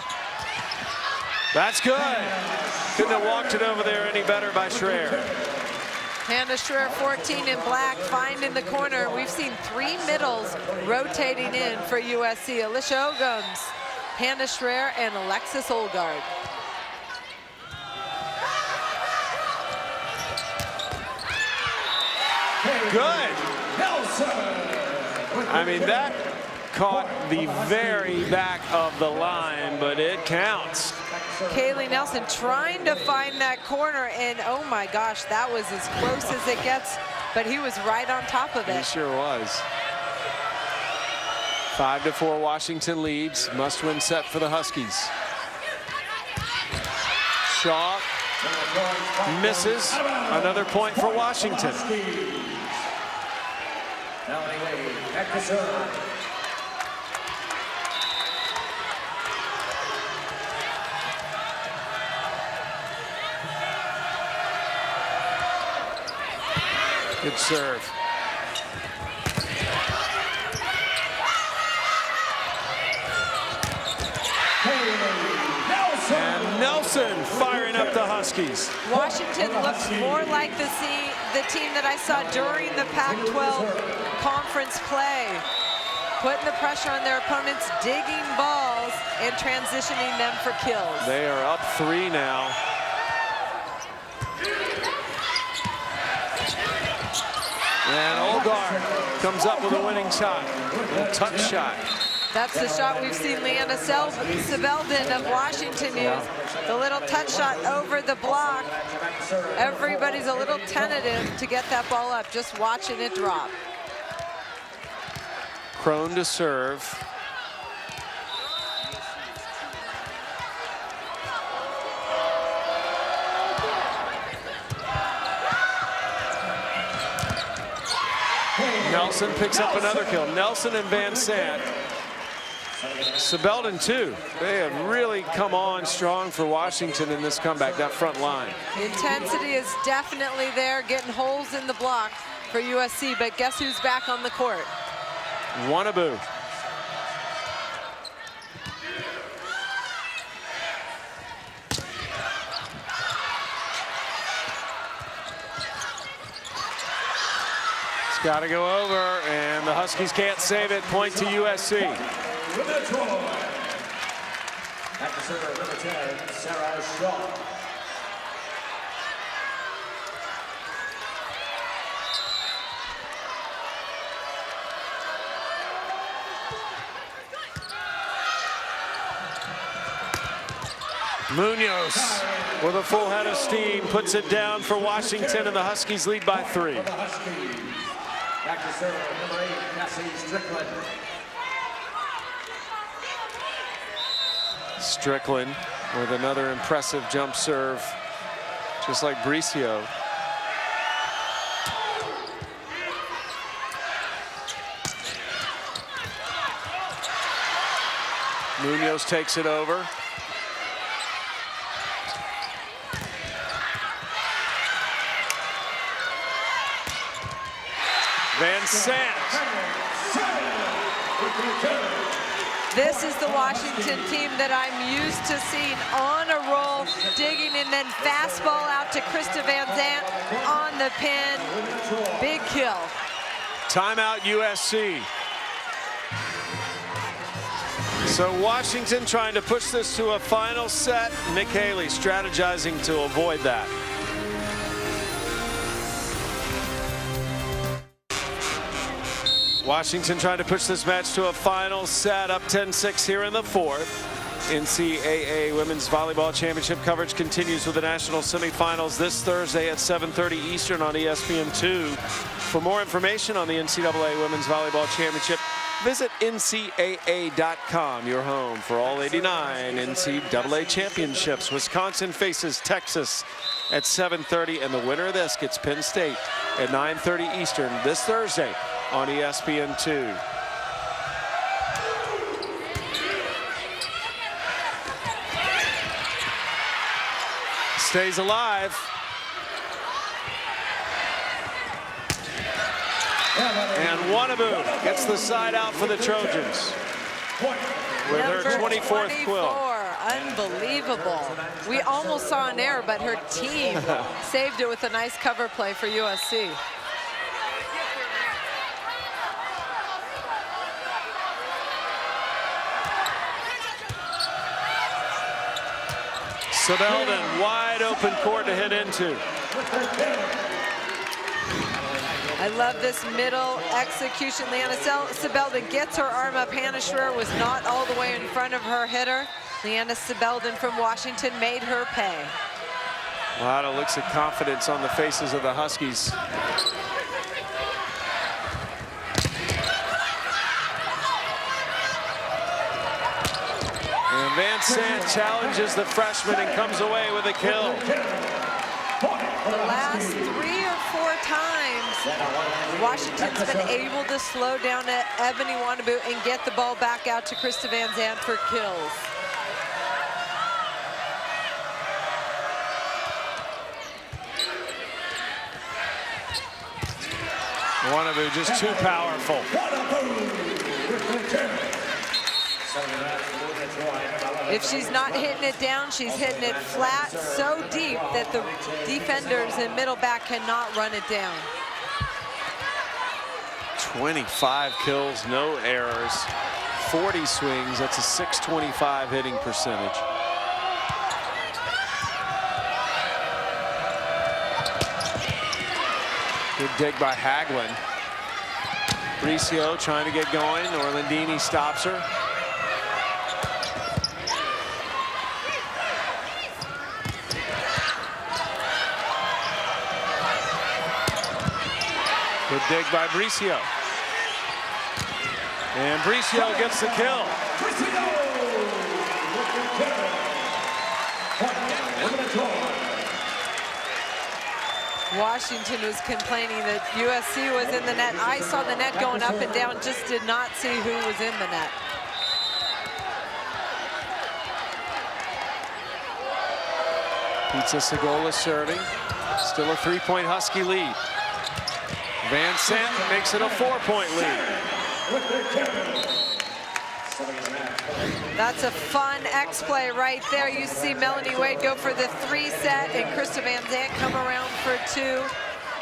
That's good. Couldn't have walked it over there any better by Schreier. Hannah Schreier, 14 in black, finding the corner. We've seen 3 middles rotating in for USC. Alicia Ogums, Hannah Schreier, and Alexis Olgard. Good. I mean, that caught the very back of the line, but it counts. Kaylee Nelson trying to find that corner, and oh my gosh, that was as close as it gets, but he was right on top of it. He sure was. 5-4 Washington leads. Must-win set for the Huskies. Shaw Misses. Another point for Washington. Now anyway, back to serve. Good serve. And Nelson firing up the Huskies. Washington looks more like the team that I saw during the Pac-12 conference play. Putting the pressure on their opponents, digging balls, and transitioning them for kills. They are up 3 now. And Olgar comes up with a winning shot. A touch shot. That's the shot we've seen Leanna Sebeldon of Washington use. The little touch shot over the block. Everybody's a little tentative to get that ball up, just watching it drop. Crone to serve. Nelson picks up another kill. Nelson and Van Sant. Sebeldon too. They have really come on strong for Washington in this comeback, that front line. The intensity is definitely there, getting holes in the block for USC, but guess who's back on the court? Wannabu. It's got to go over, and the Huskies can't save it. Point to USC. Back to serve, number 10, Sarah Shaw. Munoz with a full head of steam puts it down for Washington, and the Huskies lead by 3. Back to serve, number 8, Cassie Strickland. Strickland with another impressive jump serve, just like Bricio. Munoz takes it over. Van Sant. This is the Washington team that I'm used to seeing on a roll, digging, and then fastball out to Krista Van Sant on the pin. Big kill. Timeout USC. So Washington trying to push this to a final set. Mick Haley strategizing to avoid that. Washington trying to push this match to a final set, up 10-6 here in the 4th. NCAA Women's Volleyball Championship coverage continues with the national semifinals this Thursday at 7:30 Eastern on ESPN2. For more information on the NCAA Women's Volleyball Championship, visit NCAA.com, your home for all 89 NCAA championships. Wisconsin faces Texas at 7:30, and the winner of this gets Penn State at 9:30 Eastern this Thursday on ESPN2. Stays alive. And Wannabu gets the side out for the Trojans with her 24th quill. Unbelievable. We almost saw an error, but her team saved it with a nice cover play for USC. Sebeldon, wide open court to hit into. I love this middle execution. Leanna Sebeldon gets her arm up. Hannah Schreier was not all the way in front of her hitter. Leanna Sebeldon from Washington made her pay. A lot of looks of confidence on the faces of the Huskies. And And Van Sant challenges the freshman and comes away with a kill. The last 3 or 4 times, Washington's been able to slow down Ebony Wannabu and get the ball back out to Krista Van Sant for kills. Wannabu just too powerful. If she's not hitting it down, she's hitting it flat so deep that the defenders in middle back cannot run it down. 25 kills, no errors, 40 swings. That's a .625 hitting percentage. Good dig by Hagelin. Bricio trying to get going. Orlandini stops her. Good dig by Bricio. And Bricio gets the kill. Washington was complaining that USC was in the net. I saw the net going up and down, just did not see who was in the net. Pizza Segola serving. Still a 3-point Husky lead. Van Sant makes it a 4-point lead. That's a fun X play right there. You see Melanie Wade go for the 3 set and Krista Van Sant come around for 2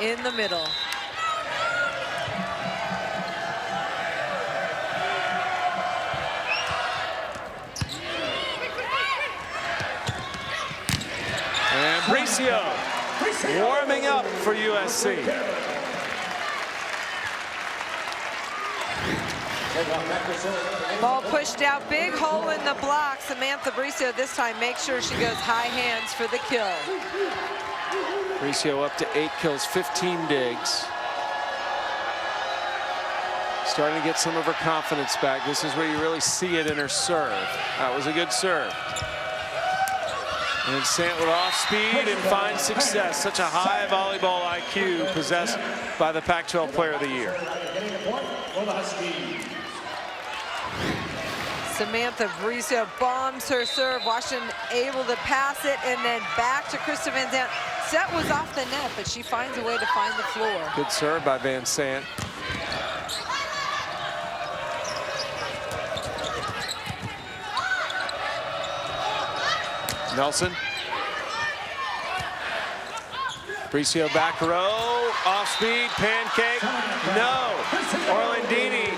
in the middle. And Bricio warming up for USC. Ball pushed out, big hole in the block. Samantha Bricio this time makes sure she goes high hands for the kill. Bricio up to 8 kills, 15 digs. Starting to get some of her confidence back. This is where you really see it in her serve. That was a good serve. And Sant with off speed and finds success. Such a high volleyball IQ possessed by the Pac-12 Player of the Year. Samantha Bricio bombs her serve. Washington able to pass it and then back to Krista Van Sant. Set was off the net, but she finds a way to find the floor. Good serve by Van Sant. Nelson. Bricio back row, off speed, pancake. No, Orlandini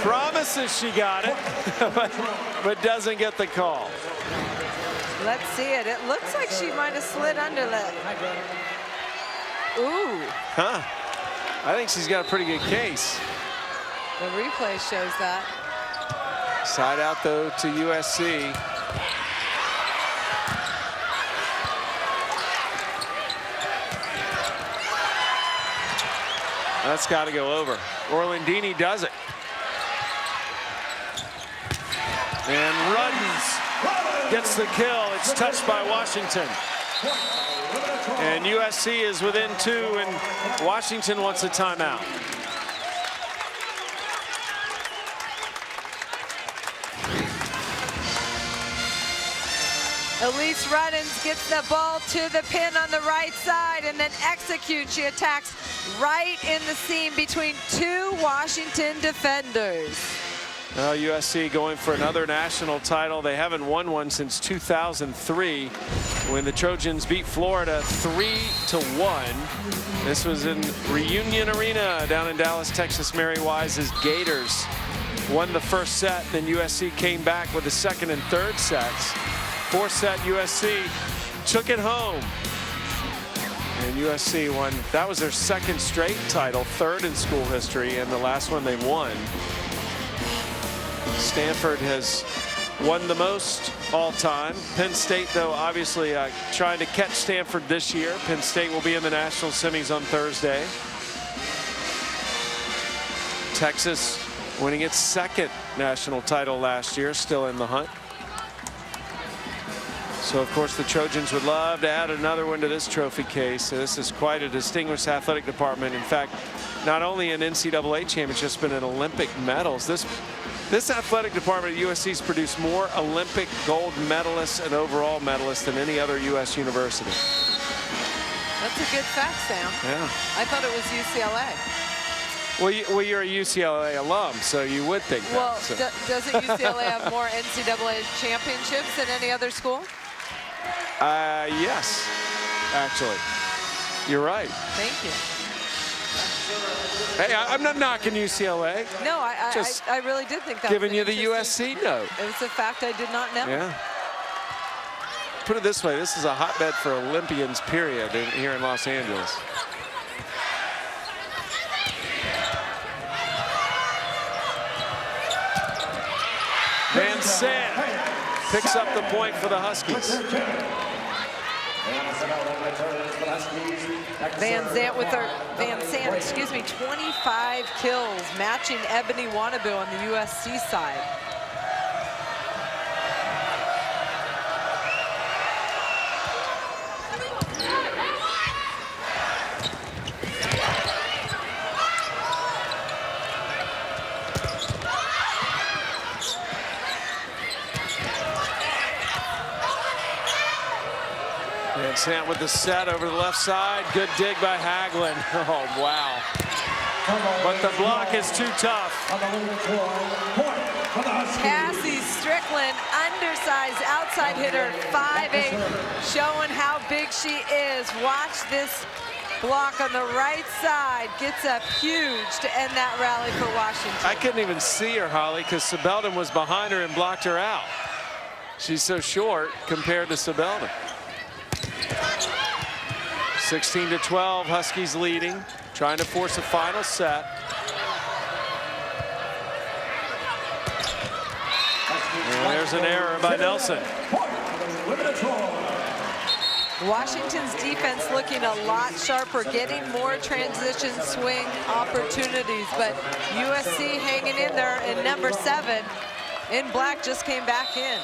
promises she got it, but doesn't get the call. Let's see it. It looks like she might have slid underlet. Ooh. Huh. I think she's got a pretty good case. The replay shows that. Side out, though, to USC. That's got to go over. Orlandini does it. And runs, gets the kill. It's touched by Washington. And USC is within 2, and Washington wants a timeout. Elise Ruddens gets the ball to the pin on the right side and then executes. She attacks right in the seam between 2 Washington defenders. Well, USC going for another national title. They haven't won one since 2003 when the Trojans beat Florida 3-1. This was in Reunion Arena down in Dallas, Texas. Mary Wise's Gators won the first set, then USC came back with the second and third sets. 4th set, USC took it home. And USC won. That was their 2nd straight title, 3rd in school history, and the last one they won. Stanford has won the most all time. Penn State, though, obviously trying to catch Stanford this year. Penn State will be in the national semis on Thursday. Texas winning its 2nd national title last year, still in the hunt. So, of course, the Trojans would love to add another one to this trophy case. So this is quite a distinguished athletic department. In fact, not only in NCAA championships, but in Olympic medals. This athletic department at USC has produced more Olympic gold medalists and overall medalists than any other U.S. university. That's a good fact, Sam. Yeah. I thought it was UCLA. Well, you're a UCLA alum, so you would think that. Well, So. doesn't UCLA have more NCAA championships than any other school? Yes, actually. You're right. Thank you. Hey, I'm not knocking UCLA. No, Just I really did think that giving was you an the interesting- USC note. It was a fact I did not know. Yeah. Put it this way, this is a hotbed for Olympians, period, here in Los Angeles. Van Sant picks up the point for the Huskies. Van Sant, excuse me, 25 kills, matching Ebony Wannabe on the USC side. Van Sant with the set over the left side. Good dig by Hagelin. Oh, wow. But the block is too tough. Cassie Strickland, undersized outside hitter, 5'8", showing how big she is. Watch this block on the right side. Gets up huge to end that rally for Washington. I couldn't even see her, Holly, because Sebeldon was behind her and blocked her out. She's so short compared to Sebeldon. 16-12, Huskies leading, trying to force a final set. And there's an error by Nelson. Washington's defense looking a lot sharper, getting more transition swing opportunities, but USC hanging in there, and number 7 in black just came back in.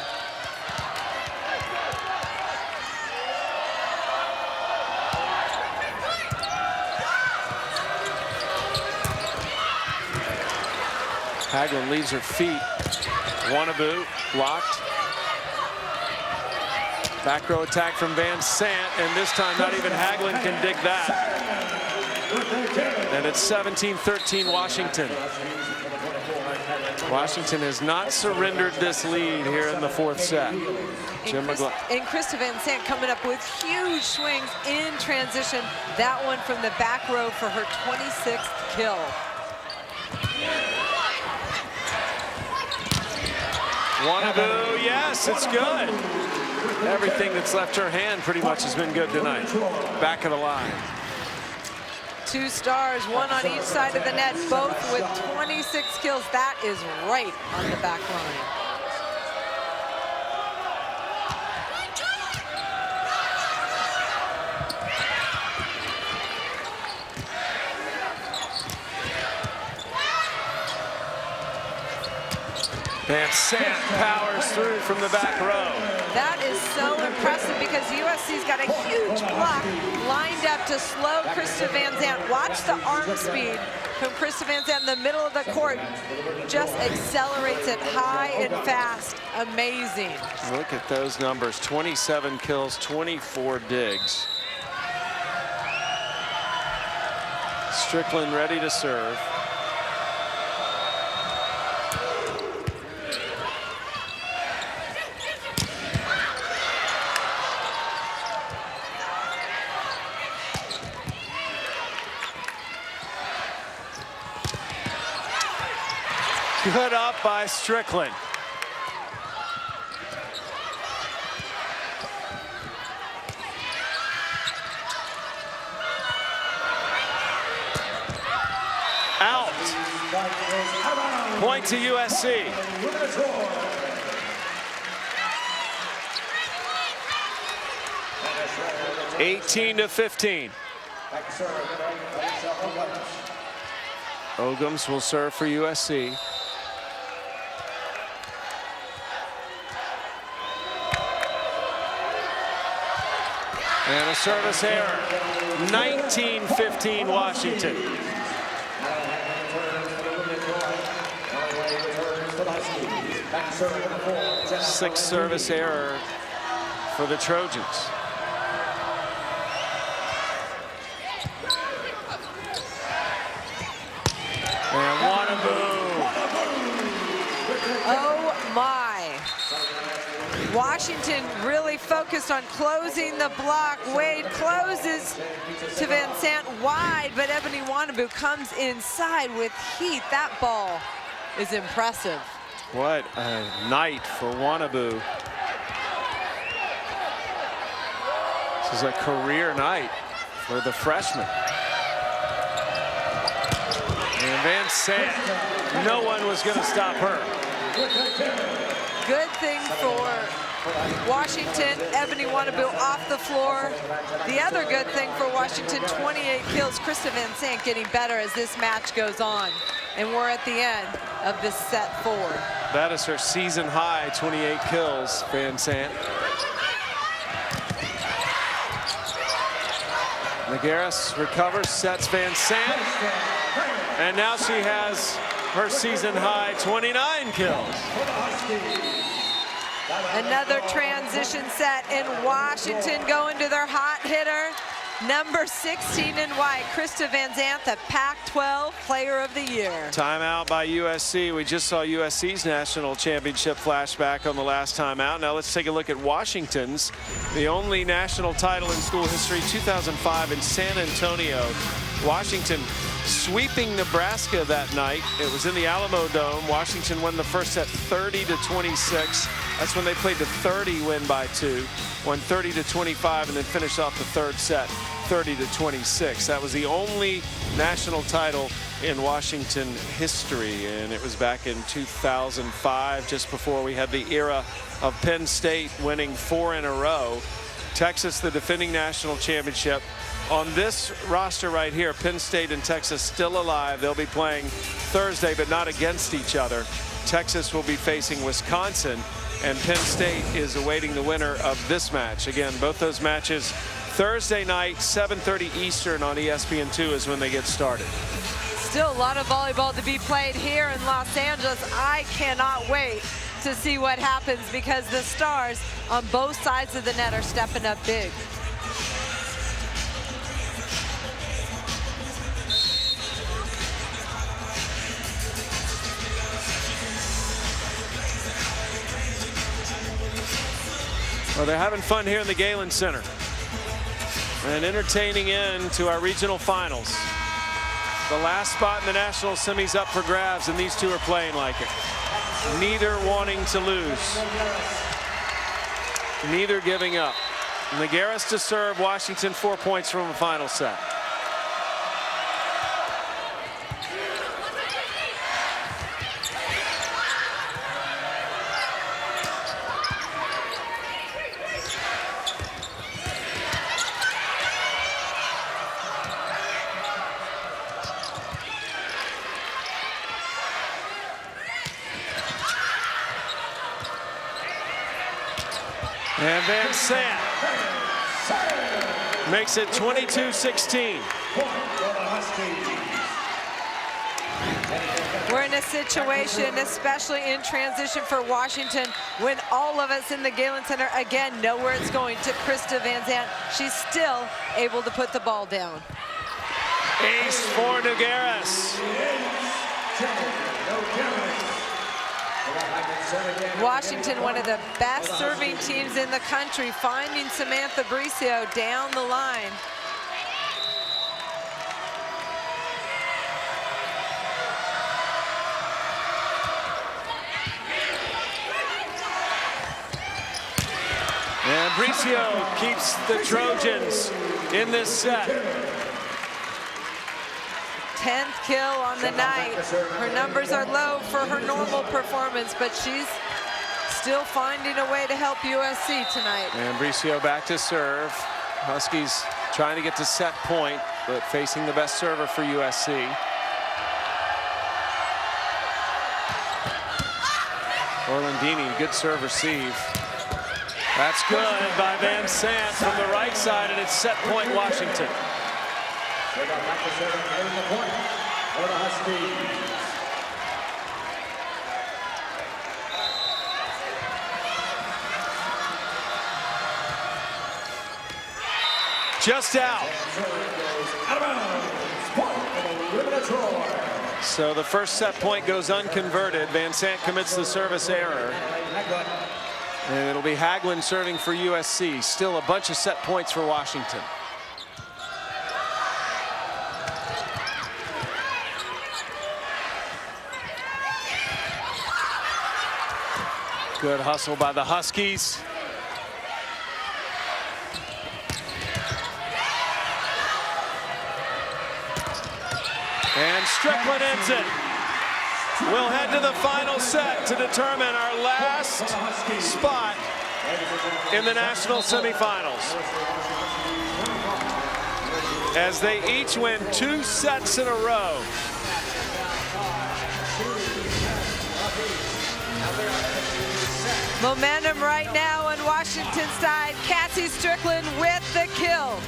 Hagelin leaves her feet. Wannabe blocked. Back row attack from Van Sant, and this time not even Hagelin can dig that. And it's 17-13 Washington. Washington has not surrendered this lead here in the 4th set. Jim McGlough. And Krista Van Sant coming up with huge swings in transition. That one from the back row for her 26th kill. Wannabe, yes, it's good. Everything that's left her hand pretty much has been good tonight. Back of the line. 2 stars, 1 on each side of the net, both with 26 kills. That is right on the back line. Van Sant powers through from the back row. That is so impressive because USC's got a huge block lined up to slow Krista Van Sant. Watch the arm speed from Krista Van Sant in the middle of the court. Just accelerates it high and fast. Amazing. Look at those numbers. 27 kills, 24 digs. Strickland ready to serve. Good up by Strickland. Out. Point to USC. (18-15). Ogums will serve for USC. And a service error. 19-15 Washington. 6th service error for the Trojans. And oh my. Washington really focused on closing the block. Wade closes to Van Sant wide, but Ebony Wannabu comes inside with heat. That ball is impressive. What a night for Wannabu. This is a career night for the freshman. And Van Sant, no one was going to stop her. Good thing for Washington, Ebony Wannabu off the floor. The other good thing for Washington, 28 kills. Krista Van Sant getting better as this match goes on. And we're at the end of this set 4. That is her season high, 28 kills, Van Sant. Nagaris recovers, sets Van Sant. And now she has her season high 29 kills. Another transition set in Washington going to their hot hitter. Number 16 in white, Krista Van Sant, the Pac-12 Player of the Year. Timeout by USC. We just saw USC's national championship flashback on the last timeout. Now let's take a look at Washington's. The only national title in school history, 2005 in San Antonio. Washington sweeping Nebraska that night. It was in the Alamo Dome. Washington won the first set 30-26. That's when they played the 30 win by 2. Won 30-25 and then finished off the third set 30-26. That was the only national title in Washington history, and it was back in 2005, just before we had the era of Penn State winning 4 in a row. Texas, the defending national championship. On this roster right here, Penn State and Texas still alive. They'll be playing Thursday, but not against each other. Texas will be facing Wisconsin, and Penn State is awaiting the winner of this match. Again, both those matches Thursday night, 7:30 Eastern on ESPN2 is when they get started. Still a lot of volleyball to be played here in Los Angeles. I cannot wait to see what happens because the stars on both sides of the net are stepping up big. Well, they're having fun here in the Galen Center. An entertaining end to our regional finals. The last spot in the national semis up for grabs, and these two are playing like it. Neither wanting to lose. Neither giving up. Nagaris to serve. Washington 4 points from a final set. And Van Sant makes it 22-16. We're in a situation, especially in transition for Washington, when all of us in the Galen Center, again, know where it's going to Krista Van Sant. She's still able to put the ball down. Ace for Nagaris. Washington, one of the best serving teams in the country, finding Samantha Bricio down the line. And Bricio keeps the Trojans in this set. 10th kill on the night. Her numbers are low for her normal performance, but she's still finding a way to help USC tonight. And Bricio back to serve. Huskies trying to get to set point, but facing the best server for USC. Orlandini, good serve receive. That's good by Van Sant from the right side, and it's set point Washington. They got back to serve carrying the point for the Huskies. Just out. So the first set point goes unconverted. Van Sant commits the service error. And it'll be Hagelin serving for USC. Still a bunch of set points for Washington. Good hustle by the Huskies. And Strickland ends it. We'll head to the final set to determine our last spot in the national semifinals, as they each win 2 sets in a row. Momentum right now on Washington's side. Cassie Strickland with the kill.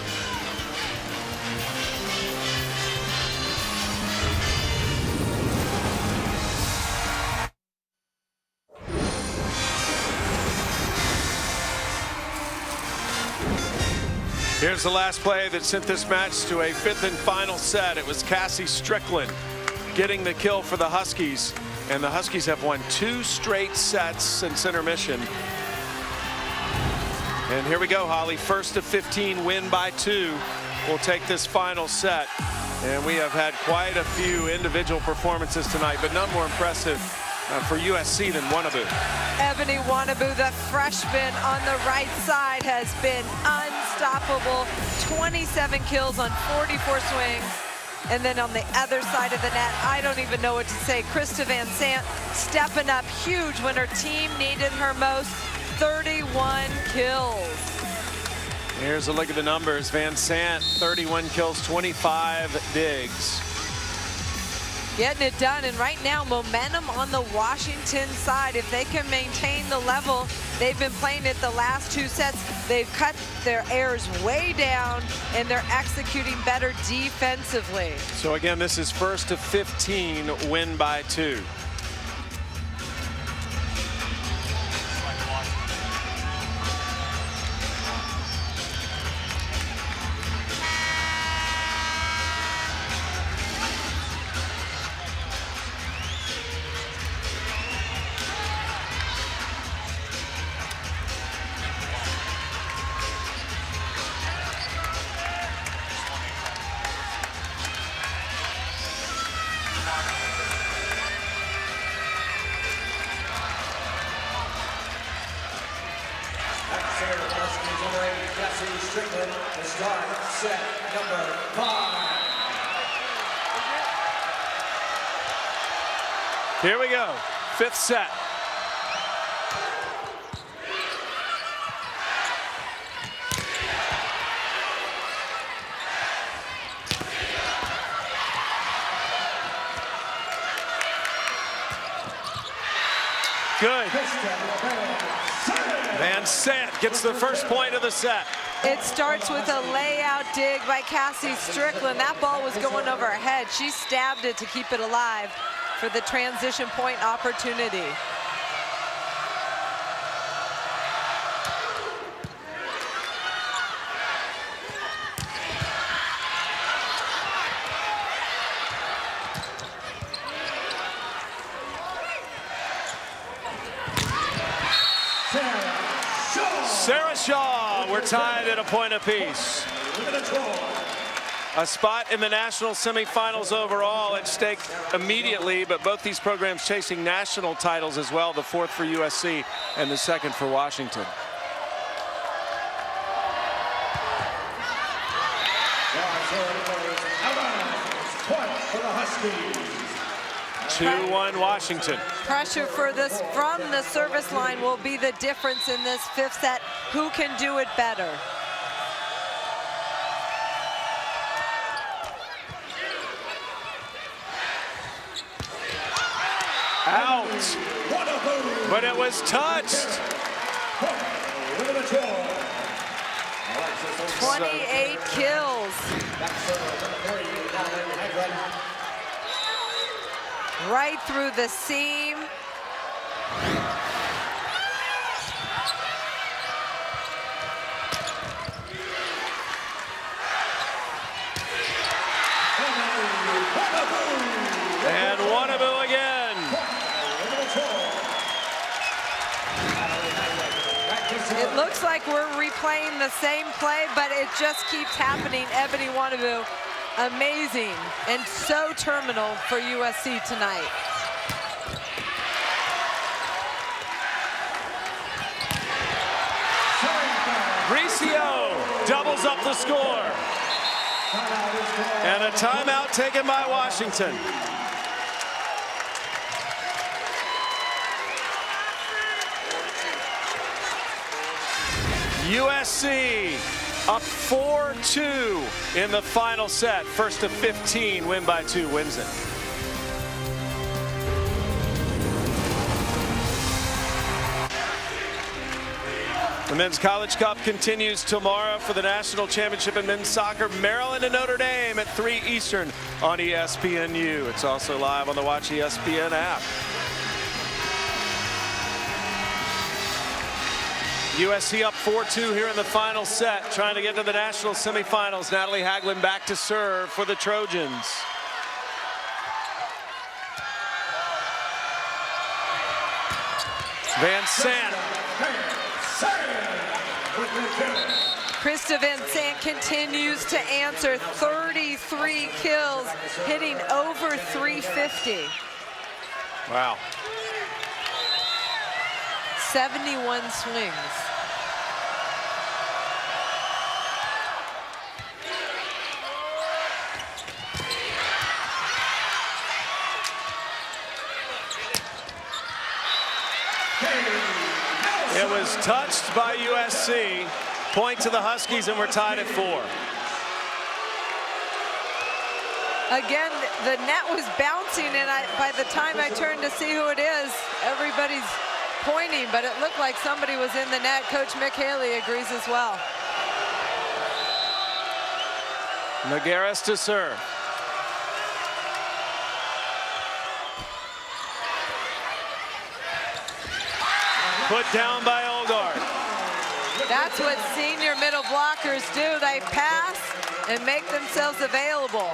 Here's the last play that sent this match to a 5th and final set. It was Cassie Strickland getting the kill for the Huskies. And the Huskies have won 2 straight sets since intermission. And here we go, Holly. First of 15, win by 2. We'll take this final set. And we have had quite a few individual performances tonight, but none more impressive for USC than Wannabu. Ebony Wannabu, the freshman on the right side, has been unstoppable. 27 kills on 44 swings. And then on the other side of the net, I don't even know what to say. Krista Van Sant stepping up huge when her team needed her most. 31 kills. Here's a look at the numbers. Van Sant, 31 kills, 25 digs. Getting it done, and right now momentum on the Washington side. If they can maintain the level they've been playing it the last 2 sets, they've cut their errors way down and they're executing better defensively. So again, this is first of 15, win by 2. Strickland to start set number 5. Here we go, 5th set. Good. Van Sant gets the first point of the set. It starts with a layout dig by Cassie Strickland. That ball was going over her head. She stabbed it to keep it alive for the transition point opportunity. Sarah Shaw, we're tied at a point apiece. A spot in the national semifinals overall at stake immediately, but both these programs chasing national titles as well, the 4th for USC and the 2nd for Washington. Point for the Huskies. 2-1 Washington. Pressure for this from the service line will be the difference in this 5th set. Who can do it better? Out, but it was touched. Number 12. 28 kills. Right through the seam. And Wannabu again. It looks like we're replaying the same play, but it just keeps happening. Ebony Wannabu, amazing and so terminal for USC tonight. Bricio doubles up the score. And a timeout taken by Washington. USC up 4-2 in the final set. First of 15, win by 2 wins it. The Men's College Cup continues tomorrow for the National Championship in men's soccer. Maryland and Notre Dame at 3 Eastern on ESPNU. It's also live on the Watch ESPN app. USC up 4-2 here in the final set, trying to get to the national semifinals. Natalie Hagelin back to serve for the Trojans. Van Sant. Krista Van Sant continues to answer. 33 kills, hitting over 350. Wow. 71 swings. It was touched by USC. Point to the Huskies, and we're tied at 4. Again, the net was bouncing, and by the time I turned to see who it is, everybody's pointing, but it looked like somebody was in the net. Coach Mick Haley agrees as well. Nogueras to serve. Put down by Olgard. That's what senior middle blockers do. They pass and make themselves available.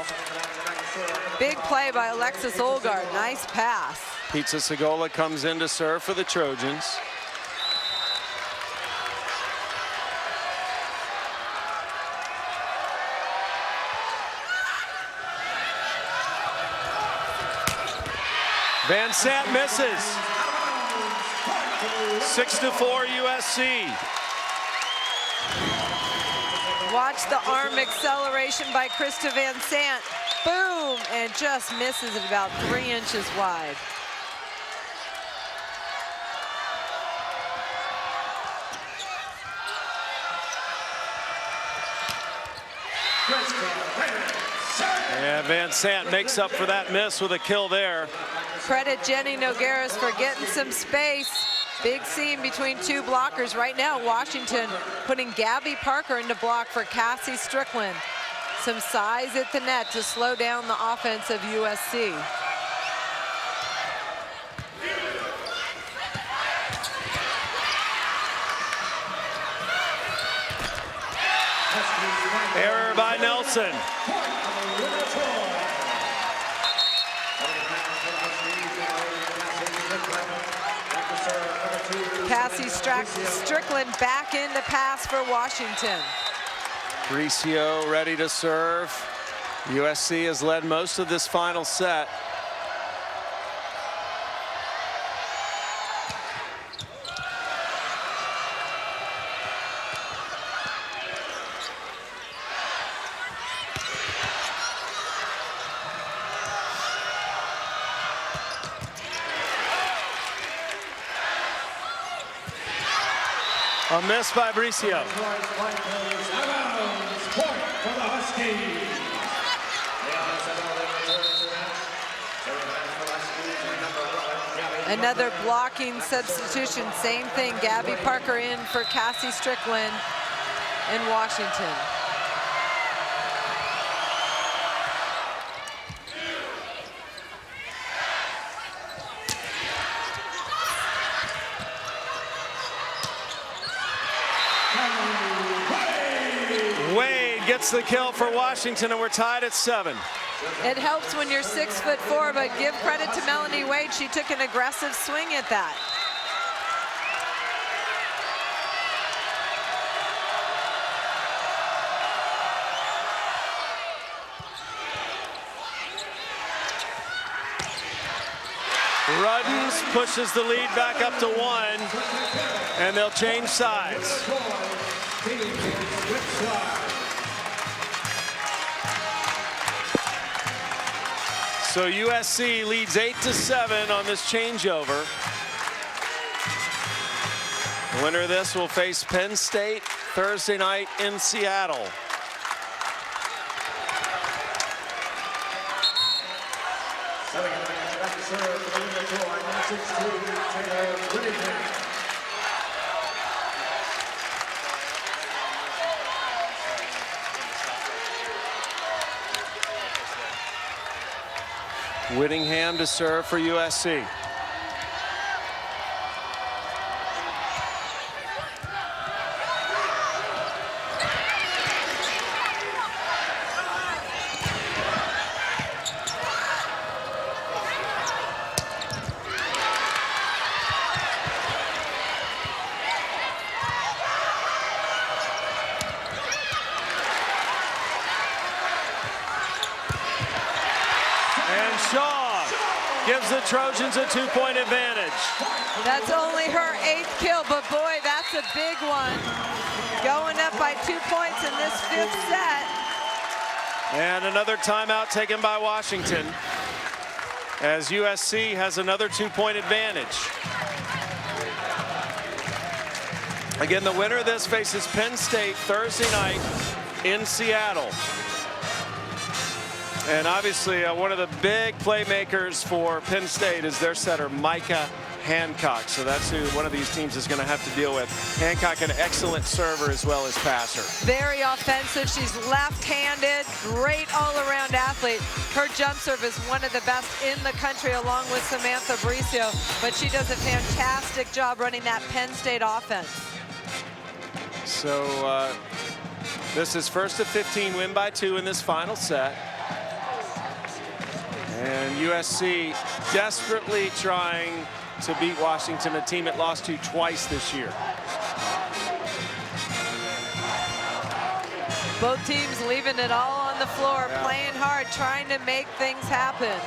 Big play by Alexis Olgard. Nice pass. Pizza Segola comes in to serve for the Trojans. Van Sant misses. 6-4 USC. Watch the arm acceleration by Krista Van Sant. Boom, and just misses it about 3 inches wide. And Van Sant makes up for that miss with a kill there. Credit Jenny Nogueras for getting some space. Big seam between 2 blockers. Right now, Washington putting Gabby Parker into block for Cassie Strickland. Some size at the net to slow down the offense of USC. Error by Nelson. Cassie Strickland back in to pass for Washington. Bricio ready to serve. USC has led most of this final set. A miss by Bricio. Another blocking substitution, same thing. Gabby Parker in for Cassie Strickland in Washington. Wade gets the kill for Washington, and we're tied at 7. It helps when you're 6'4", but give credit to Melanie Wade. She took an aggressive swing at that. Ruddens pushes the lead back up to 1, and they'll change sides. So USC leads 8-7 on this changeover. The winner of this will face Penn State Thursday night in Seattle. Whittingham to serve for USC. Gives the Trojans a 2-point advantage. That's only her 8th kill, but boy, that's a big one. Going up by 2 points in this 5th set. And another timeout taken by Washington, as USC has another 2-point advantage. Again, the winner of this faces Penn State Thursday night in Seattle. And obviously, one of the big playmakers for Penn State is their setter, Micah Hancock. So that's who one of these teams is going to have to deal with. Hancock, an excellent server as well as passer. Very offensive. She's left-handed, great all-around athlete. Her jump serve is one of the best in the country, along with Samantha Bricio. But she does a fantastic job running that Penn State offense. So this is first of 15, win by 2 in this final set. And USC desperately trying to beat Washington, a team it lost to twice this year. Both teams leaving it all on the floor, playing hard, trying to make things happen.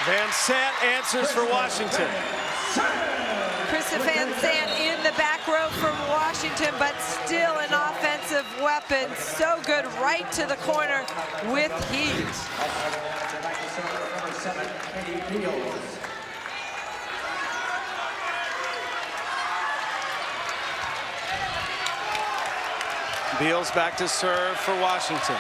Van Sant answers for Washington. Krista Van Sant in the back row from Washington, but still an offensive weapon. So good right to the corner with heat. Beals back to serve for Washington.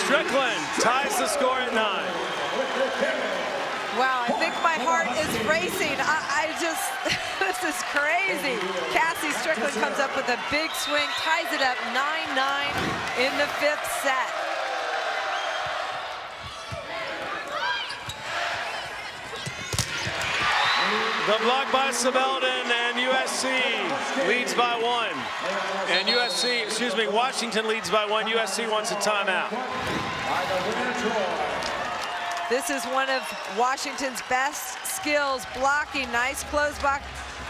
Strickland ties the score at 9. Wow, I think my heart is racing. I just, this is crazy. Cassie Strickland comes up with a big swing, ties it up 9-9 in the 5th set. The block by Sebelden, and USC leads by 1. And Washington leads by 1. USC wants a timeout. This is one of Washington's best skills, blocking. Nice close block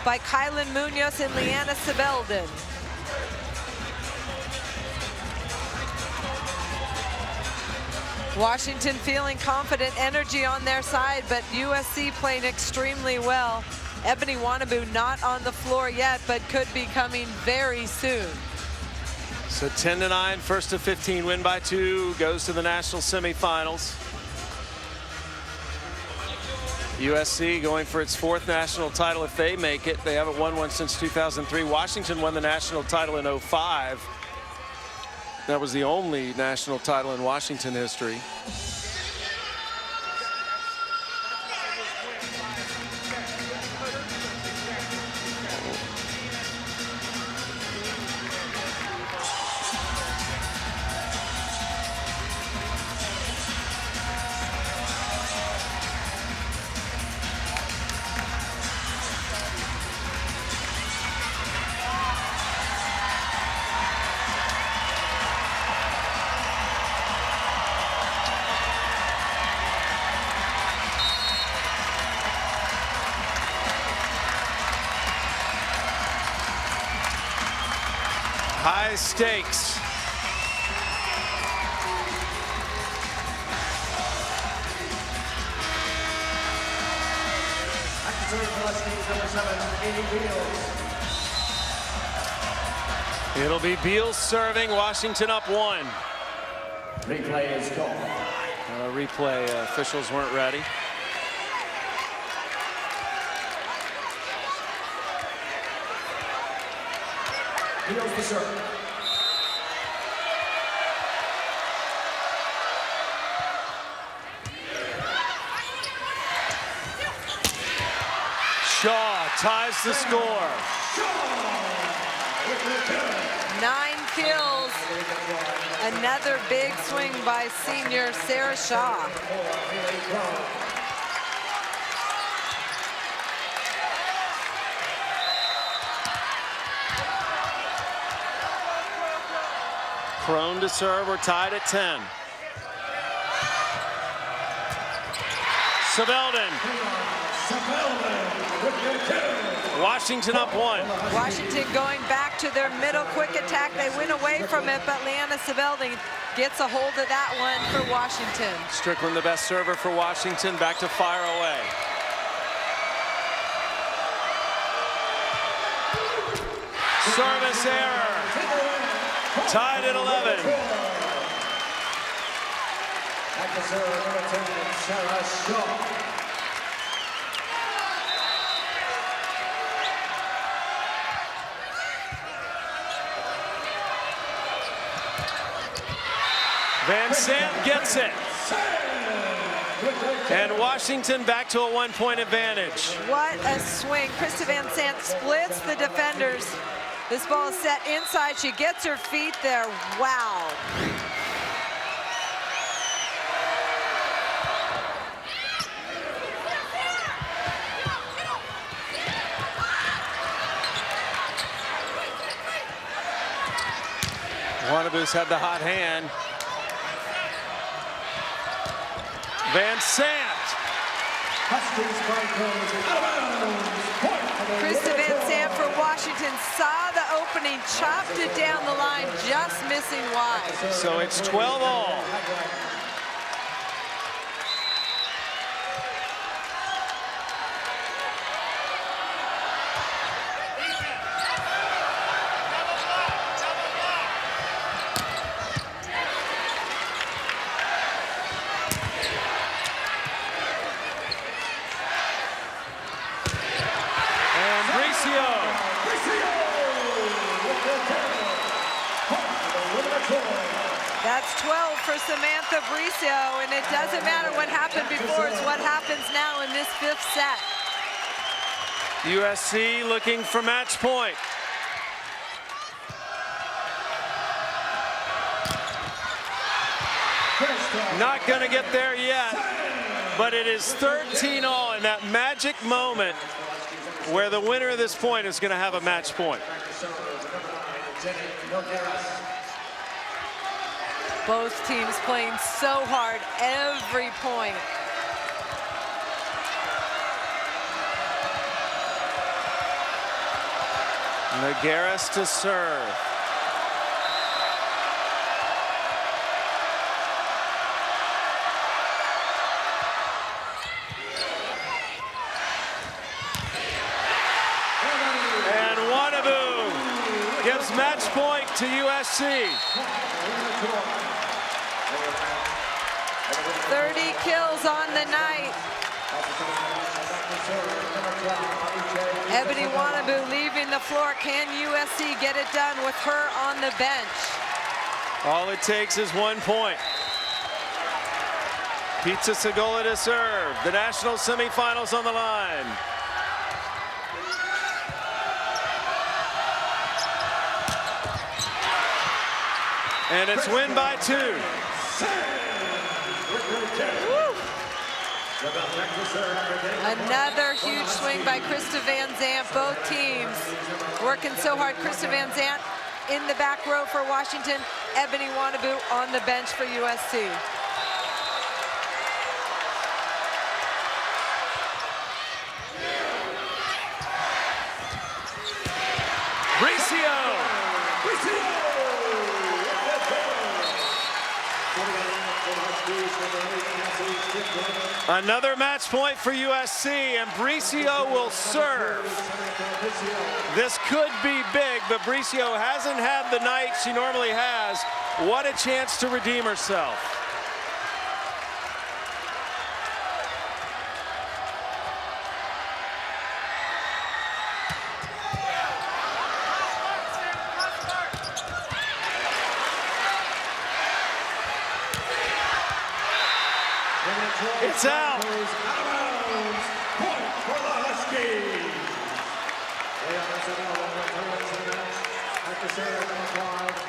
by Kylan Munoz and Leanna Sebelden. Washington feeling confident, energy on their side, but USC playing extremely well. Ebony Wanabu not on the floor yet, but could be coming very soon. So 10-9, first of 15, win by 2, goes to the national semifinals. USC going for its 4th national title if they make it. They haven't won one since 2003. Washington won the national title in 2005. That was the only national title in Washington history. High stakes. It'll be Beals serving. Washington up 1. Replay is called. Replay officials weren't ready. Beals the serve. Shaw ties the score. 9 kills. Another big swing by senior Sarah Shaw. Crone to serve. We're tied at 10. Sebelden. Washington up 1. Washington going back to their middle quick attack. They went away from it, but Leanna Sebelden gets a hold of that one for Washington. Strickland, the best server for Washington, back to fire away. Service error. Tied at 11. Back to serve, number 10, Sarah Shaw. Van Sant gets it. And Washington back to a 1-point advantage. What a swing. Krista Van Sant splits the defenders. This ball is set inside. She gets her feet there. Wow. Wanabu's had the hot hand. Van Sant. Krista Van Sant for Washington saw the opening, chopped it down the line, just missing wide. So it's 12-all. That's 12 for Samantha Bricio, and it doesn't matter what happened before, it's what happens now in this 5th set. USC looking for match point. Not going to get there yet, but it is 13-all in that magic moment where the winner of this point is going to have a match point. Both teams playing so hard every point. Nogueras to serve. And Wanaboo gives match point to USC. 30 kills on the night. Ebony Wanaboo leaving the floor. Can USC get it done with her on the bench? All it takes is 1 point. Pizza Segola to serve. The national semifinals on the line. And it's win by 2. Another huge swing by Krista Van Zandt. Both teams working so hard. Krista Van Zandt in the back row for Washington. Ebony Wanaboo on the bench for USC. Bricio. Another match point for USC, and Bricio will serve. This could be big, but Bricio hasn't had the night she normally has. What a chance to redeem herself. It's out.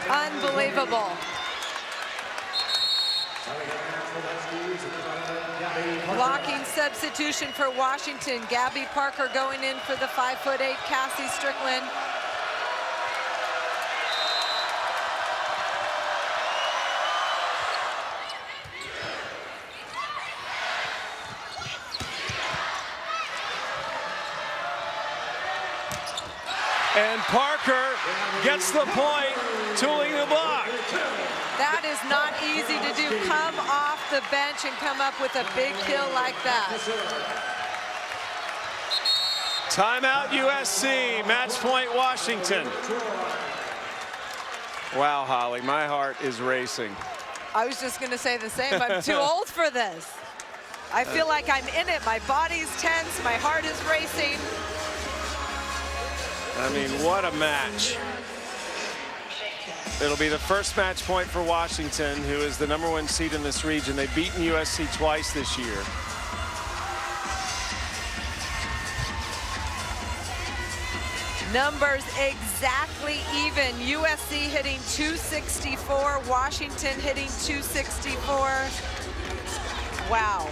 Unbelievable. Blocking substitution for Washington. Gabby Parker going in for the 5'8" Cassie Strickland. And Parker gets the point, tooling the block. That is not easy to do. Come off the bench and come up with a big kill like that. Timeout USC, match point Washington. Wow, Holly, my heart is racing. I was just gonna say the same. I'm too old for this. I feel like I'm in it. My body's tense, my heart is racing. I mean, what a match. It'll be the first match point for Washington, who is the #1 seed in this region. They've beaten USC twice this year. Numbers exactly even. USC hitting 264, Washington hitting 264. Wow.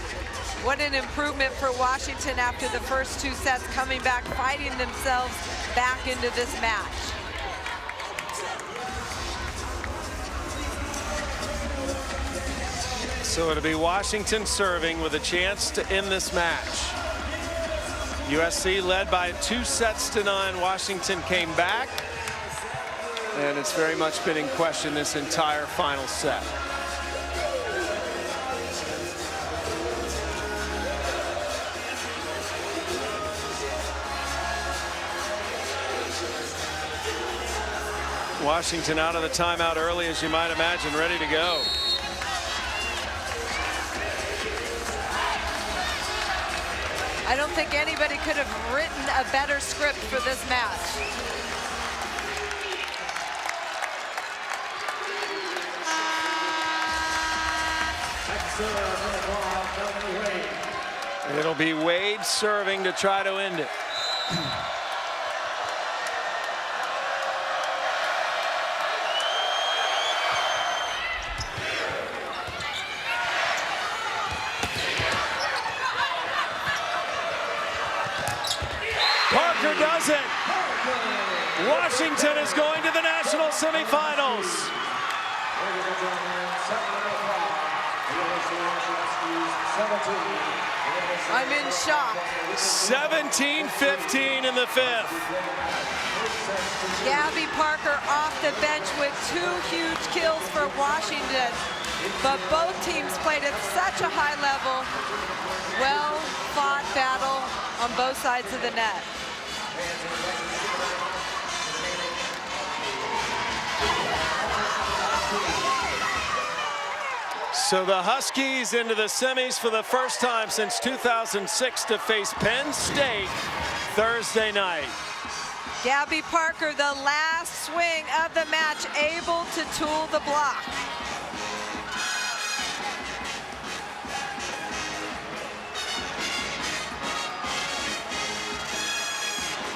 What an improvement for Washington after the first 2 sets, coming back, fighting themselves back into this match. So it'll be Washington serving with a chance to end this match. USC led by 2-0. Washington came back, and it's very much been in question this entire final set. Washington out of the timeout early, as you might imagine, ready to go. I don't think anybody could have written a better script for this match. It'll be Wade serving to try to end it. Parker does it. Washington is going to the national semifinals. I'm in shock. 17-15 in the fifth. Gabby Parker off the bench with 2 huge kills for Washington. But both teams played at such a high level. Well-fought battle on both sides of the net. So the Huskies into the semis for the first time since 2006 to face Penn State Thursday night. Gabby Parker, the last swing of the match, able to tool the block.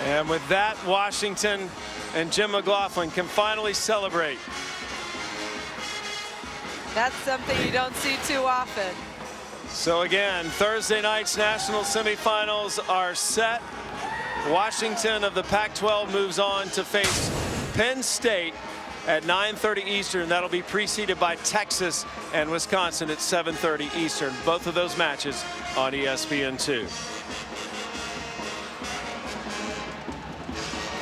And with that, Washington and Jim McLaughlin can finally celebrate. That's something you don't see too often. So again, Thursday night's national semifinals are set. Washington of the Pac-12 moves on to face Penn State at 9:30 Eastern. That'll be preceded by Texas and Wisconsin at 7:30 Eastern. Both of those matches on ESPN2.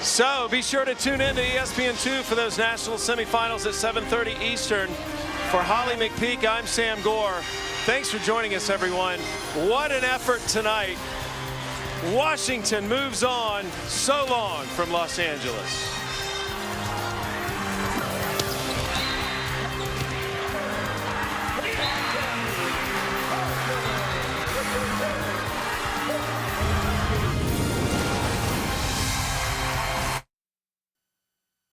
So be sure to tune in to ESPN2 for those national semifinals at 7:30 Eastern. For Holly McPeak, I'm Sam Gore. Thanks for joining us, everyone. What an effort tonight. Washington moves on. So long from Los Angeles.